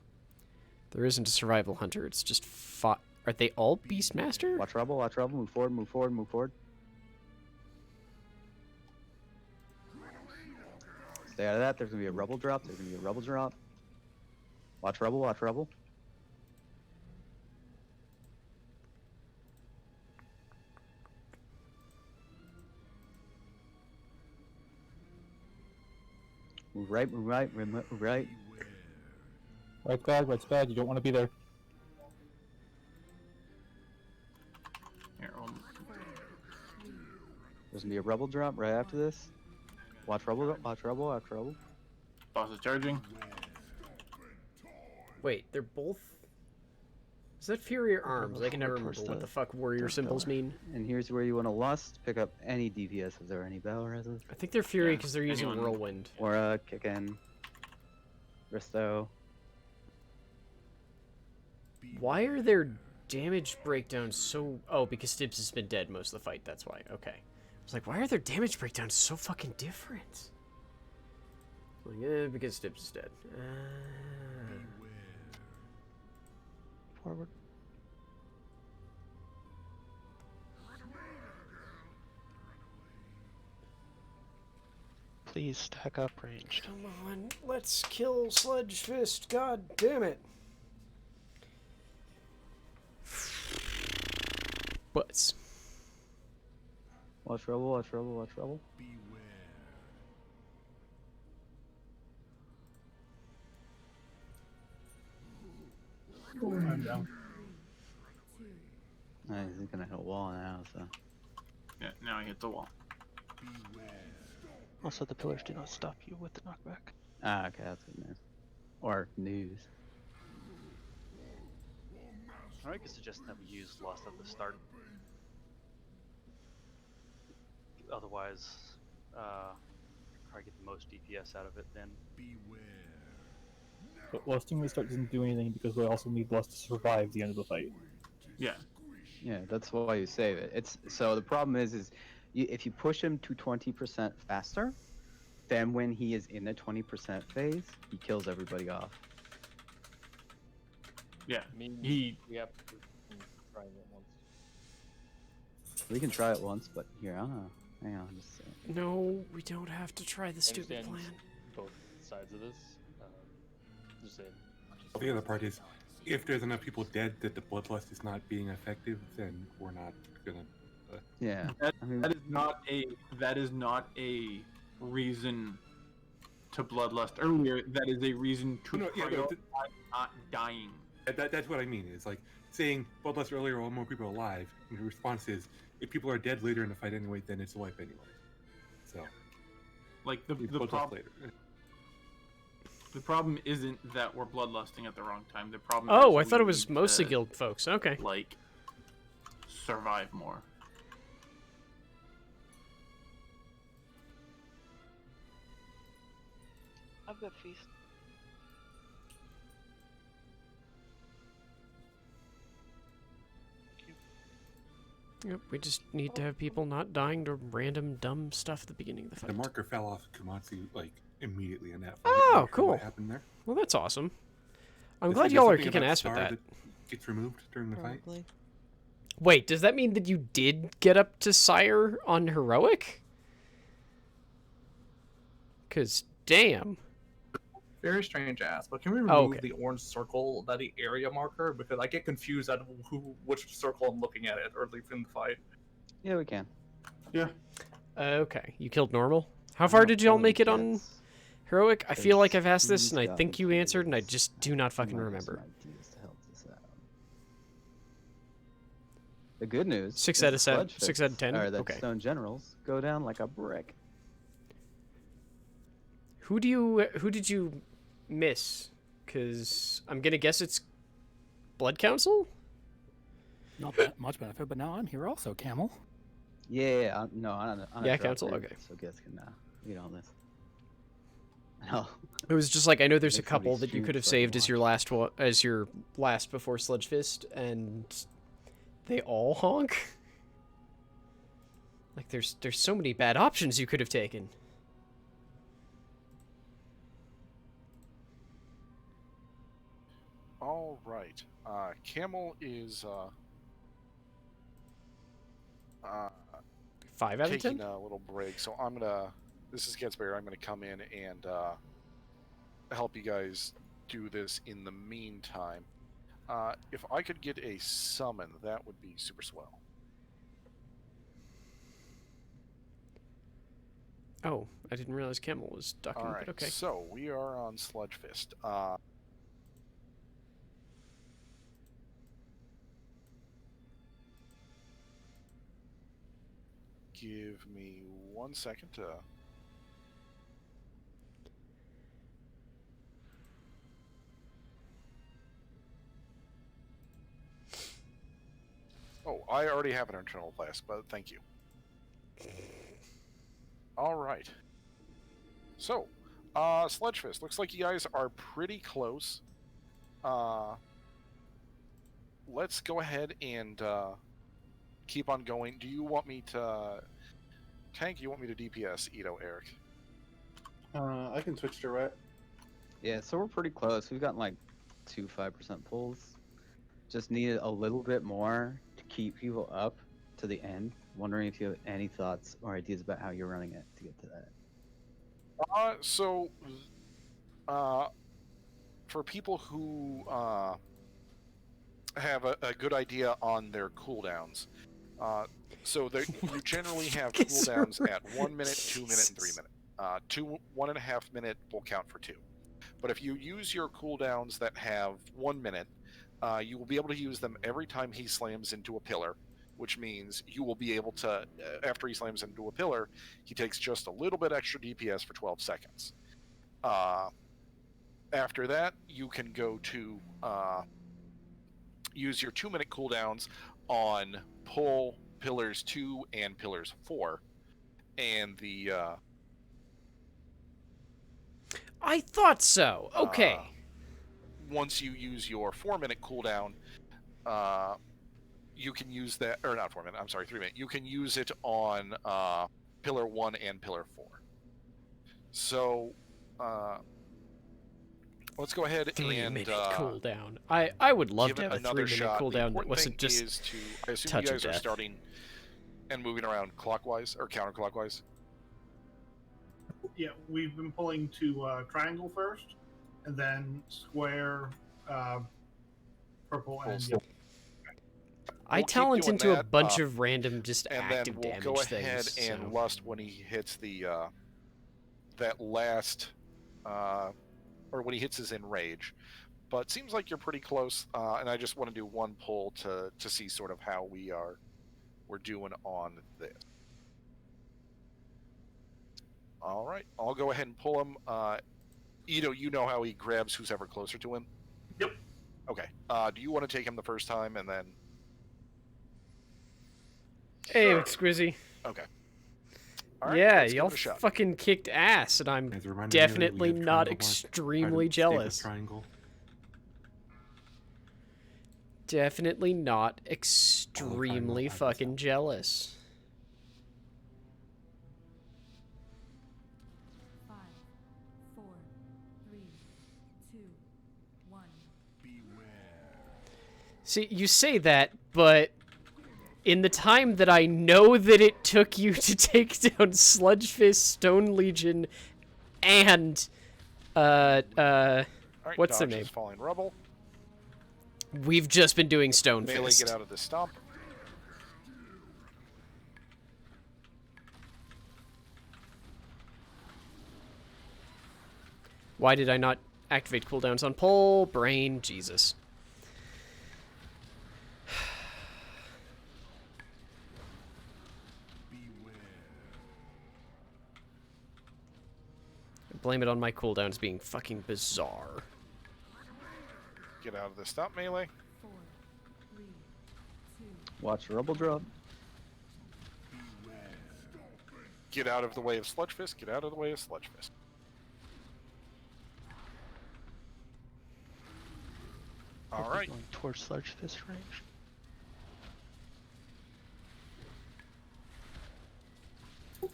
There isn't a survival hunter. It's just fought. Are they all Beastmaster? Watch rubble, move forward, move forward, move forward. Stay out of that. There's gonna be a rubble drop. There's gonna be a rubble drop. Watch rubble, watch rubble. Move right, move right, move right. Right's bad. You don't want to be there. Here, There's gonna be a rubble drop right after this. Watch rubble, watch rubble, watch rubble. Boss is charging. Wait, they're both. Is that Fury or Arms? I can never remember what the fuck warrior symbols mean. And here's where you want to lust. Pick up any DPSs or any battle reses. I think they're Fury because they're using anyone. Whirlwind. Aura, kick in. Risto. Why are their damage breakdowns so... Oh, because Stibbs has been dead most of the fight, that's why. Okay. I was like, why are their damage breakdowns so fucking different? Like, because Stibbs is dead. Forward. Please stack up ranged. Come on, let's kill Sledge Fist, god damn it. Butts. Watch rubble, watch rubble, watch rubble. I'm down. He's gonna hit a wall now, so. Yeah, now I hit the wall. Also, the pillars do not stop you with the knockback. Ah, okay, that's good news. Or news. I could suggest that we use Lust at the start. Otherwise, probably get the most DPS out of it then. But lusting restart doesn't do anything because we also need lust to survive the end of the fight. Yeah. Yeah, that's why you save it. It's so the problem is if you push him to 20% faster, then when he is in the 20% phase, he kills everybody off. Yeah. I mean, He. we have to try it once. We can try it once, but here, I don't know. Hang on, just a second. No, we don't have to try the stupid Understand plan. both sides of this. Just saying. The other part is, if there's enough people dead that the bloodlust is not being effective, then we're not gonna. Yeah. That is not a reason to bloodlust earlier. That is a reason to prioritize not dying. That's what I mean. It's like saying bloodlust earlier, while more people are alive. And the response is, if people are dead later in the fight anyway, then it's a wipe anyway. So, like the bloodlust problem. later. The problem isn't that we're bloodlusting at the wrong time. The problem. Oh, is I thought we it was need mostly to, guild folks. Okay. Like, survive more. I've got feast. Yep, we just need to have people not dying to random dumb stuff at the beginning of the fight. The marker fell off Kumatsu like immediately in that fight. Oh, Not sure cool. What happened there? Well, that's awesome. I'm Is glad there y'all are something kicking about ass with Star that. Gets removed during the fight. Wait, does that mean that you did get up to Sire on heroic? Because, damn. Very strange ass, but can we remove Okay. the orange circle, that the area marker? Because I get confused at which circle I'm looking at it early in the fight. Yeah, we can. Yeah. Okay, you killed normal? How far did y'all make it on heroic? I feel like I've asked this, He's and I got think you answered, and I just do not fucking Might have remember. some ideas to help this out. The good news. 6 is out the of 7. sludge 6 out of 10. Or the Okay. stone generals go down like a brick. Who did you miss? Because I'm gonna guess it's Blood Council? Not that much benefit, but now I'm here also, Camel. Yeah, no, on Yeah, a drop council? group, Okay. So guys can read all this. No. It was just like I know there's a Make couple somebody that you stream could have so I can saved as your last one, as your last before Sludge Fist, and they all honk. Like there's so many bad options you could have taken. All right. Camel is 5 out of 10. taking a little break, so I'm gonna. This is Getsberry. I'm gonna come in and help you guys do this in the meantime. If I could get a summon, that would be super swell. Oh, I didn't realize Camel was ducking. All right. But okay. So we are on Sludge Fist. Give me 1 second to. Oh, I already have an internal class, but thank you. All right. So, Sledgefist, looks like you guys are pretty close. Let's go ahead and keep on going. Do you want me to tank? You want me to DPS, Ito, Eric? I can switch to ret. Yeah, so we're pretty close. We've gotten like 2 5% pulls. Just needed a little bit more to keep people up to the end. Wondering if you have any thoughts or ideas about how you're running it to get to that. For people who have a good idea on their cooldowns, you generally have cooldowns at 1 minute, 2 minute, and 3 minute. 1.5 minute will count for 2. But if you use your cooldowns that have 1 minute, you will be able to use them every time he slams into a pillar, which means you will be able to, after he slams into a pillar, he takes just a little bit extra DPS for 12 seconds. After that, you can go to use your 2 minute cooldowns on pull pillars 2 and pillars 4, and the I thought so. Okay. Once you use your 4 minute cooldown, you can use that, or not 4 minute, I'm sorry, 3 minute. You can use it on pillar 1 and pillar 4. So, let's go ahead 3-minute and cooldown. I would love give to it have a another 3-minute shot. The cooldown that important wasn't thing just is to, I assume touch you of guys are death. starting and moving around clockwise or counterclockwise. Yeah, we've been pulling to triangle first, and then square, purple, and yellow. I We'll keep talent doing into a that, bunch of random just and active then we'll damage go ahead things. and so. lust when he hits the that last or when he hits his enrage. But seems like you're pretty close, and I just want to do one pull to see sort of how we're doing on this. All right, I'll go ahead and pull him. Ito, you know how he grabs who's ever closer to him? Yep. Okay. Do you want to take him the first time and then? Hey, Squizzy. Okay. All right, yeah, let's give y'all it a shot. fucking kicked ass, and I'm As a reminder, definitely we have not triangle mark. extremely Try to stay with jealous. Triangle. definitely not extremely fucking jealous. 5, 4, 3, 2, 1. See, you say that, but in the time that I know that it took you to take down Sludgefist, Stone Legion, and Alright, what's the dodge name? this falling rubble. We've just been doing Stone Melee, Fist. get out of the stump. Why did I not activate cooldowns on pole? Brain, Jesus. Blame it on my cooldowns being fucking bizarre. Get out of the stump, melee. 4, 3, 2. Watch the rubble drop. Get out of the way of Sludgefist. Get out of the way of Sludgefist. Alright. Going towards Sludgefist range.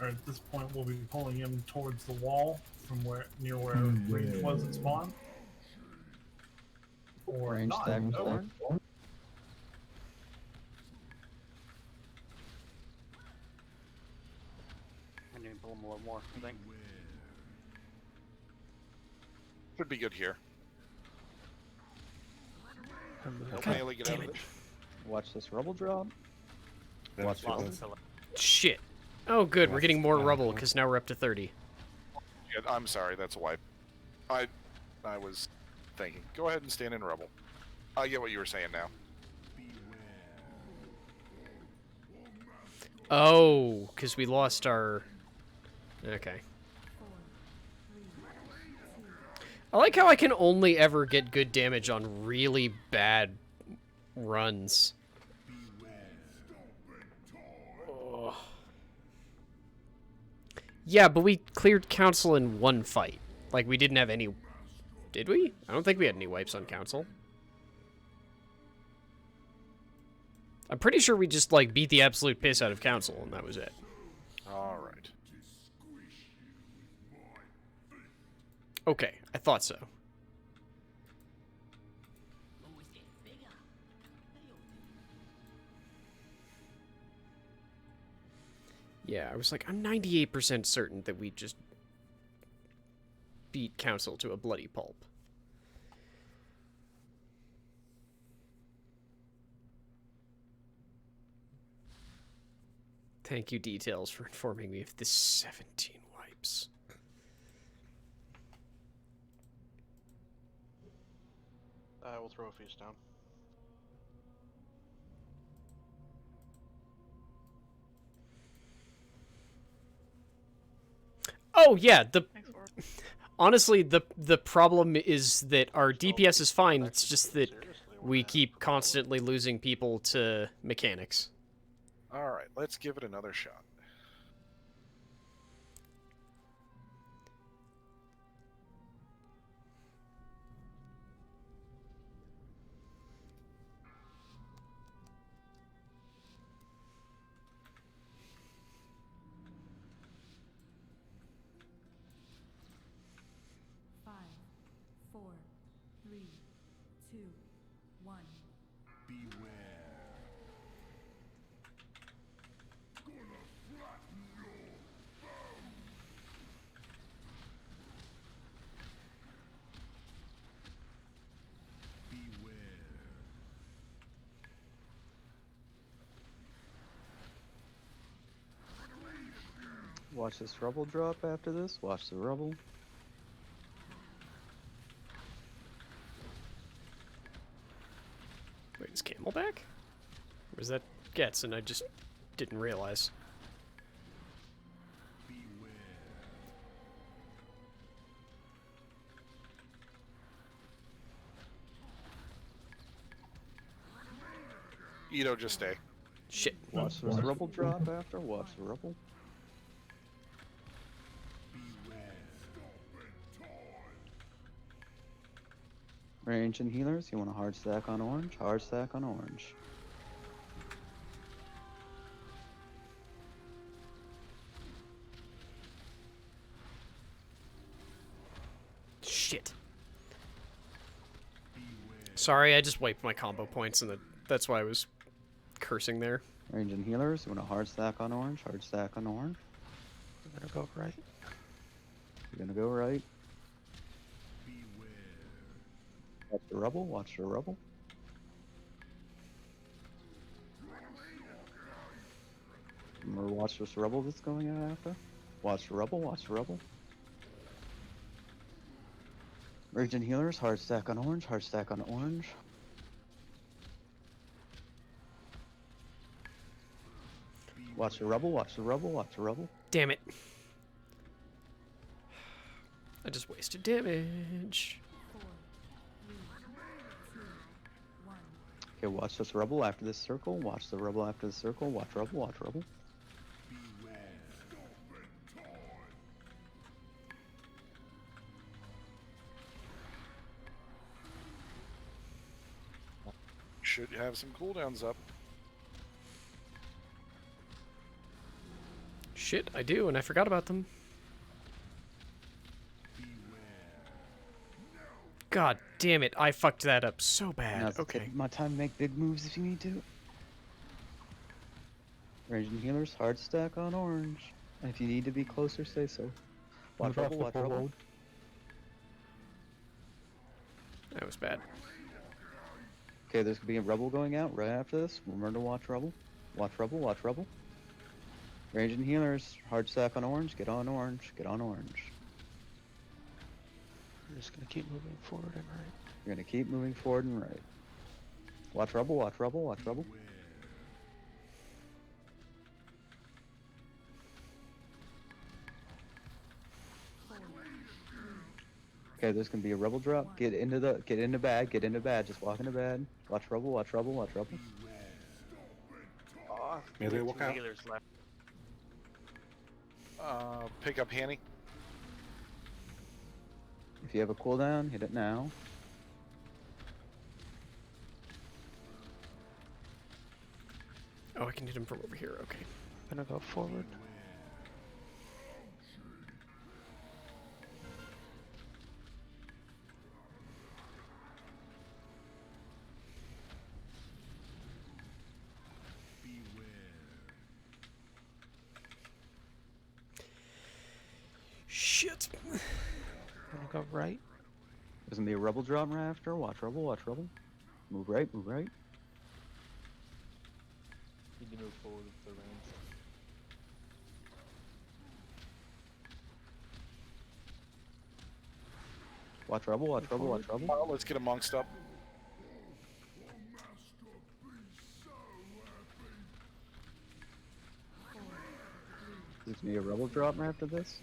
Or at this point, we'll be pulling him towards the wall from near where range was at spawn. Or Range not. stack No. thorn. I need to pull him a little more, I think. Should be good here. God Melee, get out damn of it. it. Watch this rubble drop. That's Shit. Oh, good. We're getting more rubble because now we're up to 30. Yeah, I'm sorry, that's a wipe. I was thinking. Go ahead and stand in rubble. I get what you were saying now. Oh, because we lost our... Okay. I like how I can only ever get good damage on really bad runs. Ugh. Yeah, but we cleared Council in one fight. Like, we didn't have any... Did we? I don't think we had any wipes on Council. I'm pretty sure we just, like, beat the absolute piss out of Council, and that was it. Alright. Okay, I thought so. Yeah, I was like, I'm 98% certain that we just beat Council to a bloody pulp. Thank you, Details, for informing me of the 17 wipes. We'll throw a feast down. Oh yeah, honestly the problem is that our DPS is fine. It's just that we keep constantly losing people to mechanics. Alright, let's give it another shot. Five, 4, 3, 2, 1. Watch this rubble drop after this. Watch the rubble. Wait, is Camel back? Or is that Getz and I just didn't realize? Ito, just stay. Shit. Watch this rubble drop after. Watch the rubble. Range and healers, you want a hard stack on orange? Hard stack on orange. Shit. Sorry, I just wiped my combo points, and that's why I was cursing there. Range and healers, you want a hard stack on orange? Hard stack on orange. I'm gonna go right. You're gonna go right. Watch the rubble, watch the rubble. Remember, watch this rubble that's going out after. Watch the rubble, watch the rubble. Rage and healers, hard stack on orange, hard stack on orange. Watch the rubble, watch the rubble, watch the rubble. Damn it. I just wasted damage. Okay, watch this rubble after this circle. Watch the rubble after the circle. Watch rubble, watch rubble. Should have some cooldowns up. Shit, I do, and I forgot about them. God damn it, I fucked that up so bad. Now's Okay. my time to make big moves if you need to. Range and healers, hard stack on orange. And if you need to be closer, say so. Watch Move off rubble, the watch full rubble. road. That was bad. Okay, there's gonna be a rubble going out right after this. Remember to watch rubble. Watch rubble, watch rubble. Range and healers, hard stack on orange. Get on orange, get on orange. I'm just gonna keep moving forward and right. You're gonna keep moving forward and right. Watch rubble, watch rubble, watch rubble. Okay, there's gonna be a rubble drop. Get into bad, get into bad. Just walk into bad. Watch rubble, watch rubble, watch rubble. Oh, Melee walk out. healers left. Pick up Hanny. If you have a cooldown, hit it now. Oh, I can hit him from over here, okay. I'm gonna go forward. Shit. I'm gonna go right. There's gonna be a rubble drop right after. Watch rubble, watch rubble. Move right, move right. You can move forward with the range. Watch rubble, watch rubble, watch rubble. Let's get amongst up. There's gonna be a rubble drop right after this.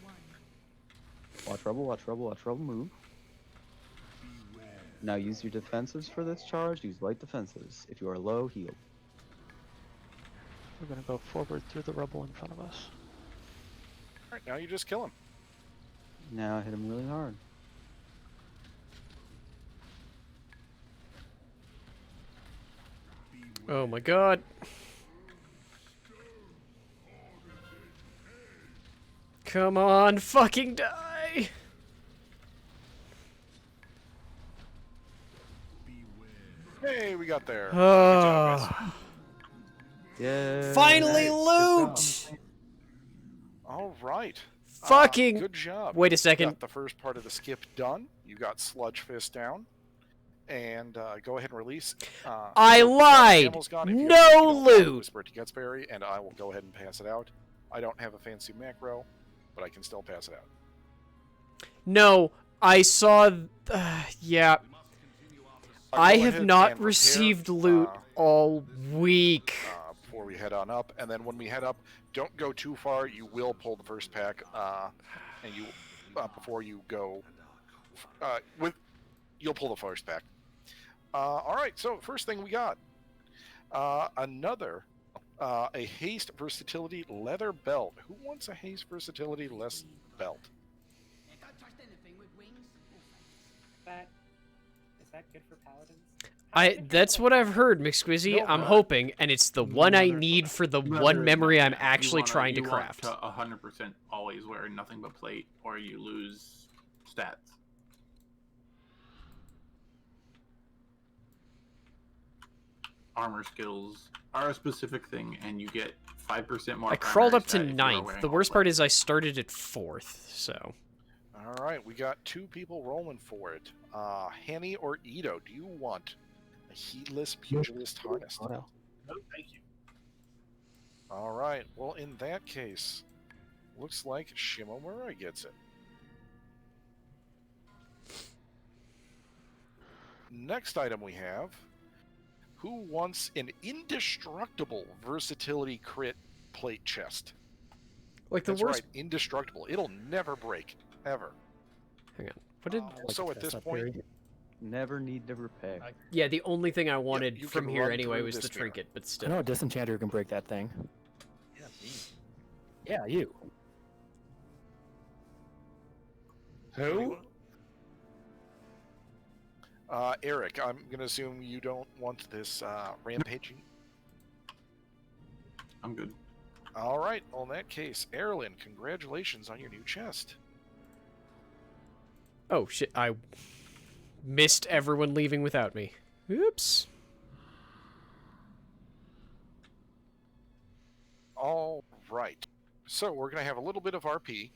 Watch rubble, watch rubble, watch rubble. Move. Now use your defensives for this charge. Use light defensives. If you are low, heal. We're gonna go forward through the rubble in front of us. Alright, now you just kill him. Now hit him really hard. Oh my god. Come on, fucking die! Hey, we got there. Oh. Yeah. Finally loot! All right. Fucking. Good job. Wait a You second. got the first part of the skip done. You got Sludge Fist down. And go ahead and release. I so lied! ammo's gone. If you No don't want to loot! Whisper it to Gutsberry, and I will go ahead and pass it out. I don't have a fancy macro, but I can still pass it out. No, I saw. Yeah. I go have ahead not and prepare, received loot all week. Before we head on up, and then when we head up, don't go too far. You will pull the first pack, and you before you go you'll pull the first pack. All right. So first thing we got another a haste versatility leather belt. Who wants a haste versatility less belt? But that good for paladins? That's what I've heard, McSquizzy. No, I'm hoping, and it's the one I need for the one memory I'm actually trying to craft. You want to 100% always wear nothing but plate, or you lose stats. Armor skills are a specific thing, and you get 5% more. I crawled up to 9th. The worst part is I started at 4th, so. All right, we got 2 people rolling for it. Henny or Ito, do you want a heedless pugilist harness? No, thank you. All right, well, in that case, looks like Shimomura gets it. Next item we have, who wants an indestructible versatility crit plate chest? Like the That's worst. right, indestructible. It'll never break, ever. Hang on. What did? So at this point, never need to repair. Yeah, the only thing I wanted you from can here run anyway through was the this mirror. trinket, but I still. know a disenchanter who can break that thing. Yeah, me. Yeah, you. Who? Eric, I'm going to assume you don't want this rampaging. I'm good. All right, well, in that case, Erlyn, congratulations on your new chest. Oh shit! I missed everyone leaving without me. Oops. All right. So we're going to have a little bit of RP.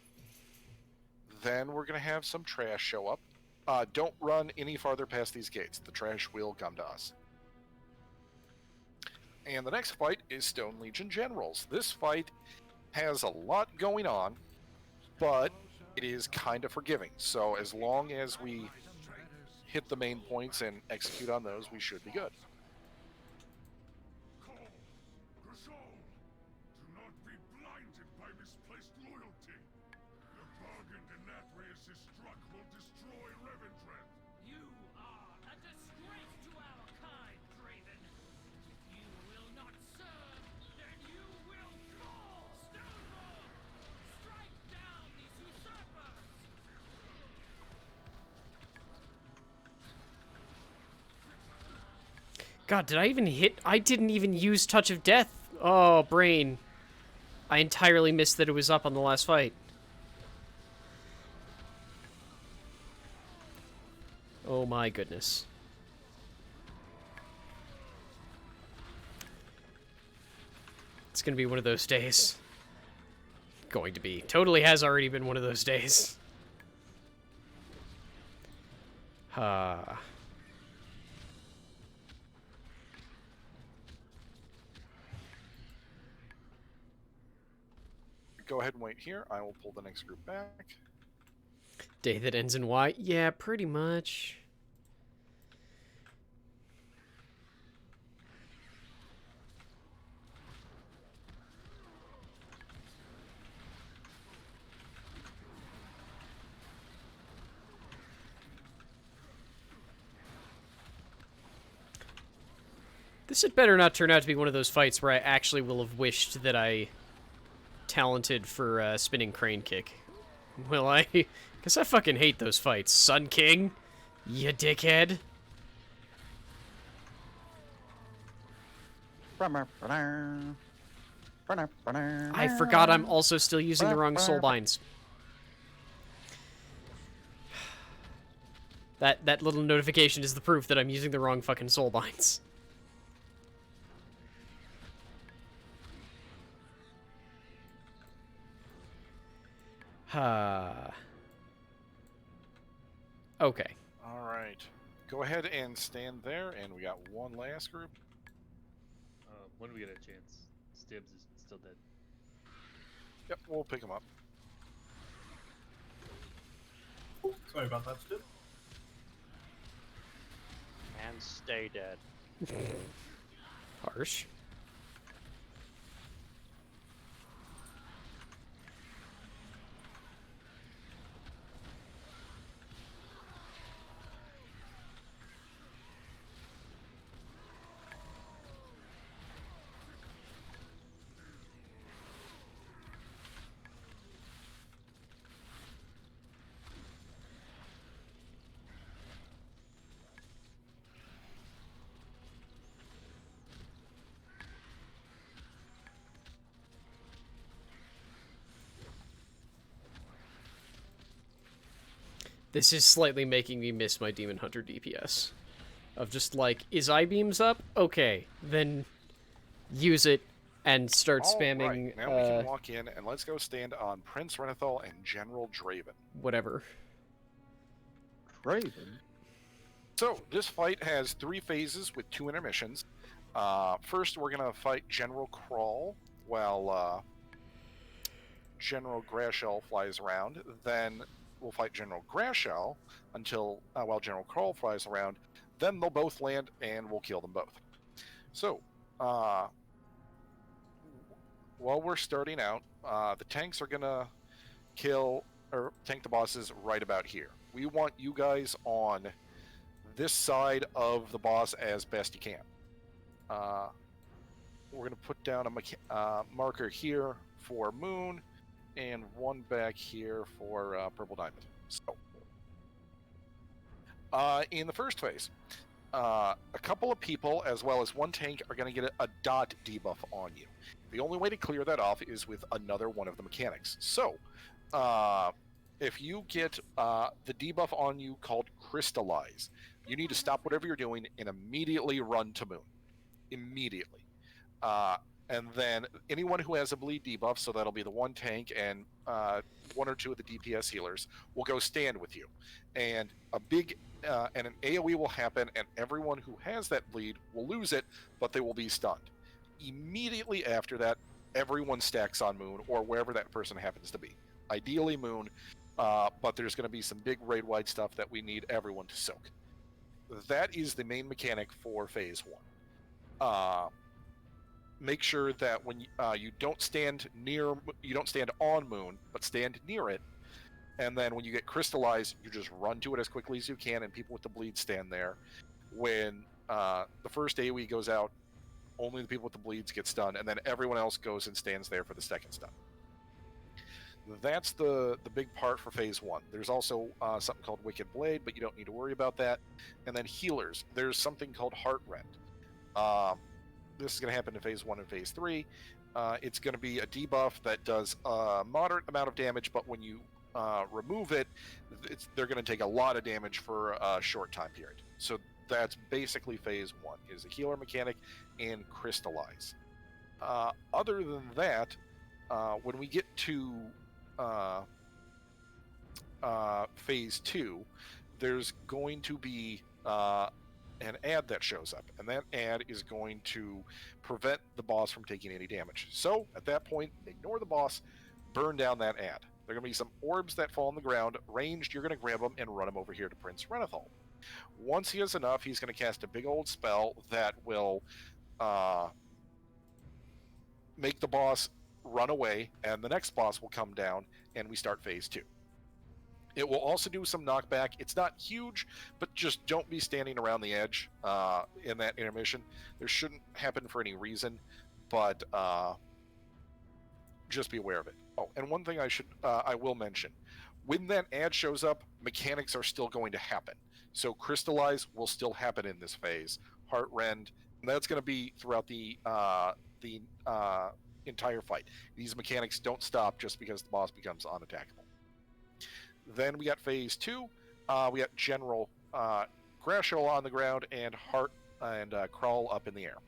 Then we're going to have some trash show up. Don't run any farther past these gates. The trash will come to us. And the next fight is Stone Legion Generals. This fight has a lot going on, but it is kind of forgiving. So as long as we hit the main points and execute on those, we should be good. God, did I even hit? I didn't even use Touch of Death. Oh, brain. I entirely missed that it was up on the last fight. Oh my goodness. It's gonna be one of those days. Going to be. Totally has already been one of those days. Go ahead and wait here. I will pull the next group back. Day that ends in Y? Yeah, pretty much. This had better not turn out to be one of those fights where I actually will have wished that I talented for spinning crane kick. Will I? Because I fucking hate those fights. Sun King? You dickhead. I forgot I'm also still using the wrong soul binds. That little notification is the proof that I'm using the wrong fucking soul binds. Okay. All right. Go ahead and stand there, and we got one last group. When do we get a chance? Stibbs is still dead. Yep, we'll pick him up. Sorry about that, Stib. And stay dead. Harsh. This is slightly making me miss my Demon Hunter DPS. Of just like, is I-beams up? Okay, then use it and start spamming. Right, now we can walk in and let's go stand on Prince Renethal and General Draven. Whatever. Draven? So, this fight has 3 phases with 2 intermissions. First, we're going to fight General Crawl while General Grashel flies around. Then we'll fight General Grashel until while General Crawl flies around. Then they'll both land and we'll kill them both. So, while we're starting out, the tanks are going to tank the bosses right about here. We want you guys on this side of the boss as best you can. We're going to put down a marker here for Moon and one back here for Purple Diamond. So, in the first phase, a couple of people as well as one tank are going to get a dot debuff on you. The only way to clear that off is with another one of the mechanics. So, if you get the debuff on you called Crystallize, you need to stop whatever you're doing and immediately run to Moon. Immediately. And then anyone who has a bleed debuff, so that'll be the one tank and 1 or 2 of the DPS healers, will go stand with you. And and an AoE will happen, and everyone who has that bleed will lose it, but they will be stunned. Immediately after that, everyone stacks on Moon, or wherever that person happens to be. Ideally Moon, but there's going to be some big raid-wide stuff that we need everyone to soak. That is the main mechanic for Phase 1. Make sure that when you don't stand on Moon, but stand near it, and then when you get crystallized, you just run to it as quickly as you can, and people with the bleed stand there. When the first AoE goes out, only the people with the bleeds get stunned, and then everyone else goes and stands there for the second stun. That's the big part for Phase 1. There's also something called Wicked Blade, but you don't need to worry about that. And then healers. There's something called Heart Rend. This is going to happen in Phase 1 and Phase 3. It's going to be a debuff that does a moderate amount of damage, but when you remove it, they're going to take a lot of damage for a short time period. So that's basically Phase 1, is a healer mechanic and Crystallize. Other than that, when we get to Phase 2, there's going to be an ad that shows up, and that ad is going to prevent the boss from taking any damage. So, at that point, ignore the boss, burn down that ad. There are going to be some orbs that fall on the ground. Ranged, you're going to grab them and run them over here to Prince Renethal. Once he has enough, he's going to cast a big old spell that will make the boss run away, and the next boss will come down, and we start Phase 2. It will also do some knockback. It's not huge, but just don't be standing around the edge in that intermission. There shouldn't happen for any reason, but just be aware of it. Oh, and one thing I will mention. When that ad shows up, mechanics are still going to happen. So Crystallize will still happen in this phase. Heart Rend, and that's going to be throughout the entire fight. These mechanics don't stop just because the boss becomes unattackable. Then we got Phase 2. We got General Grashel on the ground and Heart and Crawl up in the air.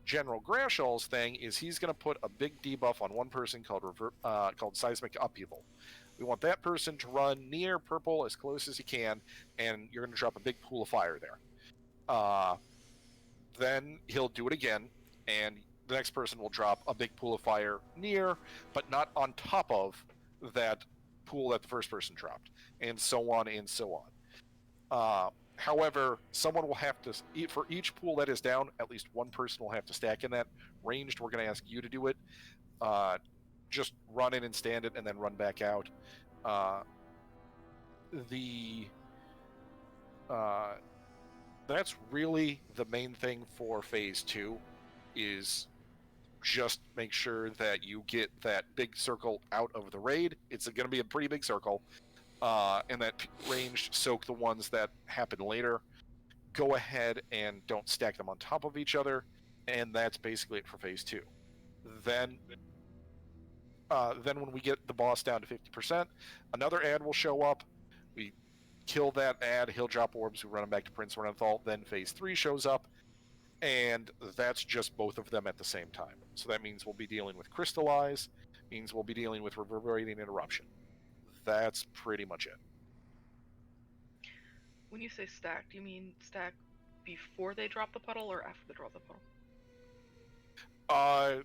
General Grashel's thing is he's going to put a big debuff on one person called Seismic Upheaval. We want that person to run near Purple as close as he can, and you're going to drop a big pool of fire there. Then he'll do it again, and the next person will drop a big pool of fire near, but not on top of that pool that the first person dropped, and so on and so on. However, someone will have to, for each pool that is down, at least one person will have to stack in that. Ranged, we're going to ask you to do it. Just run in and stand it, and then run back out. That's really the main thing for Phase 2, is just make sure that you get that big circle out of the raid. It's going to be a pretty big circle, and that ranged soak the ones that happen later. Go ahead and don't stack them on top of each other, and that's basically it for Phase 2. Then when we get the boss down to 50%, another ad will show up. We kill that ad, he'll drop orbs, we run them back to Prince Renethal, then phase 3 shows up, and that's just both of them at the same time. So that means we'll be dealing with Crystallize, means we'll be dealing with Reverberating Interruption. That's pretty much it. When you say stack, do you mean stack before they drop the puddle or after they drop the puddle?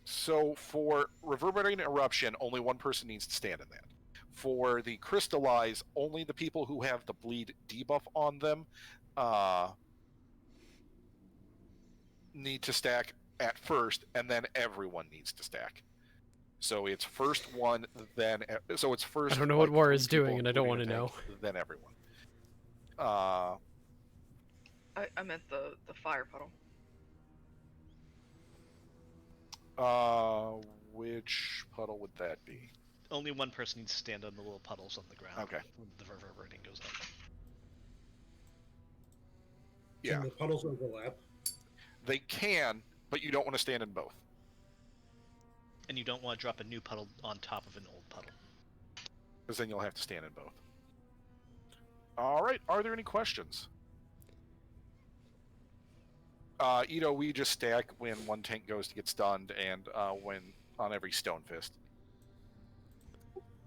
So for Reverberating Eruption, only one person needs to stand in that. For the Crystallize, only the people who have the bleed debuff on them need to stack at first, and then everyone needs to stack. So it's first one, then so it's first. I don't know what War is 3 people, doing, and I don't want to including a know. tank, Then everyone. I meant the fire puddle. Which puddle would that be? Only one person needs to stand on the little puddles on the ground. Okay. When the reverberating goes up. Yeah. Can the puddles overlap? They can, but you don't want to stand in both. And you don't want to drop a new puddle on top of an old puddle. Because then you'll have to stand in both. Alright, are there any questions? Ito, we just stack when one tank goes to get stunned and when on every Stone Fist.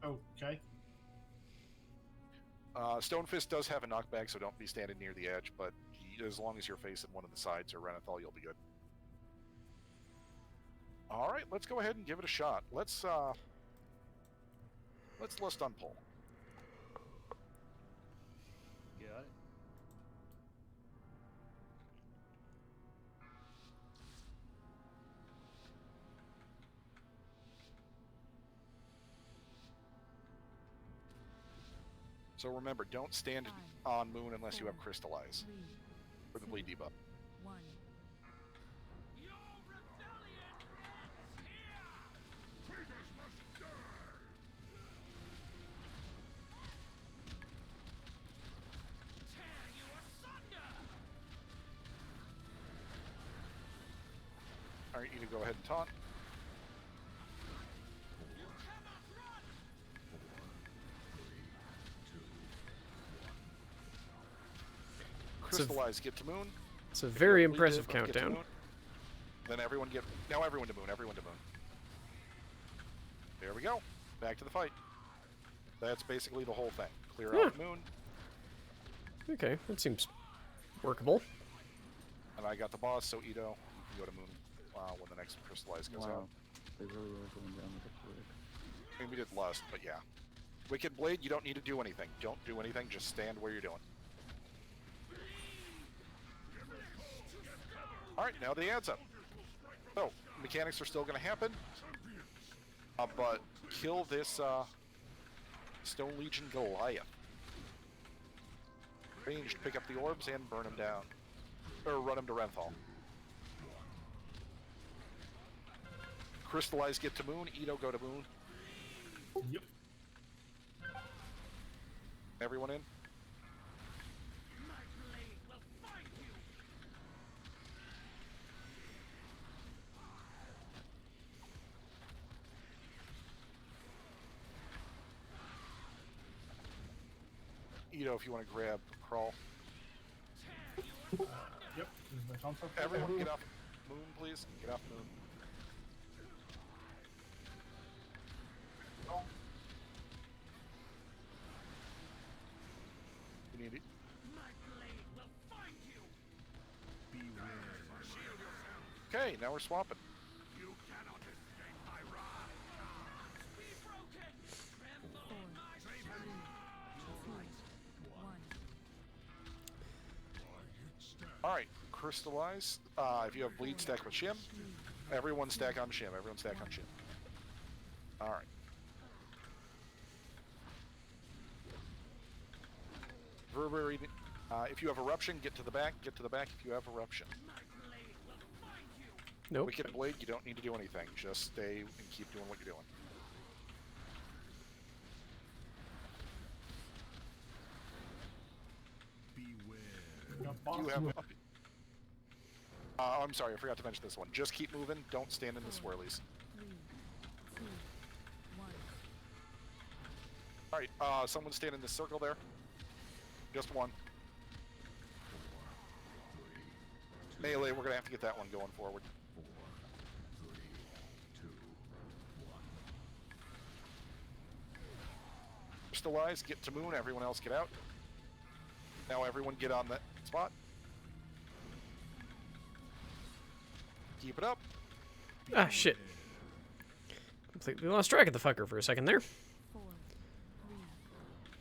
Okay. Stone Fist does have a knockback, so don't be standing near the edge, but as long as you're facing one of the sides or Renethal, you'll be good. Alright, let's go ahead and give it a shot. Let's list on pull. Got it. So remember, don't stand on Moon unless you have Crystallize. For the bleed debuff. 1. Alright, you can go ahead and taunt. Crystallize, get to Moon. It's a very Bleed impressive debuff, get to countdown. Moon. Then everyone to Moon, everyone to Moon. There we go. Back to the fight. That's basically the whole thing. Clear out Moon. Okay, that seems workable. And I got the boss, so Ito, you can go to Moon when the next Crystallize goes out. They really are going down with the quick. I mean, we did lust, but yeah. Wicked Blade, you don't need to do anything. Don't do anything, just stand where you're doing. Alright, now the ad's up. So, mechanics are still going to happen. But kill this Stone Legion Goliath. Ranged, pick up the orbs and burn him down. Or run him to Renthal. Crystallize, get to Moon. Ito, go to Moon. Yep. Everyone in? Ito, if you want to grab Crawl. Yep. This is my console. Everyone get off Moon, please. Get off Moon. You need it. Okay, now we're swapping. Alright, Crystallize. If you have Bleed, stack with Shim. Everyone stack on Shim. Everyone stack on Shim. Alright. Reverberating. If you have Eruption, get to the back. Get to the back if you have Eruption. Nope. Wicked Blade, you don't need to do anything. Just stay and keep doing what you're doing. You have. I'm sorry, I forgot to mention this one. Just keep moving. Don't stand in the swirlies. 3, 2, 1. All right, someone stand in this circle there. Just one. Melee, we're gonna have to get that one going forward. Crystallize, get to moon, everyone else get out. Now everyone get on that spot. Keep it up. Ah, shit. Completely lost track of the fucker for a second there.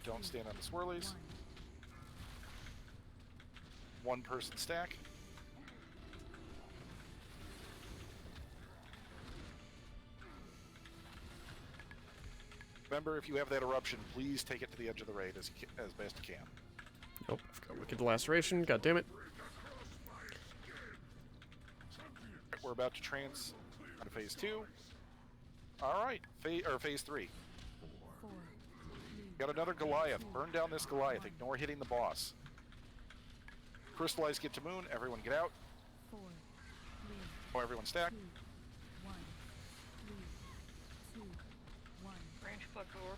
Don't stand on the swirlies. One person stack. Remember, if you have that eruption, please take it to the edge of the raid as best you can. Nope, I've got Wicked Laceration, god damn it. We're about to trans on phase 2. Alright, phase 3. Got another Goliath. Burn down this Goliath. Ignore hitting the boss. Crystallize, get to moon. Everyone get out. Oh, everyone stack. Range plug door.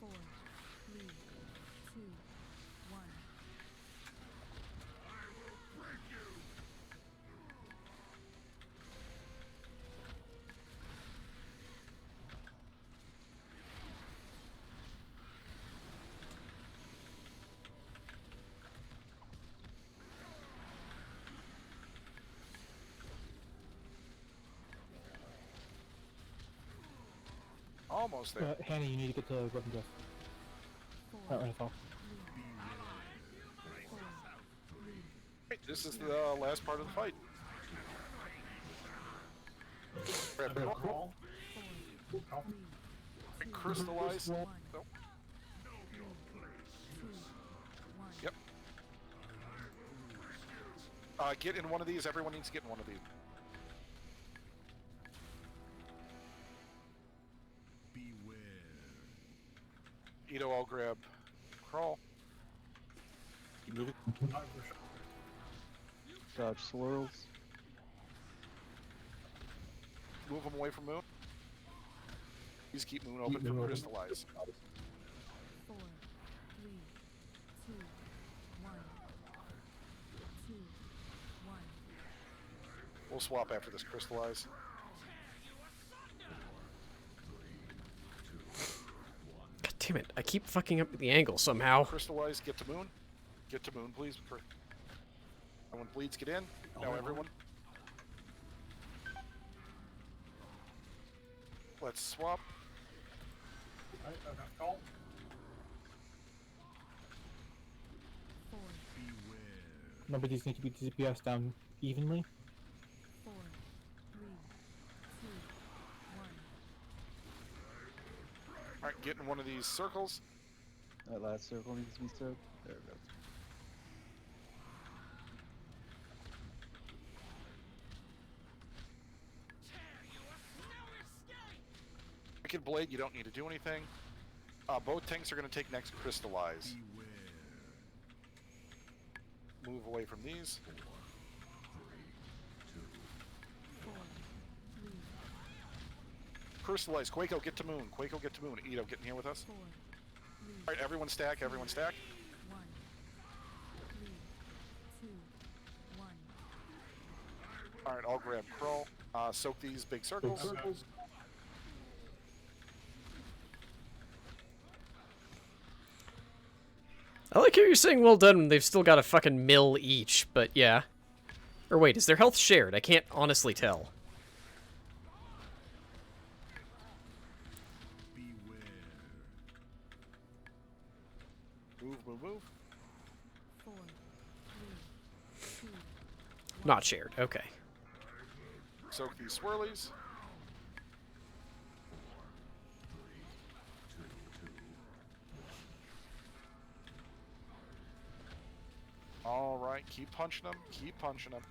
4, 3, 2, 1. Almost there. Hannah, you need to get to Weapon Death. Fall. Right, this is the last part of the fight. Grab the roll. Crystallize. Nope. Yep. Get in one of these. Everyone needs to get in one of these. Ito, I'll grab crawl. Keep moving. Dodge swirls. Move them away from moon. Please keep moon open for crystallize. 4, 3, 2, 1. 2, 1. We'll swap after this crystallize. God damn it, I keep fucking up the angle somehow. Crystallize, get to moon. Get to moon, please. Everyone bleeds, get in. Now everyone. Let's swap. Alright, I've got call. 4, Remember, these need to be DPS down evenly. 4, 3, 2, 1. Alright, get in one of these circles. That last circle needs to be soaked. There we go. Wicked Blade, you don't need to do anything. Both tanks are going to take next crystallize. Move away from these. 4, 3, Crystallize, Quako, get to moon. Quako, get to moon. Ito, get in here with us. 4, 3, Alright, everyone stack, everyone stack. 1. 3, 2, 1. Alright, I'll grab crawl. Soak these big circles. I like how you're saying well done when they've still got a fucking mill each, but yeah. Or wait, is their health shared? I can't honestly tell. Move, move, move. 4, 3, 2, 1. Not shared, okay. Soak these swirlies. Alright, keep punching them, keep punching them.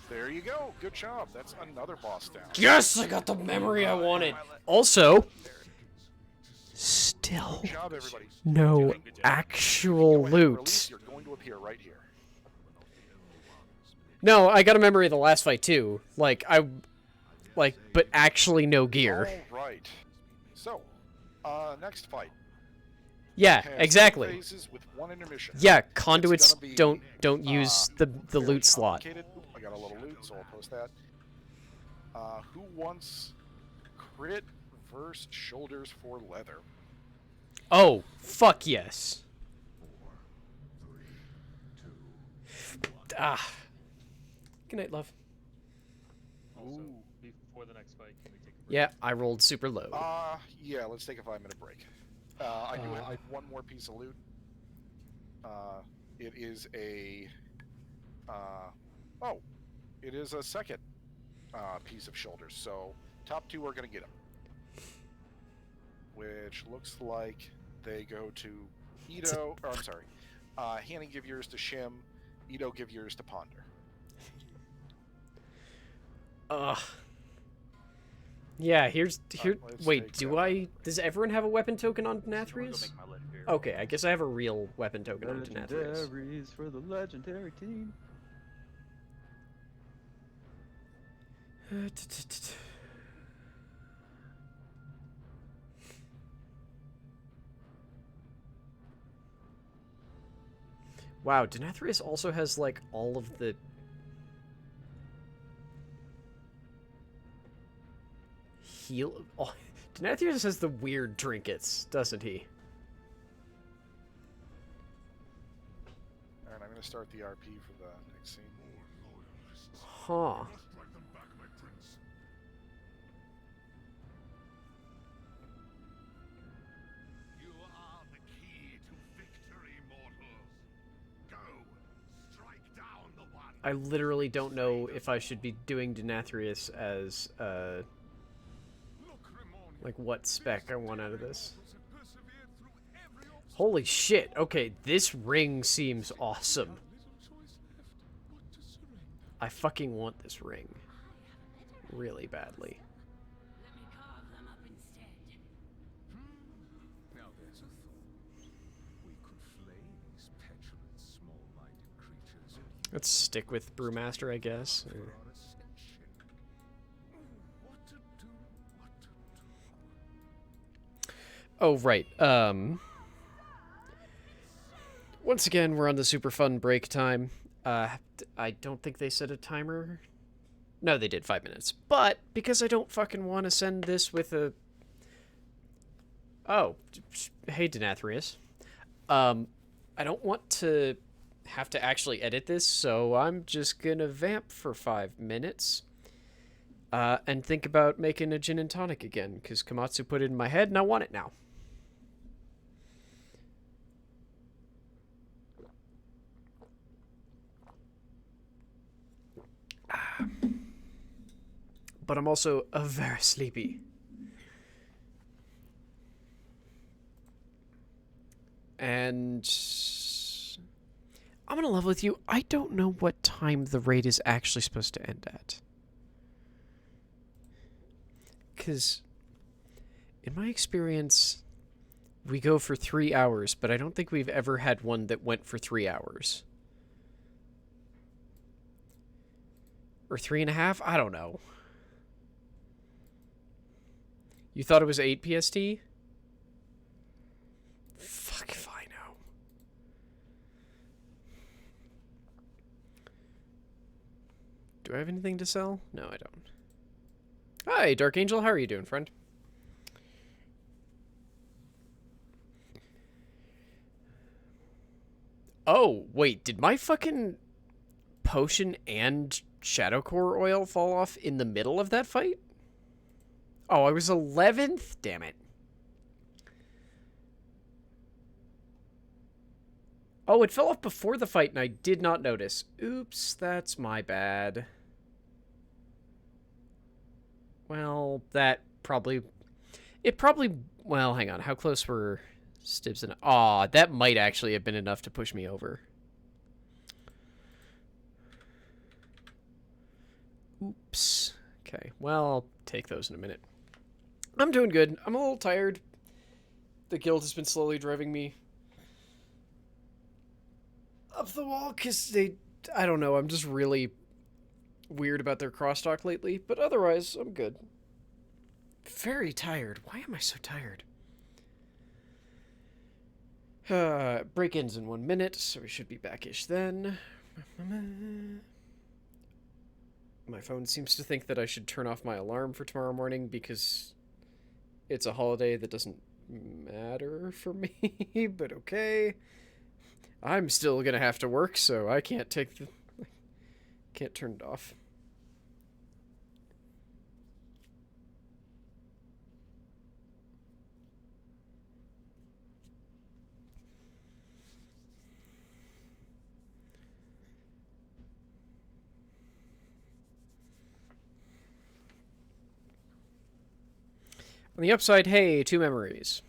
There you go, good job. That's another boss down. Yes, I got the memory I wanted. Also, still Good job, everybody. no actual loot. You're going to appear right here. No, I got a memory of the last fight too. But actually no gear. Alright. So, next fight. Yeah, has exactly. 2 phases with 1 intermission. Yeah, It's conduits gonna be, don't use the very loot slot. complicated. Oop, I got a little loot, so I'll post that. Who wants crit versus shoulders for leather? Oh, fuck yes. Ah. Good night, love. Also, before the next fight, can we take a break? Yeah, I rolled super low. Yeah, let's take a 5-minute break. I do have 1 more piece of loot. It is a... it is a second piece of shoulders, so top 2 are going to get them. Which looks like they go to Ito, or I'm sorry, Hanny give yours to Shim, Ito give yours to Ponder. Yeah, here. let's Wait, take does everyone have a weapon token on Denathrius? Okay, I guess I have a real weapon token on Denathrius. Legendaries for the legendary team. Wow, Denathrius also has, like, all of the... heal... Oh, Denathrius has the weird trinkets, doesn't he? Alright, I'm going to start the RP for the next scene. Huh. I literally don't know if I should be doing Denathrius as, like, what spec I want out of this. Holy shit, okay, this ring seems awesome. I fucking want this ring. Really badly. Let's stick with Brewmaster, I guess. Oh, right. Once again, we're on the super fun break time. I don't think they set a timer. No, they did 5 minutes. But because I don't fucking want to send this with a... Oh, hey, Denathrius. I don't want to have to actually edit this, so I'm just gonna vamp for 5 minutes. And think about making a gin and tonic again, because Komatsu put it in my head, and I want it now. But I'm also very sleepy. And I'm gonna level with you. I don't know what time the raid is actually supposed to end at. Because in my experience, we go for 3 hours, but I don't think we've ever had one that went for 3 hours. Or 3.5? I don't know. You thought it was 8 PST? Fuck if I know. Do I have anything to sell? No, I don't. Hi, Dark Angel. How are you doing, friend? Oh, wait. Did my fucking potion and shadow core oil fall off in the middle of that fight? Oh, I was 11th? Damn it. Oh, it fell off before the fight and I did not notice. Oops, that's my bad. Well, that probably... It probably... Well, hang on. How close were Stibs and... Aw, that might actually have been enough to push me over. Oops. Okay, well, I'll take those in a minute. I'm doing good. I'm a little tired. The guild has been slowly driving me up the wall because they... I don't know, I'm just really weird about their crosstalk lately, but otherwise, I'm good. Very tired. Why am I so tired? Break-ins in 1 minute, so we should be back-ish then. My phone seems to think that I should turn off my alarm for tomorrow morning because it's a holiday that doesn't matter for me, but okay. I'm still gonna have to work, so I can't can't turn it off. On the upside, hey, 2 memories.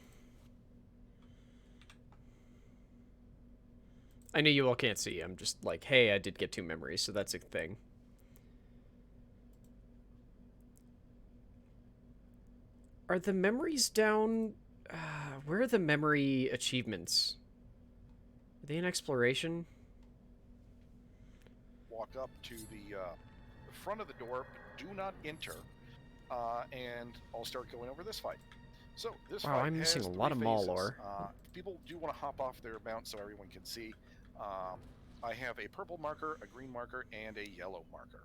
I know you all can't see. I'm just like, hey, I did get 2 memories, so that's a thing. Are the memories down? Where are the memory achievements? Are they in exploration? Walk up to the front of the door. Do not enter. And I'll start going over this fight. So this Wow, fight I'm has missing a 3 lot of mall phases. lore. People do want to hop off their mount so everyone can see. I have a purple marker, a green marker, and a yellow marker.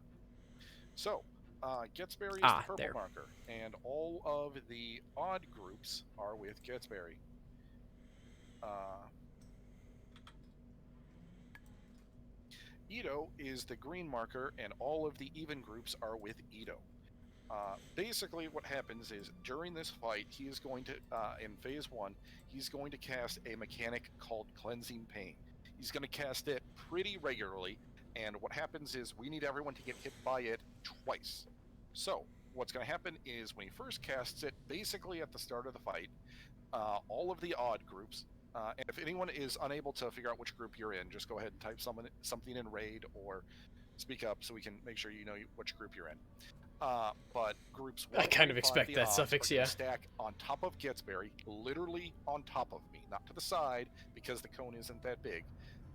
So, Getsberry is the purple marker, and all of the odd groups are with Getsberry. Ito is the green marker, and all of the even groups are with Ito. Basically, what happens is during this fight, he is going to, in phase 1, he's going to cast a mechanic called Cleansing Pain. He's going to cast it pretty regularly, and what happens is we need everyone to get hit by it twice. So, what's going to happen is when he first casts it, basically at the start of the fight, all of the odd groups, and if anyone is unable to figure out which group you're in, just go ahead and type something in raid or speak up so we can make sure you know which group you're in. But groups 1, I kind 3, of 5, expect the that odds suffix, are gonna yeah. stack on top of Getsberry, literally on top of me, not to the side because the cone isn't that big,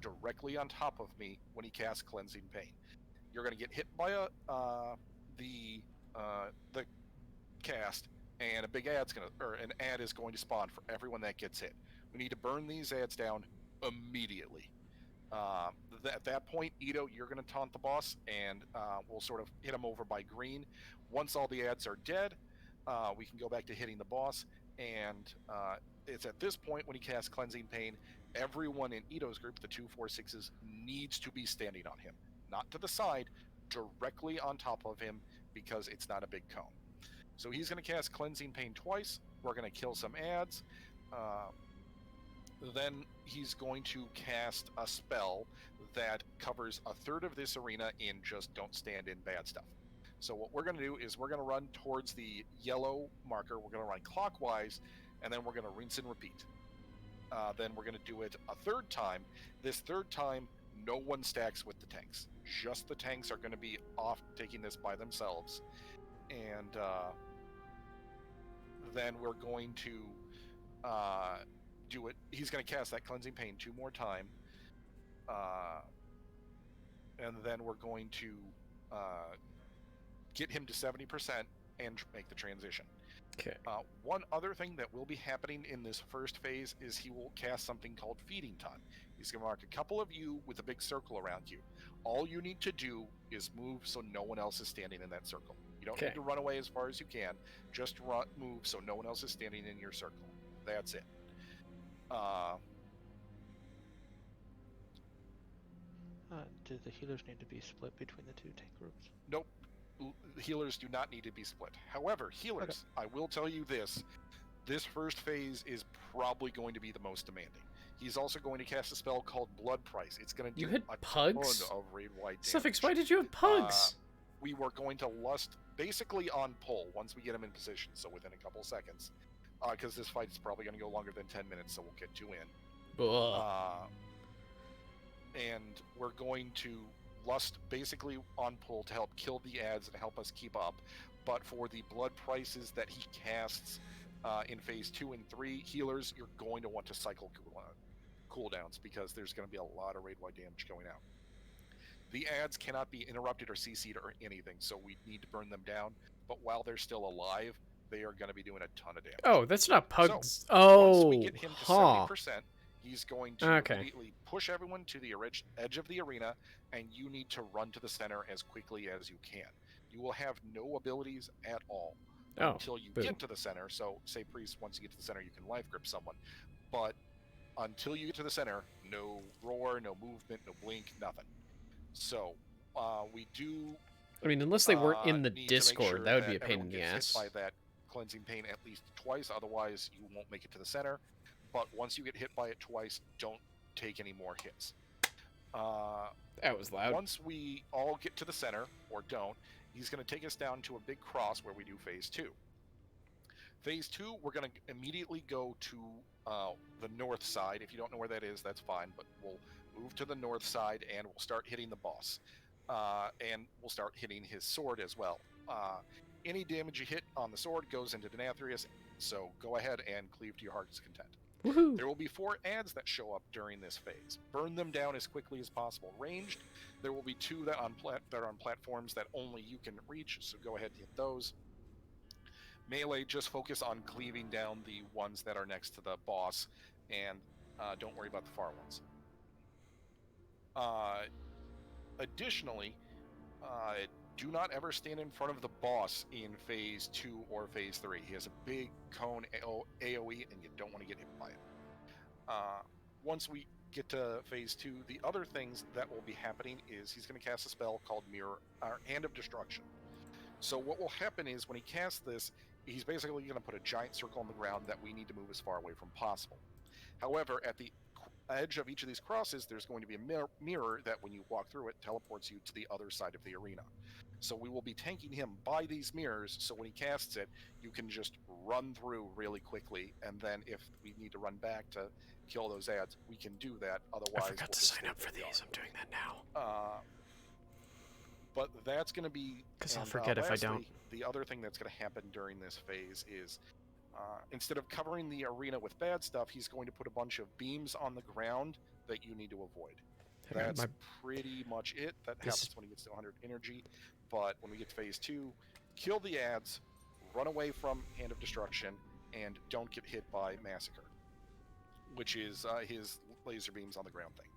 directly on top of me when he casts Cleansing Pain. You're gonna get hit by the cast, and an ad is going to spawn for everyone that gets hit. We need to burn these ads down immediately. At that point, Ito, you're going to taunt the boss, and we'll sort of hit him over by green. Once all the ads are dead, we can go back to hitting the boss, and it's at this point when he casts Cleansing Pain, everyone in Ito's group, the 2, 4, 6s, needs to be standing on him. Not to the side, directly on top of him, because it's not a big cone. So he's going to cast Cleansing Pain twice. We're going to kill some ads. Then he's going to cast a spell that covers a third of this arena in just don't stand in bad stuff. So what we're going to do is we're going to run towards the yellow marker. We're going to run clockwise, and then we're going to rinse and repeat. Then we're going to do it a third time. This third time, no one stacks with the tanks. Just the tanks are going to be off taking this by themselves. And then we're going to do it. He's going to cast that Cleansing Pain 2 more times. And then we're going to get him to 70% and make the transition. Okay. One other thing that will be happening in this first phase is he will cast something called Feeding Time. He's going to mark a couple of you with a big circle around you. All you need to do is move so no one else is standing in that circle. You don't need to run away as far as you can. Just move so no one else is standing in your circle. That's it. Do the healers need to be split between the 2 tank groups? Nope. Healers do not need to be split. However, healers, I will tell you this. This first phase is probably going to be the most demanding. He's also going to cast a spell called Blood Price. It's going to do a pugs? ton of raid-wide damage. Suffix, why did you have pugs? We were going to lust basically on pull once we get him in position, so within a couple seconds. Because this fight is probably going to go longer than 10 minutes, so we'll get 2 in. And we're going to lust basically on pull to help kill the ads and help us keep up. But for the blood prices that he casts in phase 2 and 3, healers, you're going to want to cycle cooldowns because there's going to be a lot of raid-wide damage going out. The ads cannot be interrupted or CC'd or anything, so we need to burn them down. But while they're still alive, they are going to be doing a ton of damage. Oh, that's not pugs. So, once we get him to 70%, He's going to Okay. immediately push everyone to the edge of the arena, and you need to run to the center as quickly as you can. You will have no abilities at all until you get to the center. So, say Priest, once you get to the center, you can life grip someone. But until you get to the center, no roar, no movement, no blink, nothing. So, we do... I mean, unless they weren't in the need to make Discord, sure that would be a pain everyone in the gets ass. hit by that cleansing pain at least twice, otherwise you won't make it to the center. But once you get hit by it twice, don't take any more hits. That was loud. Once we all get to the center, or don't, he's going to take us down to a big cross where we do phase 2. Phase 2, we're going to immediately go to the north side. If you don't know where that is, that's fine, but we'll move to the north side and we'll start hitting the boss. And we'll start hitting his sword as well. Any damage you hit on the sword goes into Denathrius, so go ahead and cleave to your heart's content. Woohoo! There will be 4 adds that show up during this phase. Burn them down as quickly as possible. Ranged, there will be 2 that are on platforms that only you can reach, so go ahead and hit those. Melee, just focus on cleaving down the ones that are next to the boss, and don't worry about the far ones. Additionally, do not ever stand in front of the boss in phase 2 or phase 3. He has a big cone AoE, and you don't want to get hit by it. Once we get to phase 2, the other things that will be happening is he's going to cast a spell called Hand of Destruction. So what will happen is when he casts this, he's basically going to put a giant circle on the ground that we need to move as far away from possible. However, at the edge of each of these crosses, there's going to be a mirror that when you walk through it, teleports you to the other side of the arena. So we will be tanking him by these mirrors, so when he casts it, you can just run through really quickly, and then if we need to run back to kill those ads, we can do that. Otherwise, I forgot to sign up for these. I'm doing that now. But that's going to be... Because I'll forget if I don't. The other thing that's going to happen during this phase is instead of covering the arena with bad stuff, he's going to put a bunch of beams on the ground that you need to avoid. That's pretty much it. That happens when he gets to 100 energy. But when we get to phase 2, kill the ads, run away from Hand of Destruction, and don't get hit by Massacre, which is his laser beams on the ground thing.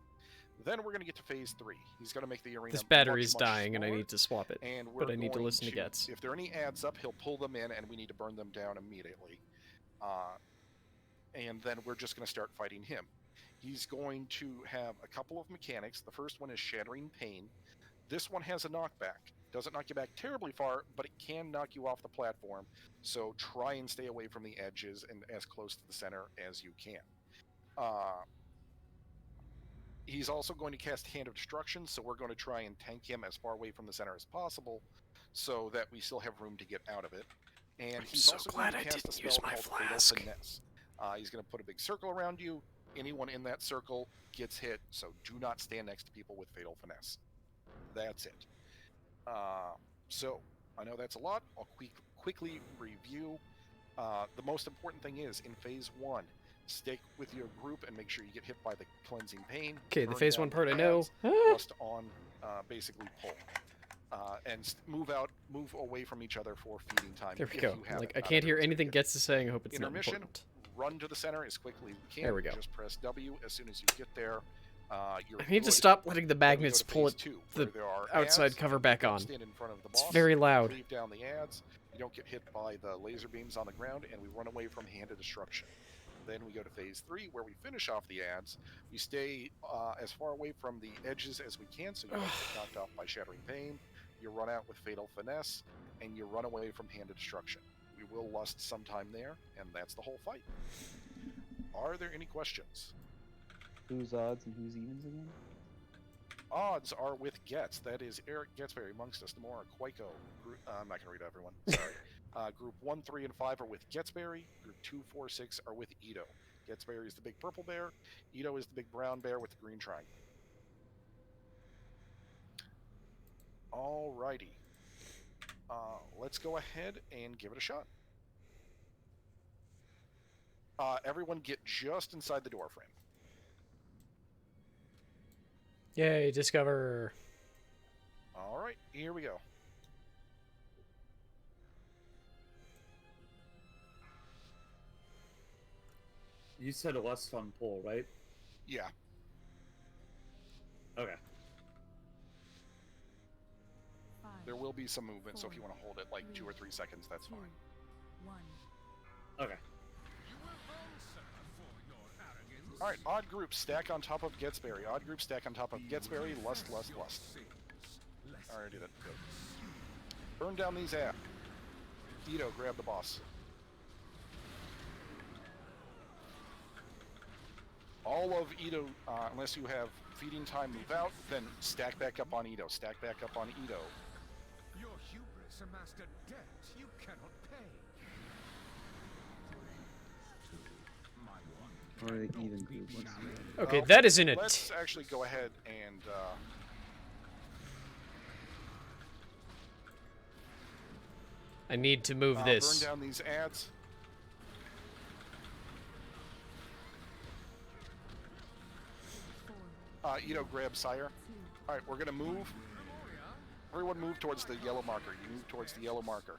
Then we're going to get to phase 3. He's going to make the arena This battery's much dying, smaller, and I need to swap it. and But we're I need to going listen to Gets. If there are any ads up, he'll pull them in, and we need to burn them down immediately. And then we're just going to start fighting him. He's going to have a couple of mechanics. The first one is Shattering Pain. This one has a knockback. Doesn't knock you back terribly far, but it can knock you off the platform. So try and stay away from the edges and as close to the center as you can. He's also going to cast Hand of Destruction, so we're going to try and tank him as far away from the center as possible so that we still have room to get out of it. And he's so also glad going to I cast a didn't spell use my called flask. Fatal Finesse. He's going to put a big circle around you. Anyone in that circle gets hit, so do not stand next to people with Fatal Finesse. That's it. So, I know that's a lot. I'll quickly review. The most important thing is, in Phase 1, stick with your group and make sure you get hit by the Cleansing Pain. Okay, the burn phase down 1 part the I know. ads, Rust on, basically pull. And move away from each other for feeding time. There we if go. you haven't Like, I found can't it. hear anything Gets is saying. I hope it's not Intermission, important. run to the center as quickly as we can. There we go. Just press W as soon as you get there. You're I need to good. stop letting the Then we go magnets to pull phase it, 2, the where there are outside ads. cover back Don't on. stand in front of the It's boss. very loud. Cleave down the ads. You don't get hit by the laser beams on the ground, and we run away from Hand of Destruction. Then we go to phase 3, where we finish off the ads. We stay as far away from the edges as we can, so you don't get knocked off by Shattering Pain. You run out with Fatal Finesse, and you run away from Hand of Destruction. We will lust sometime there, and that's the whole fight. Are there any questions? Who's odds and who's evens again? Odds are with Getz. That is Eric Getzberry amongst us. Demora, Quaiko. I'm not going to read everyone. Sorry. Group 1, 3, and 5 are with Getzberry. Group 2, 4, 6 are with Ito. Getzberry is the big purple bear. Ito is the big brown bear with the green triangle. Alrighty. Let's go ahead and give it a shot. Everyone get just inside the door frame. Yay, discover. Alright, here we go. You said a less fun pull, right? Yeah. Okay. There will be some movement, so if you want to hold it like 2 or 3 seconds, that's fine. Okay. Alright, odd group, stack on top of Getsberry. Odd group, stack on top of Getsberry, lust, lust, lust. Alright, did it. Good. Burn down these apps. Ito, grab the boss. All of Ito, unless you have feeding time, move out, then stack back up on Ito. Stack back up on Ito. Your hubris amassed a debt you cannot pay. Or even group. Okay, that is in a. Let's actually go ahead and. I need to move this. Burn down these ads. Ito, grab Sire. Alright, we're gonna move. Everyone move towards the yellow marker. You move towards the yellow marker.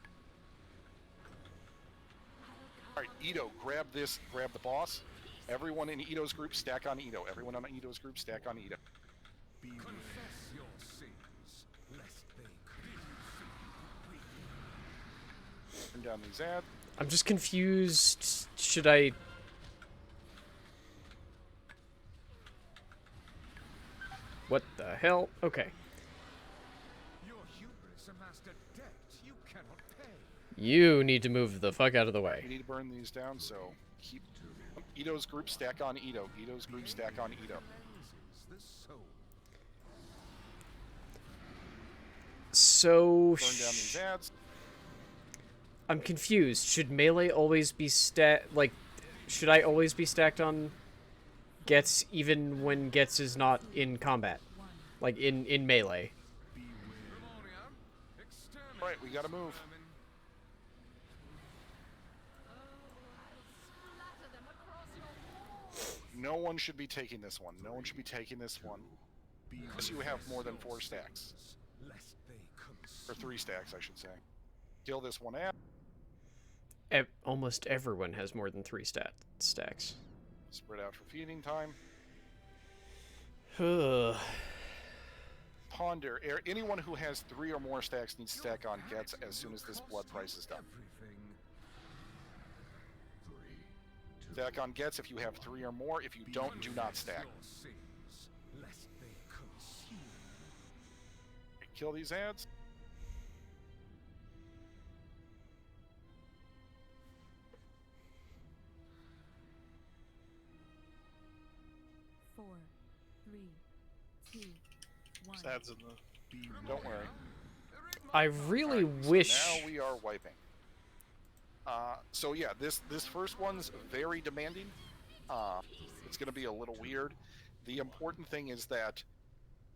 Alright, Ito, grab this, grab the boss. Everyone in Ito's group, stack on Ito. Everyone on Ito's group, stack on Ito. Confess your sins, lest they Turn down these ads. I'm just confused. Should I... What the hell? Okay. Your hubris amassed a debt you cannot pay. You need to move the fuck out of the way. We need to burn these down, so keep Ito's group stack on Ito. Ito's group stack on Ito. So... Burn down these ads. I'm confused. Should melee always be like, should I always be stacked on Gets even when Gets is not in combat? Like, in melee? Alright, we gotta move. No one should be taking this one. No one should be taking this one. Unless you have more than 4 stacks. Or 3 stacks, I should say. Kill this one out. Almost everyone has more than 3 stacks. Spread out for feeding time. Ponder. Anyone who has 3 or more stacks needs to stack on Gets as soon as this blood price is done. Stack on Gets if you have 3 or more. If you don't, do not stack. Kill these ads. Four, three, two, one. Ads in the. Don't worry. I really So wish... now we are wiping. So yeah, this first one's very demanding. It's going to be a little weird. The important thing is that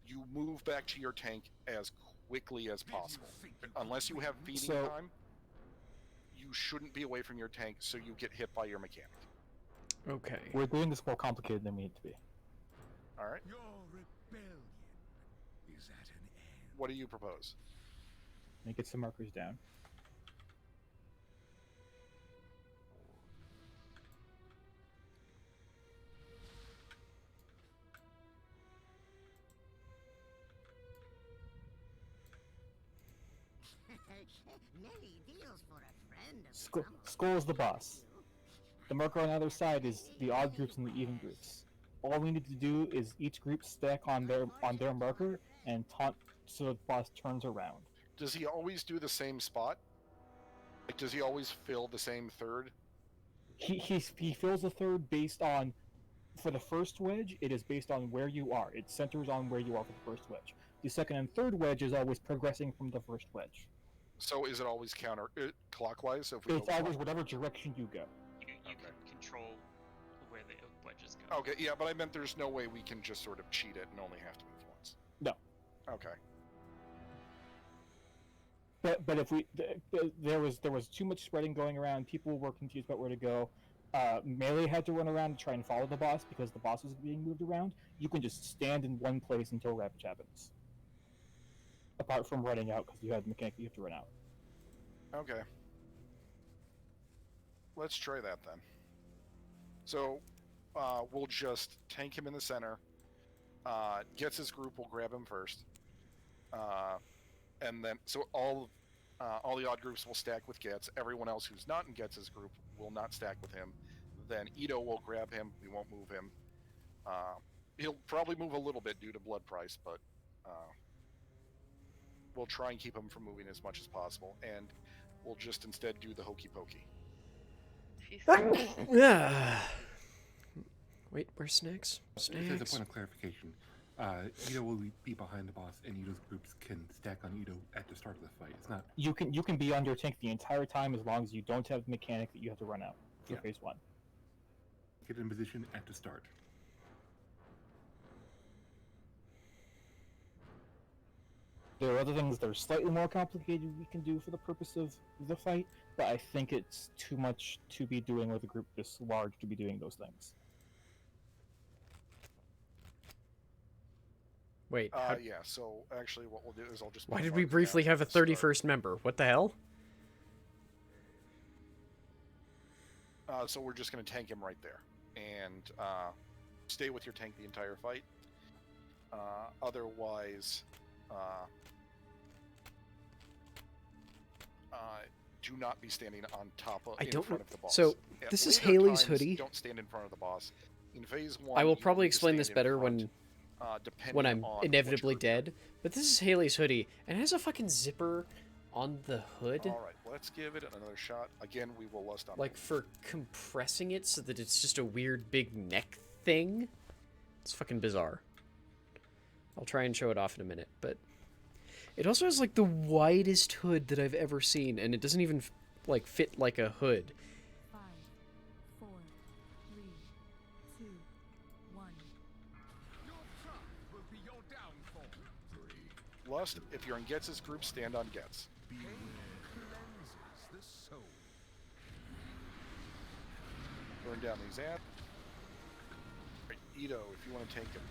you move back to your tank as quickly as possible. Unless you have feeding time, you shouldn't be away from your tank so you get hit by your mechanic. Okay. We're doing this more complicated than we need to be. Alright. Your rebellion is at an end. What do you propose? Let me get some markers down. Skull's the boss. The marker on the other side is the odd groups and the even groups. All we need to do is each group stack on their marker and taunt so the boss turns around. Does he always do the same spot? Like, does he always fill the same third? He fills the third based on, for the first wedge, it is based on where you are. It centers on where you are for the first wedge. The second and third wedge is always progressing from the first wedge. So is it always clockwise? So if we It's always whatever direction you go. You can control where the wedges go. Okay, yeah, but I meant there's no way we can just sort of cheat it and only have to move once. No. Okay. But if there was too much spreading going around, people were confused about where to go. Melee had to run around and try and follow the boss because the boss was being moved around. You can just stand in one place until Ravage happens. Apart from running out, because you have the mechanic you have to run out. Okay. Let's try that then. So, we'll just tank him in the center. Gets his group will grab him first. And then, so all the odd groups will stack with Getz. Everyone else who's not in Getz's group will not stack with him. Then Ito will grab him. We won't move him. He'll probably move a little bit due to blood price, but we'll try and keep him from moving as much as possible. And we'll just instead do the hokey pokey. Wait, where's Snacks? Just as a point of clarification, Ito will be behind the boss, and Ito's groups can stack on Ito at the start of the fight. It's not. You can be on your tank the entire time as long as you don't have the mechanic that you have to run out for phase 1. Get in position at the start. There are other things that are slightly more complicated we can do for the purpose of the fight, but I think it's too much to be doing with a group this large to be doing those things. Wait. Yeah, so actually what we'll do is I'll just... Why did we briefly have a 31st member? What the hell? So we're just going to tank him right there. And stay with your tank the entire fight. Otherwise... do not be standing on top of in front of the boss. So At this is later Haley's times, hoodie. Don't stand in front of the boss. In phase 1, I will you probably need to explain stand this in better front, when I'm depending on inevitably dead. But this is Haley's hoodie, and it has a fucking zipper on the hood. All right, let's give it another shot. Again, we will lust on. Like for compressing it so that it's just a weird big neck thing. It's fucking bizarre. I'll try and show it off in a minute, but it also has like the widest hood that I've ever seen, and it doesn't even like fit like a hood. 5, 4, 3, 2, 1. Will be your downfall. Lust, if you're in Getz's group, stand on Getz. Cleanses the soul. Burn down these ants. Right, Ito, if you want to tank him.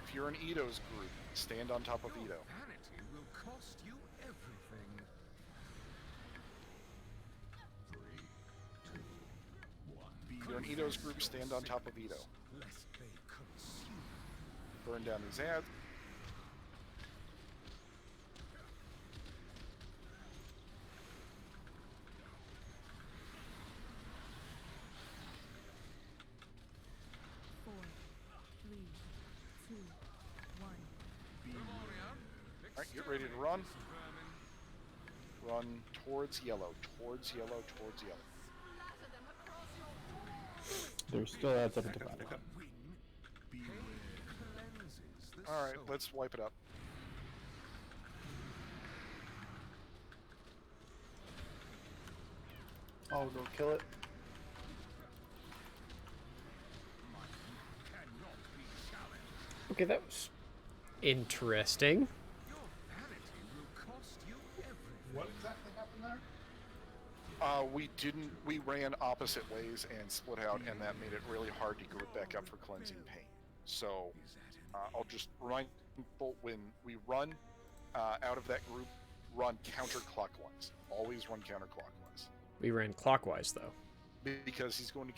If you're in Ito's group, stand on top of Ito. Vanity will cost you everything. 3, 2, 1. If you're in Ito's group, stand on top of Ito. Lest they consume. Burn down these ads. Alright, get ready to run. Run towards yellow, towards yellow, towards yellow. There's still ads up at the bottom. Alright, let's wipe it up. I'll go kill it. Okay, that was interesting. What exactly happened there? We ran opposite ways and split out, and that made it really hard to group back up for cleansing pain. So, I'll just remind people, when we run out of that group, run counterclockwise. Always run counterclockwise. We ran clockwise, though. Because he's going to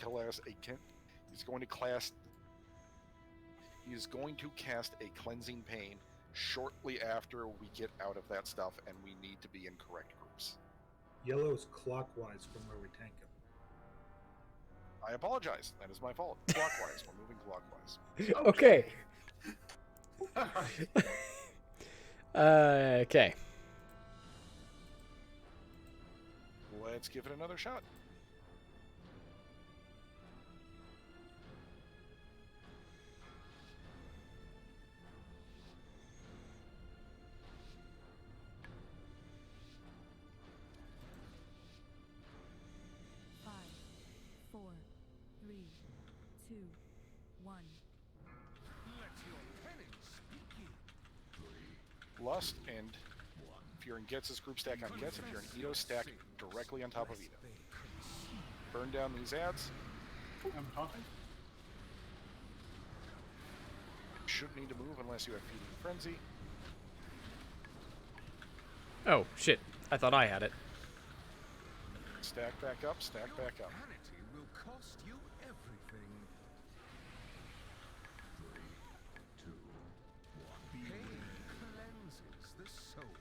cast a cleansing pain shortly after we get out of that stuff, and we need to be in correct groups. Yellow's clockwise from where we tank him. I apologize. That is my fault. Clockwise. We're moving clockwise. Okay. Okay. Let's give it another shot. Lust, and if you're in Getz's group, stack on Getz. If you're in Ito, stack directly on top of Ito. Burn down these ads. I'm talking. Shouldn't need to move unless you have Feeding Frenzy. Oh, shit. I thought I had it. Stack back up, stack back up. Vanity will cost you everything. 3, 2, 1. Pain cleanses the soul.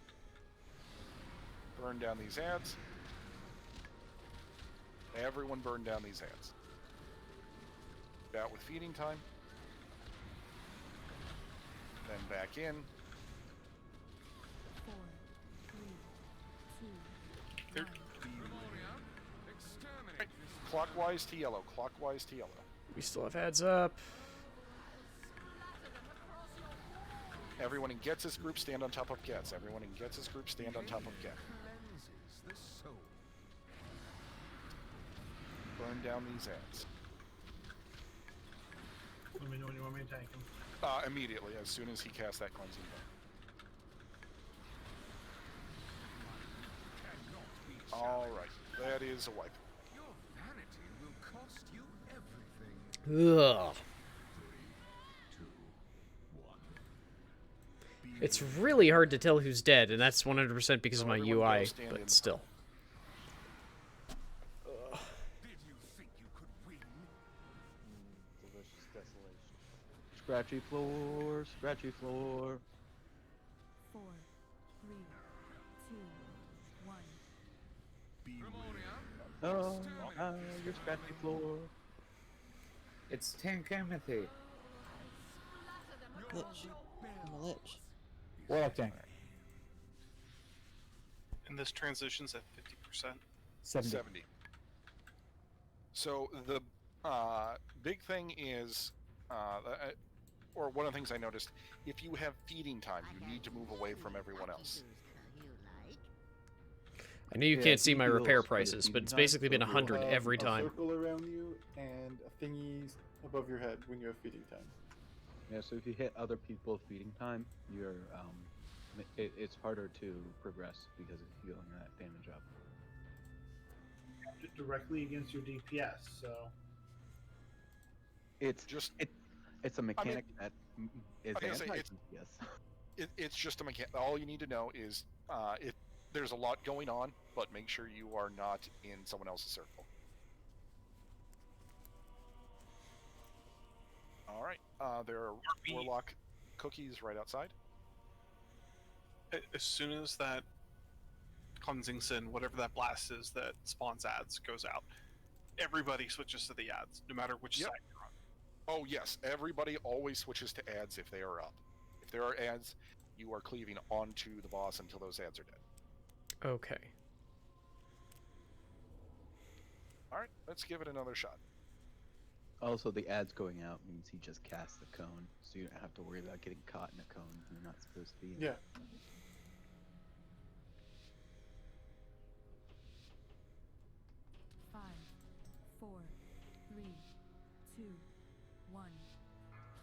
Burn down these ads. Everyone burn down these ads. Out with feeding time. Then back in. 4, 3, 2, 1. Clockwise to yellow, clockwise to yellow. We still have ads up. Everyone in Getz's group stand on top of Getz. Everyone in Getz's group stand on top of Get. Cleanses the soul. Burn down these ads. Let me know when you want me to tank him. Immediately, as soon as he casts that cleansing spell. Alright, that is a wipe. Your vanity will cost you everything. Ugh. It's really hard to tell who's dead, and that's 100% because of my UI, but still. Delicious desolation. Scratchy floor, scratchy floor. 4, 3, 2, 1. Oh, your scratchy floor. It's Tank Amity. Lich. I'm a lich. Warlock tank. And this transitions at 50%. 70. So the big thing is, or one of the things I noticed, if you have feeding time, you need to move away from everyone else. I know you can't see my repair prices, but it's basically been 100 every A time. circle around you and a thingy above your head when you have feeding time. Yeah, so if you hit other people feeding time, you're it's harder to progress because of healing that damage up. Directly against your DPS, so It's just it's a mechanic that is anti-DPS. It's just a mechanic. All you need to know is there's a lot going on, but make sure you are not in someone else's circle. All right. There are warlock cookies right outside. As soon as that cleansing sin, whatever that blast is that spawns ads, goes out, everybody switches to the ads, no matter which side you're on. Oh yes, everybody always switches to ads if they are up. If there are ads, you are cleaving onto the boss until those ads are dead. Okay. All right, let's give it another shot. Also, the ads going out means he just casts the cone, so you don't have to worry about getting caught in a cone you're not supposed to be in. Yeah. Five, 4, 3, 2, 1.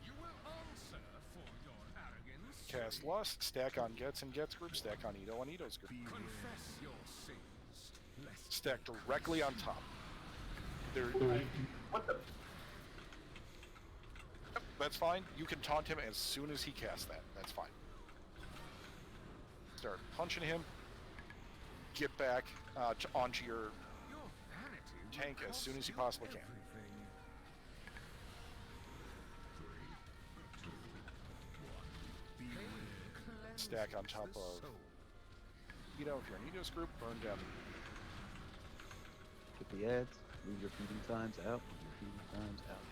You will answer for your arrogance. Cast Lust, stack on Getz and Getz group, stack on Ito's group. Confess your sins. Lest Stack directly on top. There. What the? Yep, that's fine. You can taunt him as soon as he casts that. That's fine. Start punching him. Get back onto your tank as soon as you possibly can. Stack on top of Ito. If you're in Ito's group, burn down. Get the ads, move your feeding times out, move your feeding times out.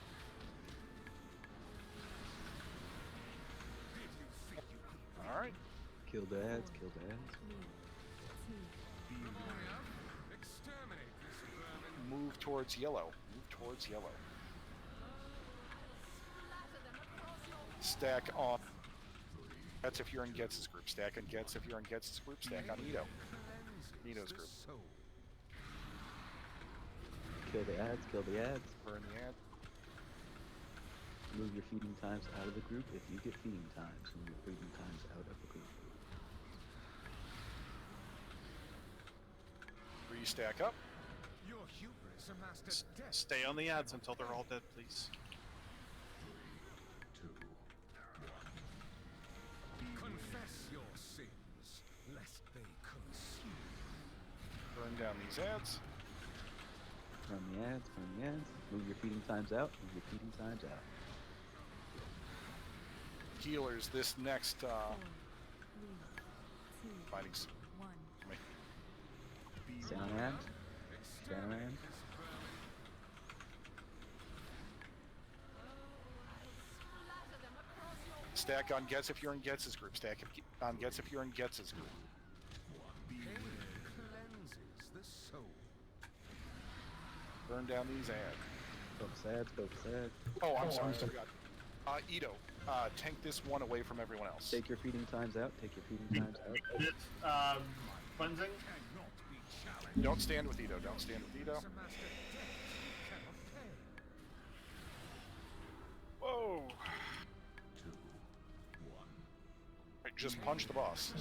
All right. Kill the ads, kill the ads. Move towards yellow. Move towards yellow. Stack on. That's if you're in Getz's group. Stack on Getz if you're in Getz's group. Stack on Ito. Ito's group. Kill the ads, kill the ads. Burn the ad. Move your feeding times out of the group. If you get feeding times, move your feeding times out of the group. Re-stack up. your hubris amassed a debt. Stay on the ads until they're all dead, please. 3, 2, 1. Confess your sins, lest they consume. Burn down these ads. Burn the ads, burn the ads. Move your feeding times out, move your feeding times out. Healers, this next 4, 3, 2, fighting. 1. Stay on ads. Stay on ads. Stack on gets if you're in Getz's group. Stack on gets if you're in Getz's group. Cleanses the soul. Burn down these ads. Focus ads, focus ads. Oh, I'm sorry, I forgot. Ito, tank this one away from everyone else. Take your feeding times out, take your feeding times out. Cleansing? Don't stand with Ito, don't stand with Ito. Whoa! Right, just punch the boss.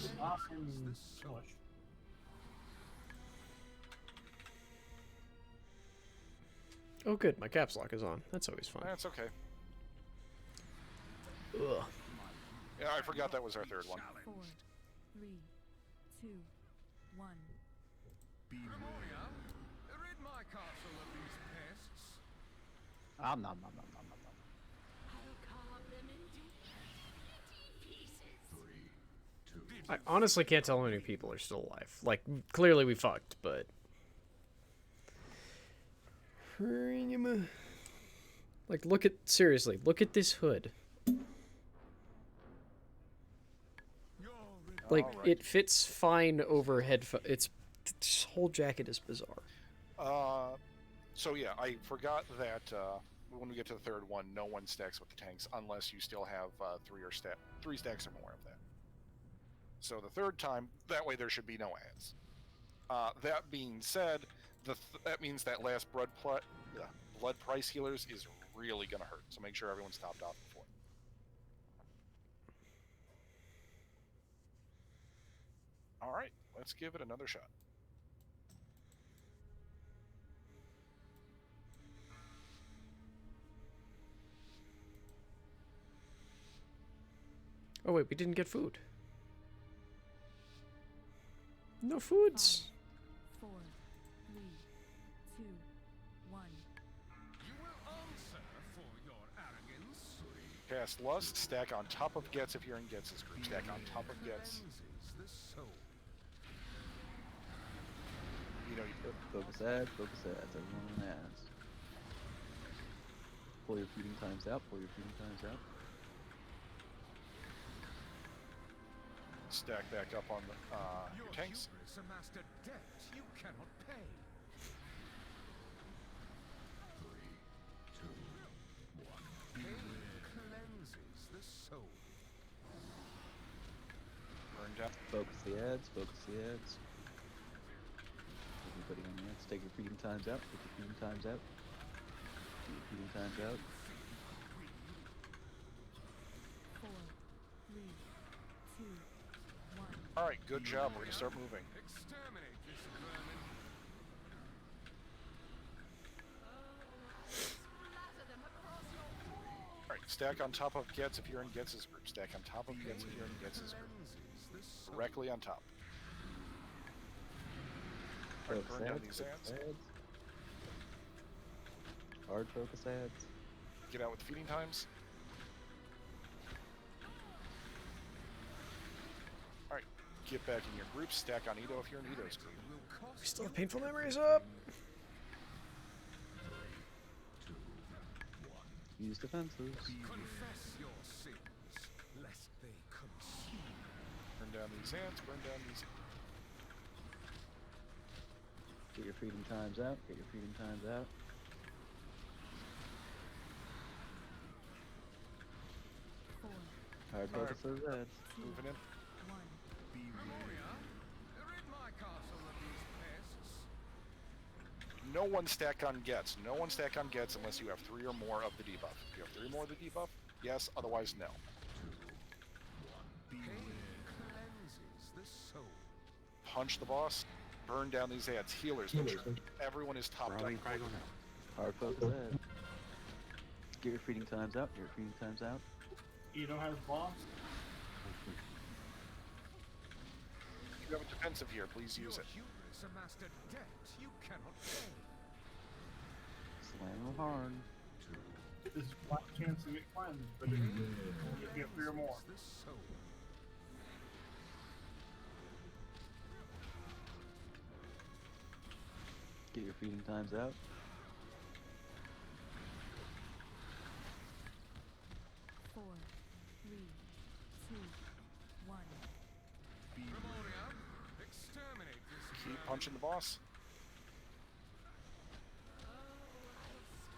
Oh, good. My caps lock is on. That's always fun. That's okay. Ugh. Yeah, I forgot that was our third one. 4, 3, 2, 1. Memoria, rid my castle of these pests. Nom nom nom nom nom nom. I honestly can't tell how many people are still alive. Like, clearly we fucked, but... Like, seriously, look at this hood. Like, it fits fine over headphones. This whole jacket is bizarre. So yeah, I forgot that when we get to the third one, no one stacks with the tanks unless you still have three stacks or more of that. So the third time, that way there should be no ads. That being said, that means that last blood price healers is really gonna hurt. So make sure everyone's topped off before. All right, let's give it another shot. Oh wait, we didn't get food. No foods. 4, 3, 2, 1. You will answer for your arrogance. Cast Lust, stack on top of Gets if you're in Gets' group. Stack on top of Gets. Cleanses the soul. You know, you Focus ads, everyone ads. Pull your feeding times out, pull your feeding times out. stack back up on the, your tanks. Hubris amassed a debt you cannot pay. 3, 2, 1. Pain cleanses the soul. Burn down. Focus the ads, focus the ads. Everybody on the ads, take your feeding times out, take your feeding times out. Take your feeding times out. 4, 3, 2, 1. Alright, good job. We're gonna start moving. Exterminate this vermin. Alright, stack on top of Gets if you're in Gets' group. Stack on top of Gets if you're in Gets' group. Directly on top. Alright, burn down these ads. Hard focus ads. Get out with feeding times. Alright, get back in your group. Stack on Ito if you're in Ito's group. We still have painful memories up. Use defenses. Confess your sins, lest they consume. Burn down these ants, burn down these. Get your feeding times out, get your feeding times out. Hard focus those ads. Moving in. Memoria, rid my castle of these pests. No one stack on Gets. No one stack on Gets unless you have 3 or more of the debuff. If you have 3 or more of the debuff, yes, otherwise no. Pain cleanses the soul. Punch the boss, burn down these ads. Healers, make sure everyone is topped up. Hard focus ads. Get your feeding times out, get your feeding times out. Ito has boss. If you have a defensive here, please use it. Your hubris amassed a debt you cannot pay. Playing hard. This is one chance to get cleansed, but if you get 3 or more. Get your feeding times out. Four, three, two, one. Exterminate this. Keep punching the boss.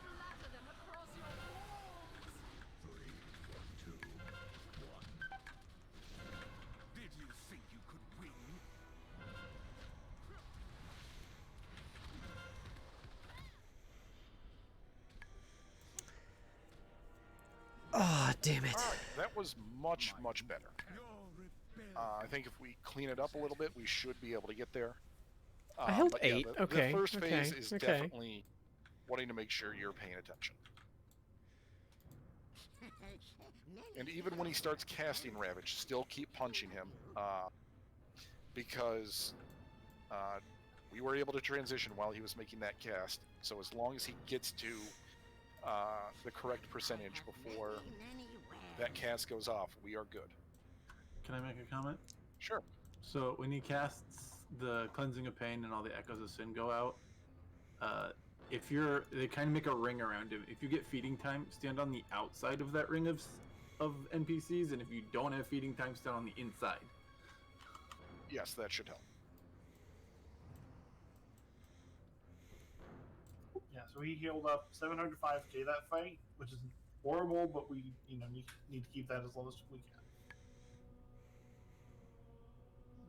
Splatter them across your walls. 3, 2, 1. Did you think you could win? Ah, damn it. All right, that was much better. I think if we clean it up a little bit, we should be able to get there. I held but yeah, 8. The Okay. first okay. phase is okay. definitely wanting to make sure you're paying attention. And even when he starts casting Ravage, still keep punching him, because we were able to transition while he was making that cast. So as long as he gets to the correct percentage before that cast goes off, we are good. Can I make a comment? Sure. So when he casts the Cleansing of Pain and all the Echoes of Sin go out, they kind of make a ring around him. If you get feeding time, stand on the outside of that ring of NPCs, and if you don't have feeding time, stand on the inside. Yes, that should help. Yeah, so he healed up 705k that fight, which is horrible, but we need to keep that as low as we can.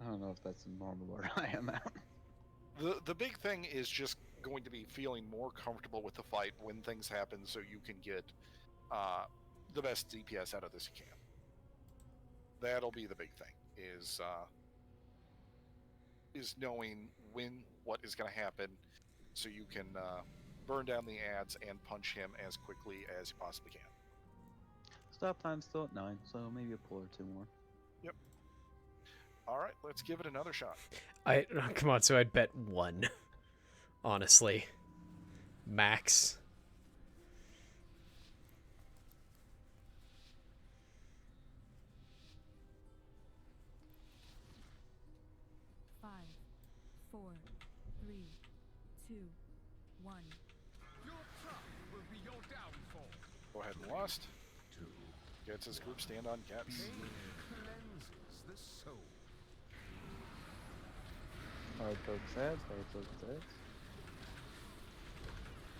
I don't know if that's normal or I am at. The big thing is just going to be feeling more comfortable with the fight when things happen, so you can get the best DPS out of this you can. That'll be the big thing, is knowing what is going to happen, so you can burn down the ads and punch him as quickly as you possibly can. Stop time's still at 9, so maybe a pull or 2 more. Yep. All right, let's give it another shot. Come on, so I'd bet 1. Honestly. Max. Five, 4, 3, 2, 1. Your trap will be your downfall. Go ahead and lust. Gets his group stand on Gets. Cleanses the soul. Hard focus ads, hard focus ads.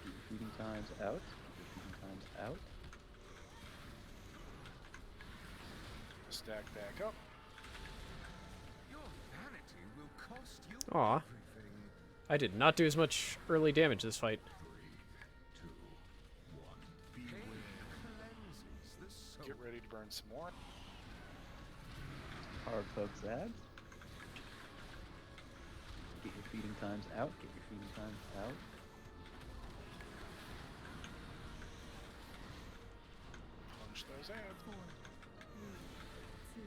Keep your feeding times out. Keep your feeding times out. Stack back up. Your vanity will cost you Aw. everything. I did not do as much early damage this fight. 3, 2, 1. Pain cleanses the soul. Get ready to burn some more. Hard focus ads. Get your feeding times out. Get your feeding times out. Punch those ads. 4, 3, 2,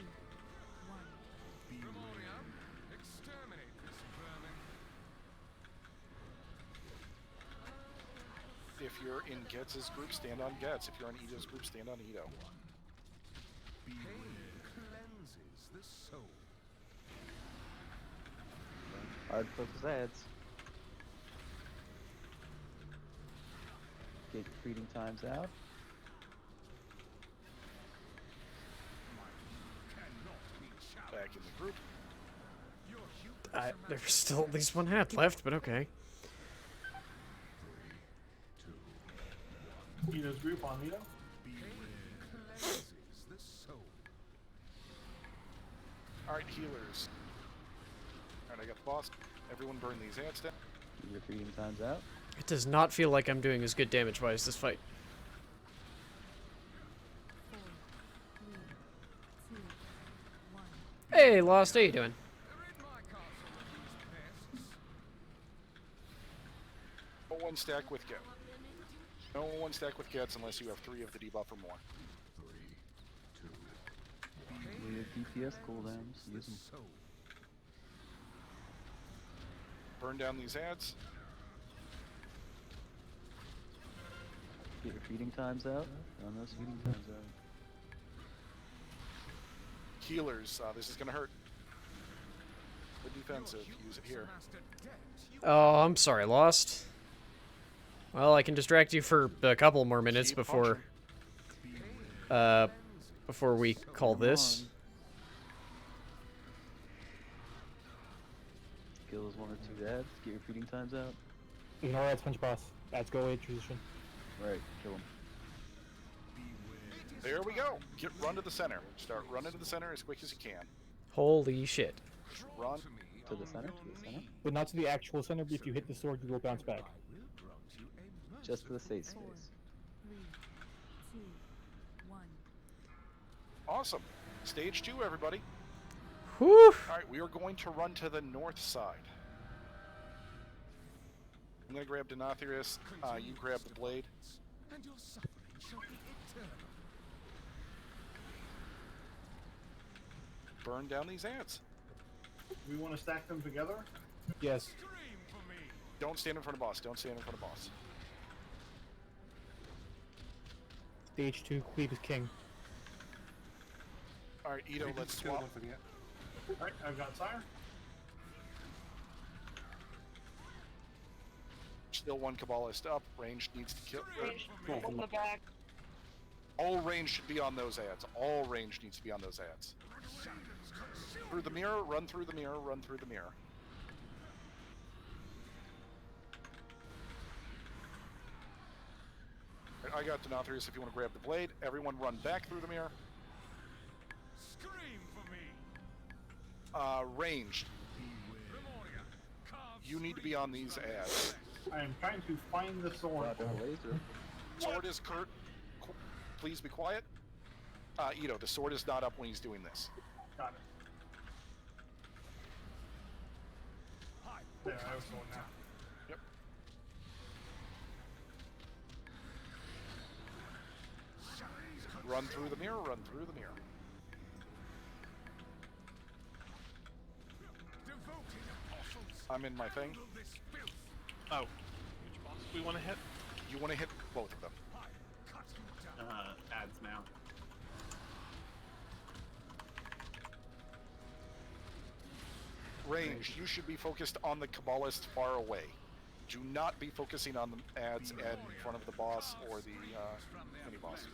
1. Gregorian, exterminate this vermin. If you're in Gets' group, stand on Gets. If you're on Ito's group, stand on Ito. Pain cleanses the soul. Hard focus ads. Get your feeding times out. Back in the group. There's still at least 1 hat left, but okay. Ito's group on Ito. Cleanses the soul. Alright, healers. Alright, I got the boss. Everyone burn these ads down. Keep your feeding times out. It does not feel like I'm doing as good damage-wise this fight. 4, 3, 2, 1. Hey, Lost, how you doing? No one stack with Get. No one stack with Gets unless you have 3 of the debuff or more. We have DPS cooldowns. Use them. Burn down these ads. Get your feeding times out. Run those feeding times out. Healers, this is gonna hurt. The defensive, use it here. Oh, I'm sorry, Lost. Well, I can distract you for a couple more minutes before we call this. Kill those 1 or 2 ads. Get your feeding times out. Ignore ads, punch boss. Ads go away, transition. Right, kill them. There we go. Run to the center. Start running to the center as quick as you can. Holy shit. Run. To the center? To the center? But not to the actual center, but if you hit the sword, you will bounce back. Just to the safe space. 3, 2, 1. Awesome. Stage 2, everybody. Whew. Alright, we are going to run to the north side. I'm going to grab Denathrius. You grab the blade. And your suffering shall be eternal. Burn down these ants. We want to stack them together? Yes. Don't stand in front of boss. Don't stand in front of boss. Stage 2, cleave is king. Alright, Ito, let's swap. Alright, I've got Sire. Still one Kabbalist up. Range needs to kill. From the back. All range should be on those ads. All range needs to be on those ads. Through the mirror, run through the mirror, run through the mirror. I got Denathrius if you want to grab the blade. Everyone run back through the mirror. Scream for me. Ranged. You need to be on these ads. I am trying to find the sword. Sword is Kurt. Please be quiet. Ito, the sword is not up when he's doing this. Got it. There, I have sword now. Yep. Run through the mirror, run through the mirror. I'm in my thing. Oh. Which boss do we want to hit? You want to hit both of them. Ads now. Range, you should be focused on the Kabbalist far away. Do not be focusing on the ads in front of the boss or the mini-boss.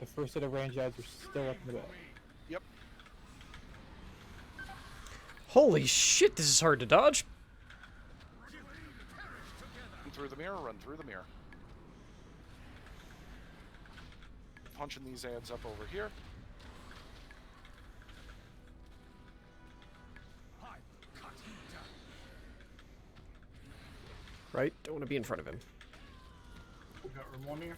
The first set of range ads are still up in the back. Yep. Holy shit, this is hard to dodge. Run through the mirror, run through the mirror. Punching these ads up over here. Right, don't want to be in front of him. We got Ramon here.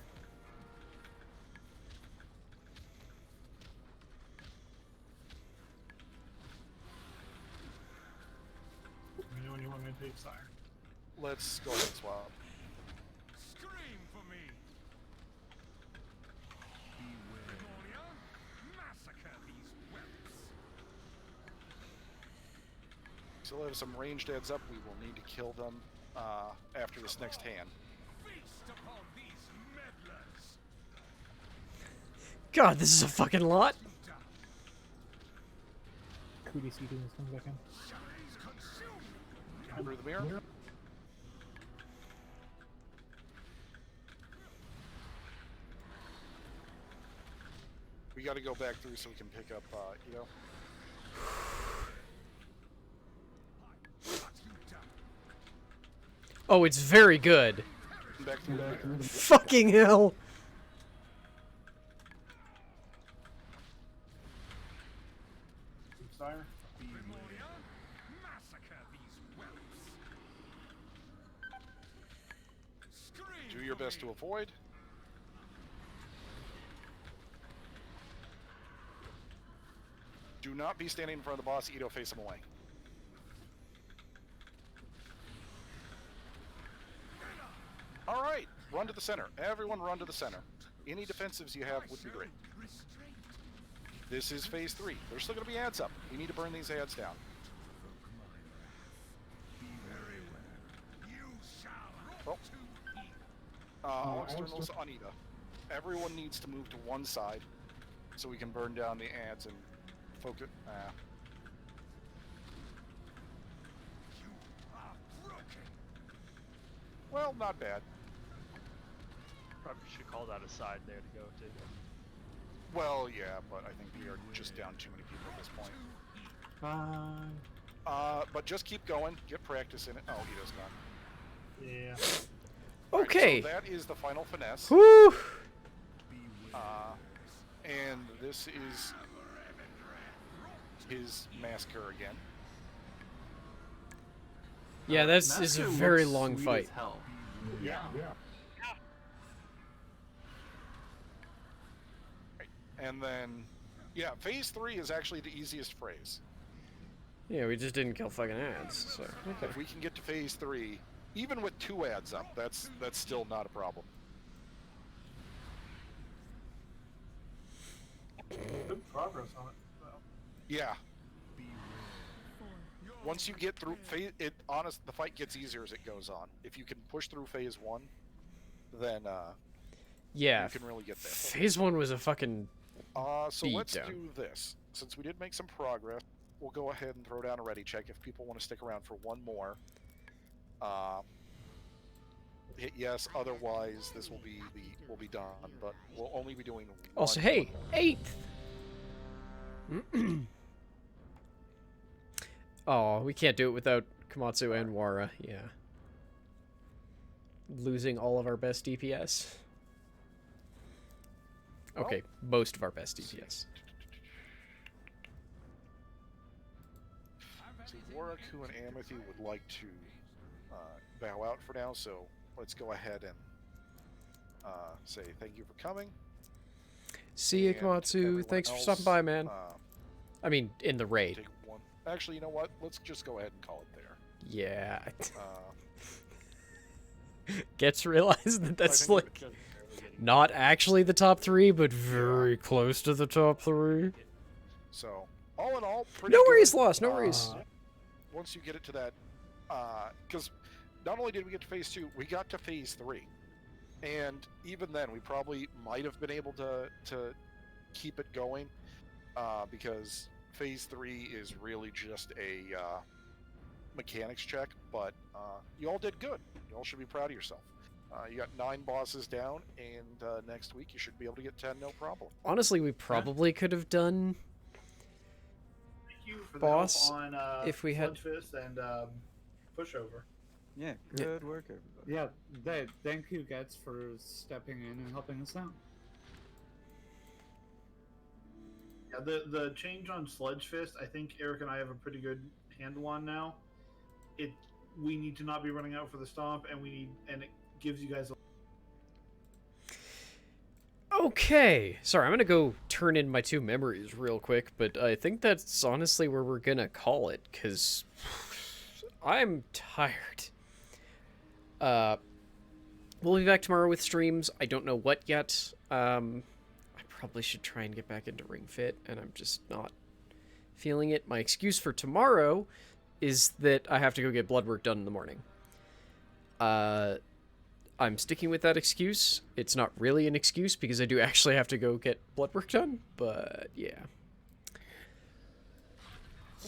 Let me know when you want me to take Sire. Let's go ahead and swap. Scream for me. Beware. Massacre these whelps. Still have some ranged ads up. We will need to kill them after this next hand. Feast upon these meddlers. God, this is a fucking lot. Cootie seed in this 1 second. Through the mirror. We got to go back through so we can pick up, Ito. Oh, it's very good. Back through the mirror. Fucking hell. Sire. Massacre these whelps. Do your best to avoid. Do not be standing in front of the boss. Ito, face him away. All right, run to the center. Everyone run to the center. Any defensives you have would be great. This is phase 3. There's still going to be ads up. We need to burn these ads down. Oh. All externals, Anita. Everyone needs to move to one side so we can burn down the ads and focus. Well, not bad. Probably should call that a side there to go to. Well, yeah, but I think we are just down too many people at this point. Fine. But just keep going. Get practice in it. Oh, he does not. Yeah. Okay. So that is the final finesse. Whew. And this is his massacre again. Yeah, this is a very long fight. Yeah. And then, yeah, phase 3 is actually the easiest phase. Yeah, we just didn't kill fucking ads, so okay. If we can get to phase 3, even with 2 ads up, that's still not a problem. Good progress on it, though. Yeah. Once you get through phase, the fight gets easier as it goes on. If you can push through phase 1, then yeah, you can really get there. Phase 1 was a fucking so let's down. do this. Since we did make some progress, we'll go ahead and throw down a ready check if people want to stick around for one more. Hit yes, otherwise this will be done, but we'll only be doing Also, one hey, 8th! Oh, we can't do it without Komatsu and Wara, yeah. Losing all of our best DPS. Okay, most of our best DPS. So Waraku and Amethy would like to bow out for now, so let's go ahead and say thank you for coming. See you, Komatsu. Thanks for stopping by, man. I mean, in the raid. Take one. Actually, you know what? Let's just go ahead and call it there. Yeah. Gets realized that that's like not actually the top 3, but very close to the top 3. So, all in all, pretty No worries, good. Lost. No worries. Once you get it to that, because not only did we get to phase 2, we got to phase 3, and even then, we probably might have been able to keep it going, because phase 3 is really just a mechanics check. But you all did good. You all should be proud of yourself. You got 9 bosses down, and next week you should be able to get 10, no problem. Honestly, we probably could have done For the boss help on, if we had. Sludge Fist and pushover. Yeah, good work, everybody. Yeah, thank you guys for stepping in and helping us out. Yeah, the change on Sludge Fist, I think Eric and I have a pretty good handle on now. We need to not be running out for the stomp, and it gives you guys a... Okay. Sorry, I'm gonna go turn in my 2 memories real quick, but I think that's honestly where we're gonna call it, because I'm tired. We'll be back tomorrow with streams. I don't know what yet. I probably should try and get back into Ring Fit, and I'm just not feeling it. My excuse for tomorrow is that I have to go get blood work done in the morning. I'm sticking with that excuse. It's not really an excuse because I do actually have to go get blood work done, but yeah.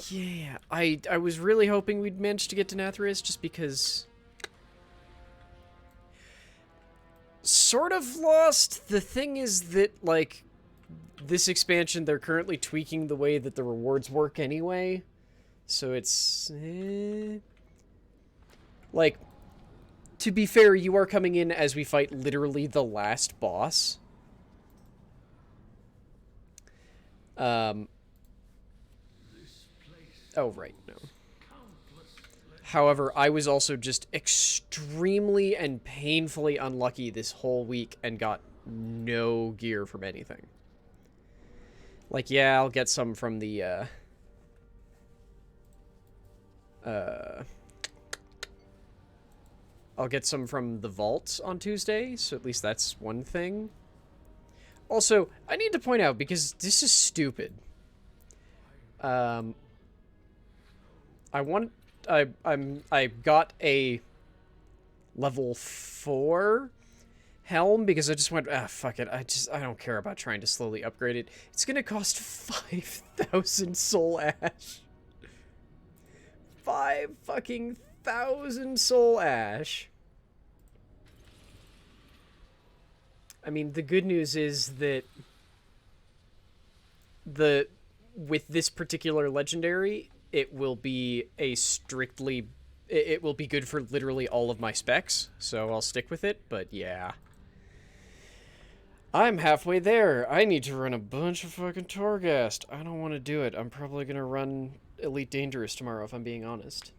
Yeah, I was really hoping we'd manage to get to Nathrius just because... Sort of lost. The thing is that, like, this expansion, they're currently tweaking the way that the rewards work anyway. So it's... Like, to be fair, you are coming in as we fight literally the last boss. Oh, right, no. However, I was also just extremely and painfully unlucky this whole week and got no gear from anything. Like, yeah, I'll get some from the, I'll get some from the vault on Tuesday, so at least that's one thing. Also, I need to point out, because this is stupid. I got a level 4 helm because I just went, fuck it. I don't care about trying to slowly upgrade it. It's gonna cost 5,000 soul ash. 5,000 soul ash. I mean, the good news is that with this particular legendary, it will be it will be good for literally all of my specs, so I'll stick with it, but yeah. I'm halfway there. I need to run a bunch of fucking Torghast. I don't want to do it. I'm probably going to run Elite Dangerous tomorrow, if I'm being honest.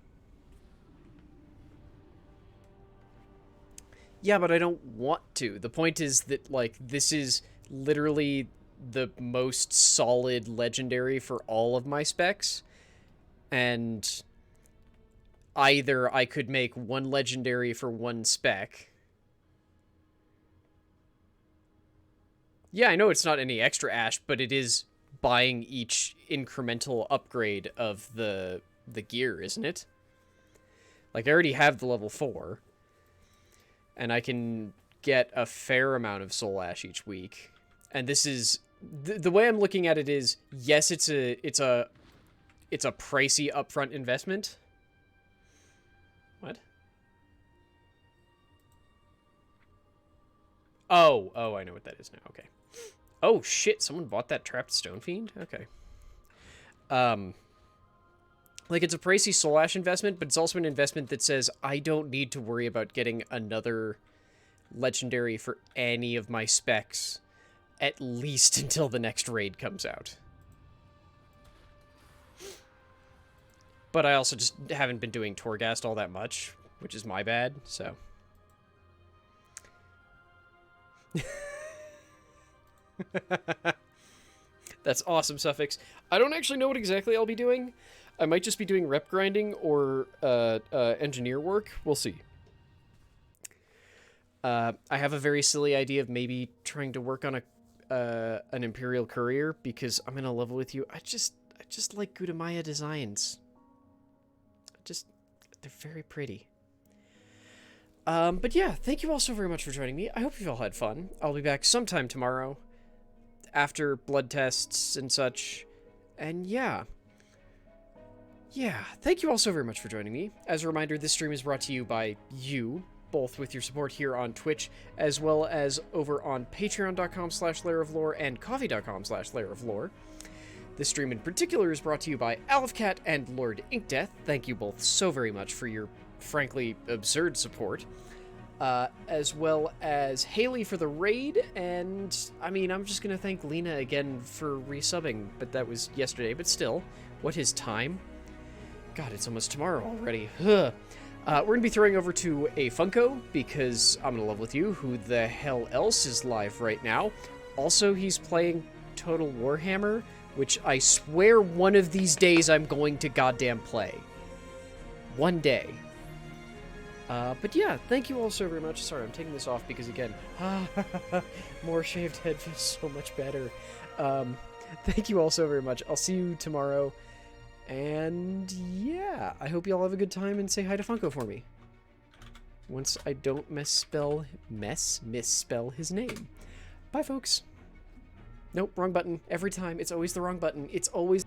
Yeah, but I don't want to. The point is that, like, this is literally the most solid legendary for all of my specs, and either I could make one legendary for one spec. Yeah, I know it's not any extra ash, but it is buying each incremental upgrade of the gear, isn't it? Like, I already have the level 4, and I can get a fair amount of soul ash each week. And this is the way I'm looking at it is, yes, it's a pricey upfront investment. What? Oh, I know what that is now. Okay. Oh shit, someone bought that trapped stone fiend? Okay. Like, it's a pricey soul ash investment, but it's also an investment that says I don't need to worry about getting another legendary for any of my specs, at least until the next raid comes out. But I also just haven't been doing Torghast all that much, which is my bad, so. That's awesome, Suffix. I don't actually know what exactly I'll be doing. I might just be doing rep grinding or engineer work. We'll see. I have a very silly idea of maybe trying to work on an Imperial Courier because I'm in a level with you. I just like Gudamaya designs. They're very pretty. But yeah, thank you all so very much for joining me. I hope you've all had fun. I'll be back sometime tomorrow after blood tests and such. And yeah, thank you all so very much for joining me. As a reminder, this stream is brought to you by you, both with your support here on Twitch, as well as over on patreon.com/layeroflore and coffee.com/layeroflore. This stream in particular is brought to you by Alfcat and Lord Inkdeath. Thank you both so very much for your frankly absurd support. As well as Haley for the raid, and I mean, I'm just gonna thank Lena again for resubbing, but that was yesterday, but still, what is time? God, it's almost tomorrow already. We're gonna be throwing over to a Funko, because I'm in love with you. Who the hell else is live right now? Also, he's playing Total Warhammer, which I swear one of these days I'm going to goddamn play. One day. But yeah, thank you all so very much. Sorry, I'm taking this off because, again, more shaved head feels so much better. Thank you all so very much. I'll see you tomorrow. And yeah, I hope you all have a good time and say hi to Funko for me. Once I don't misspell his name. Bye, folks. Nope, wrong button. Every time. It's always the wrong button. It's always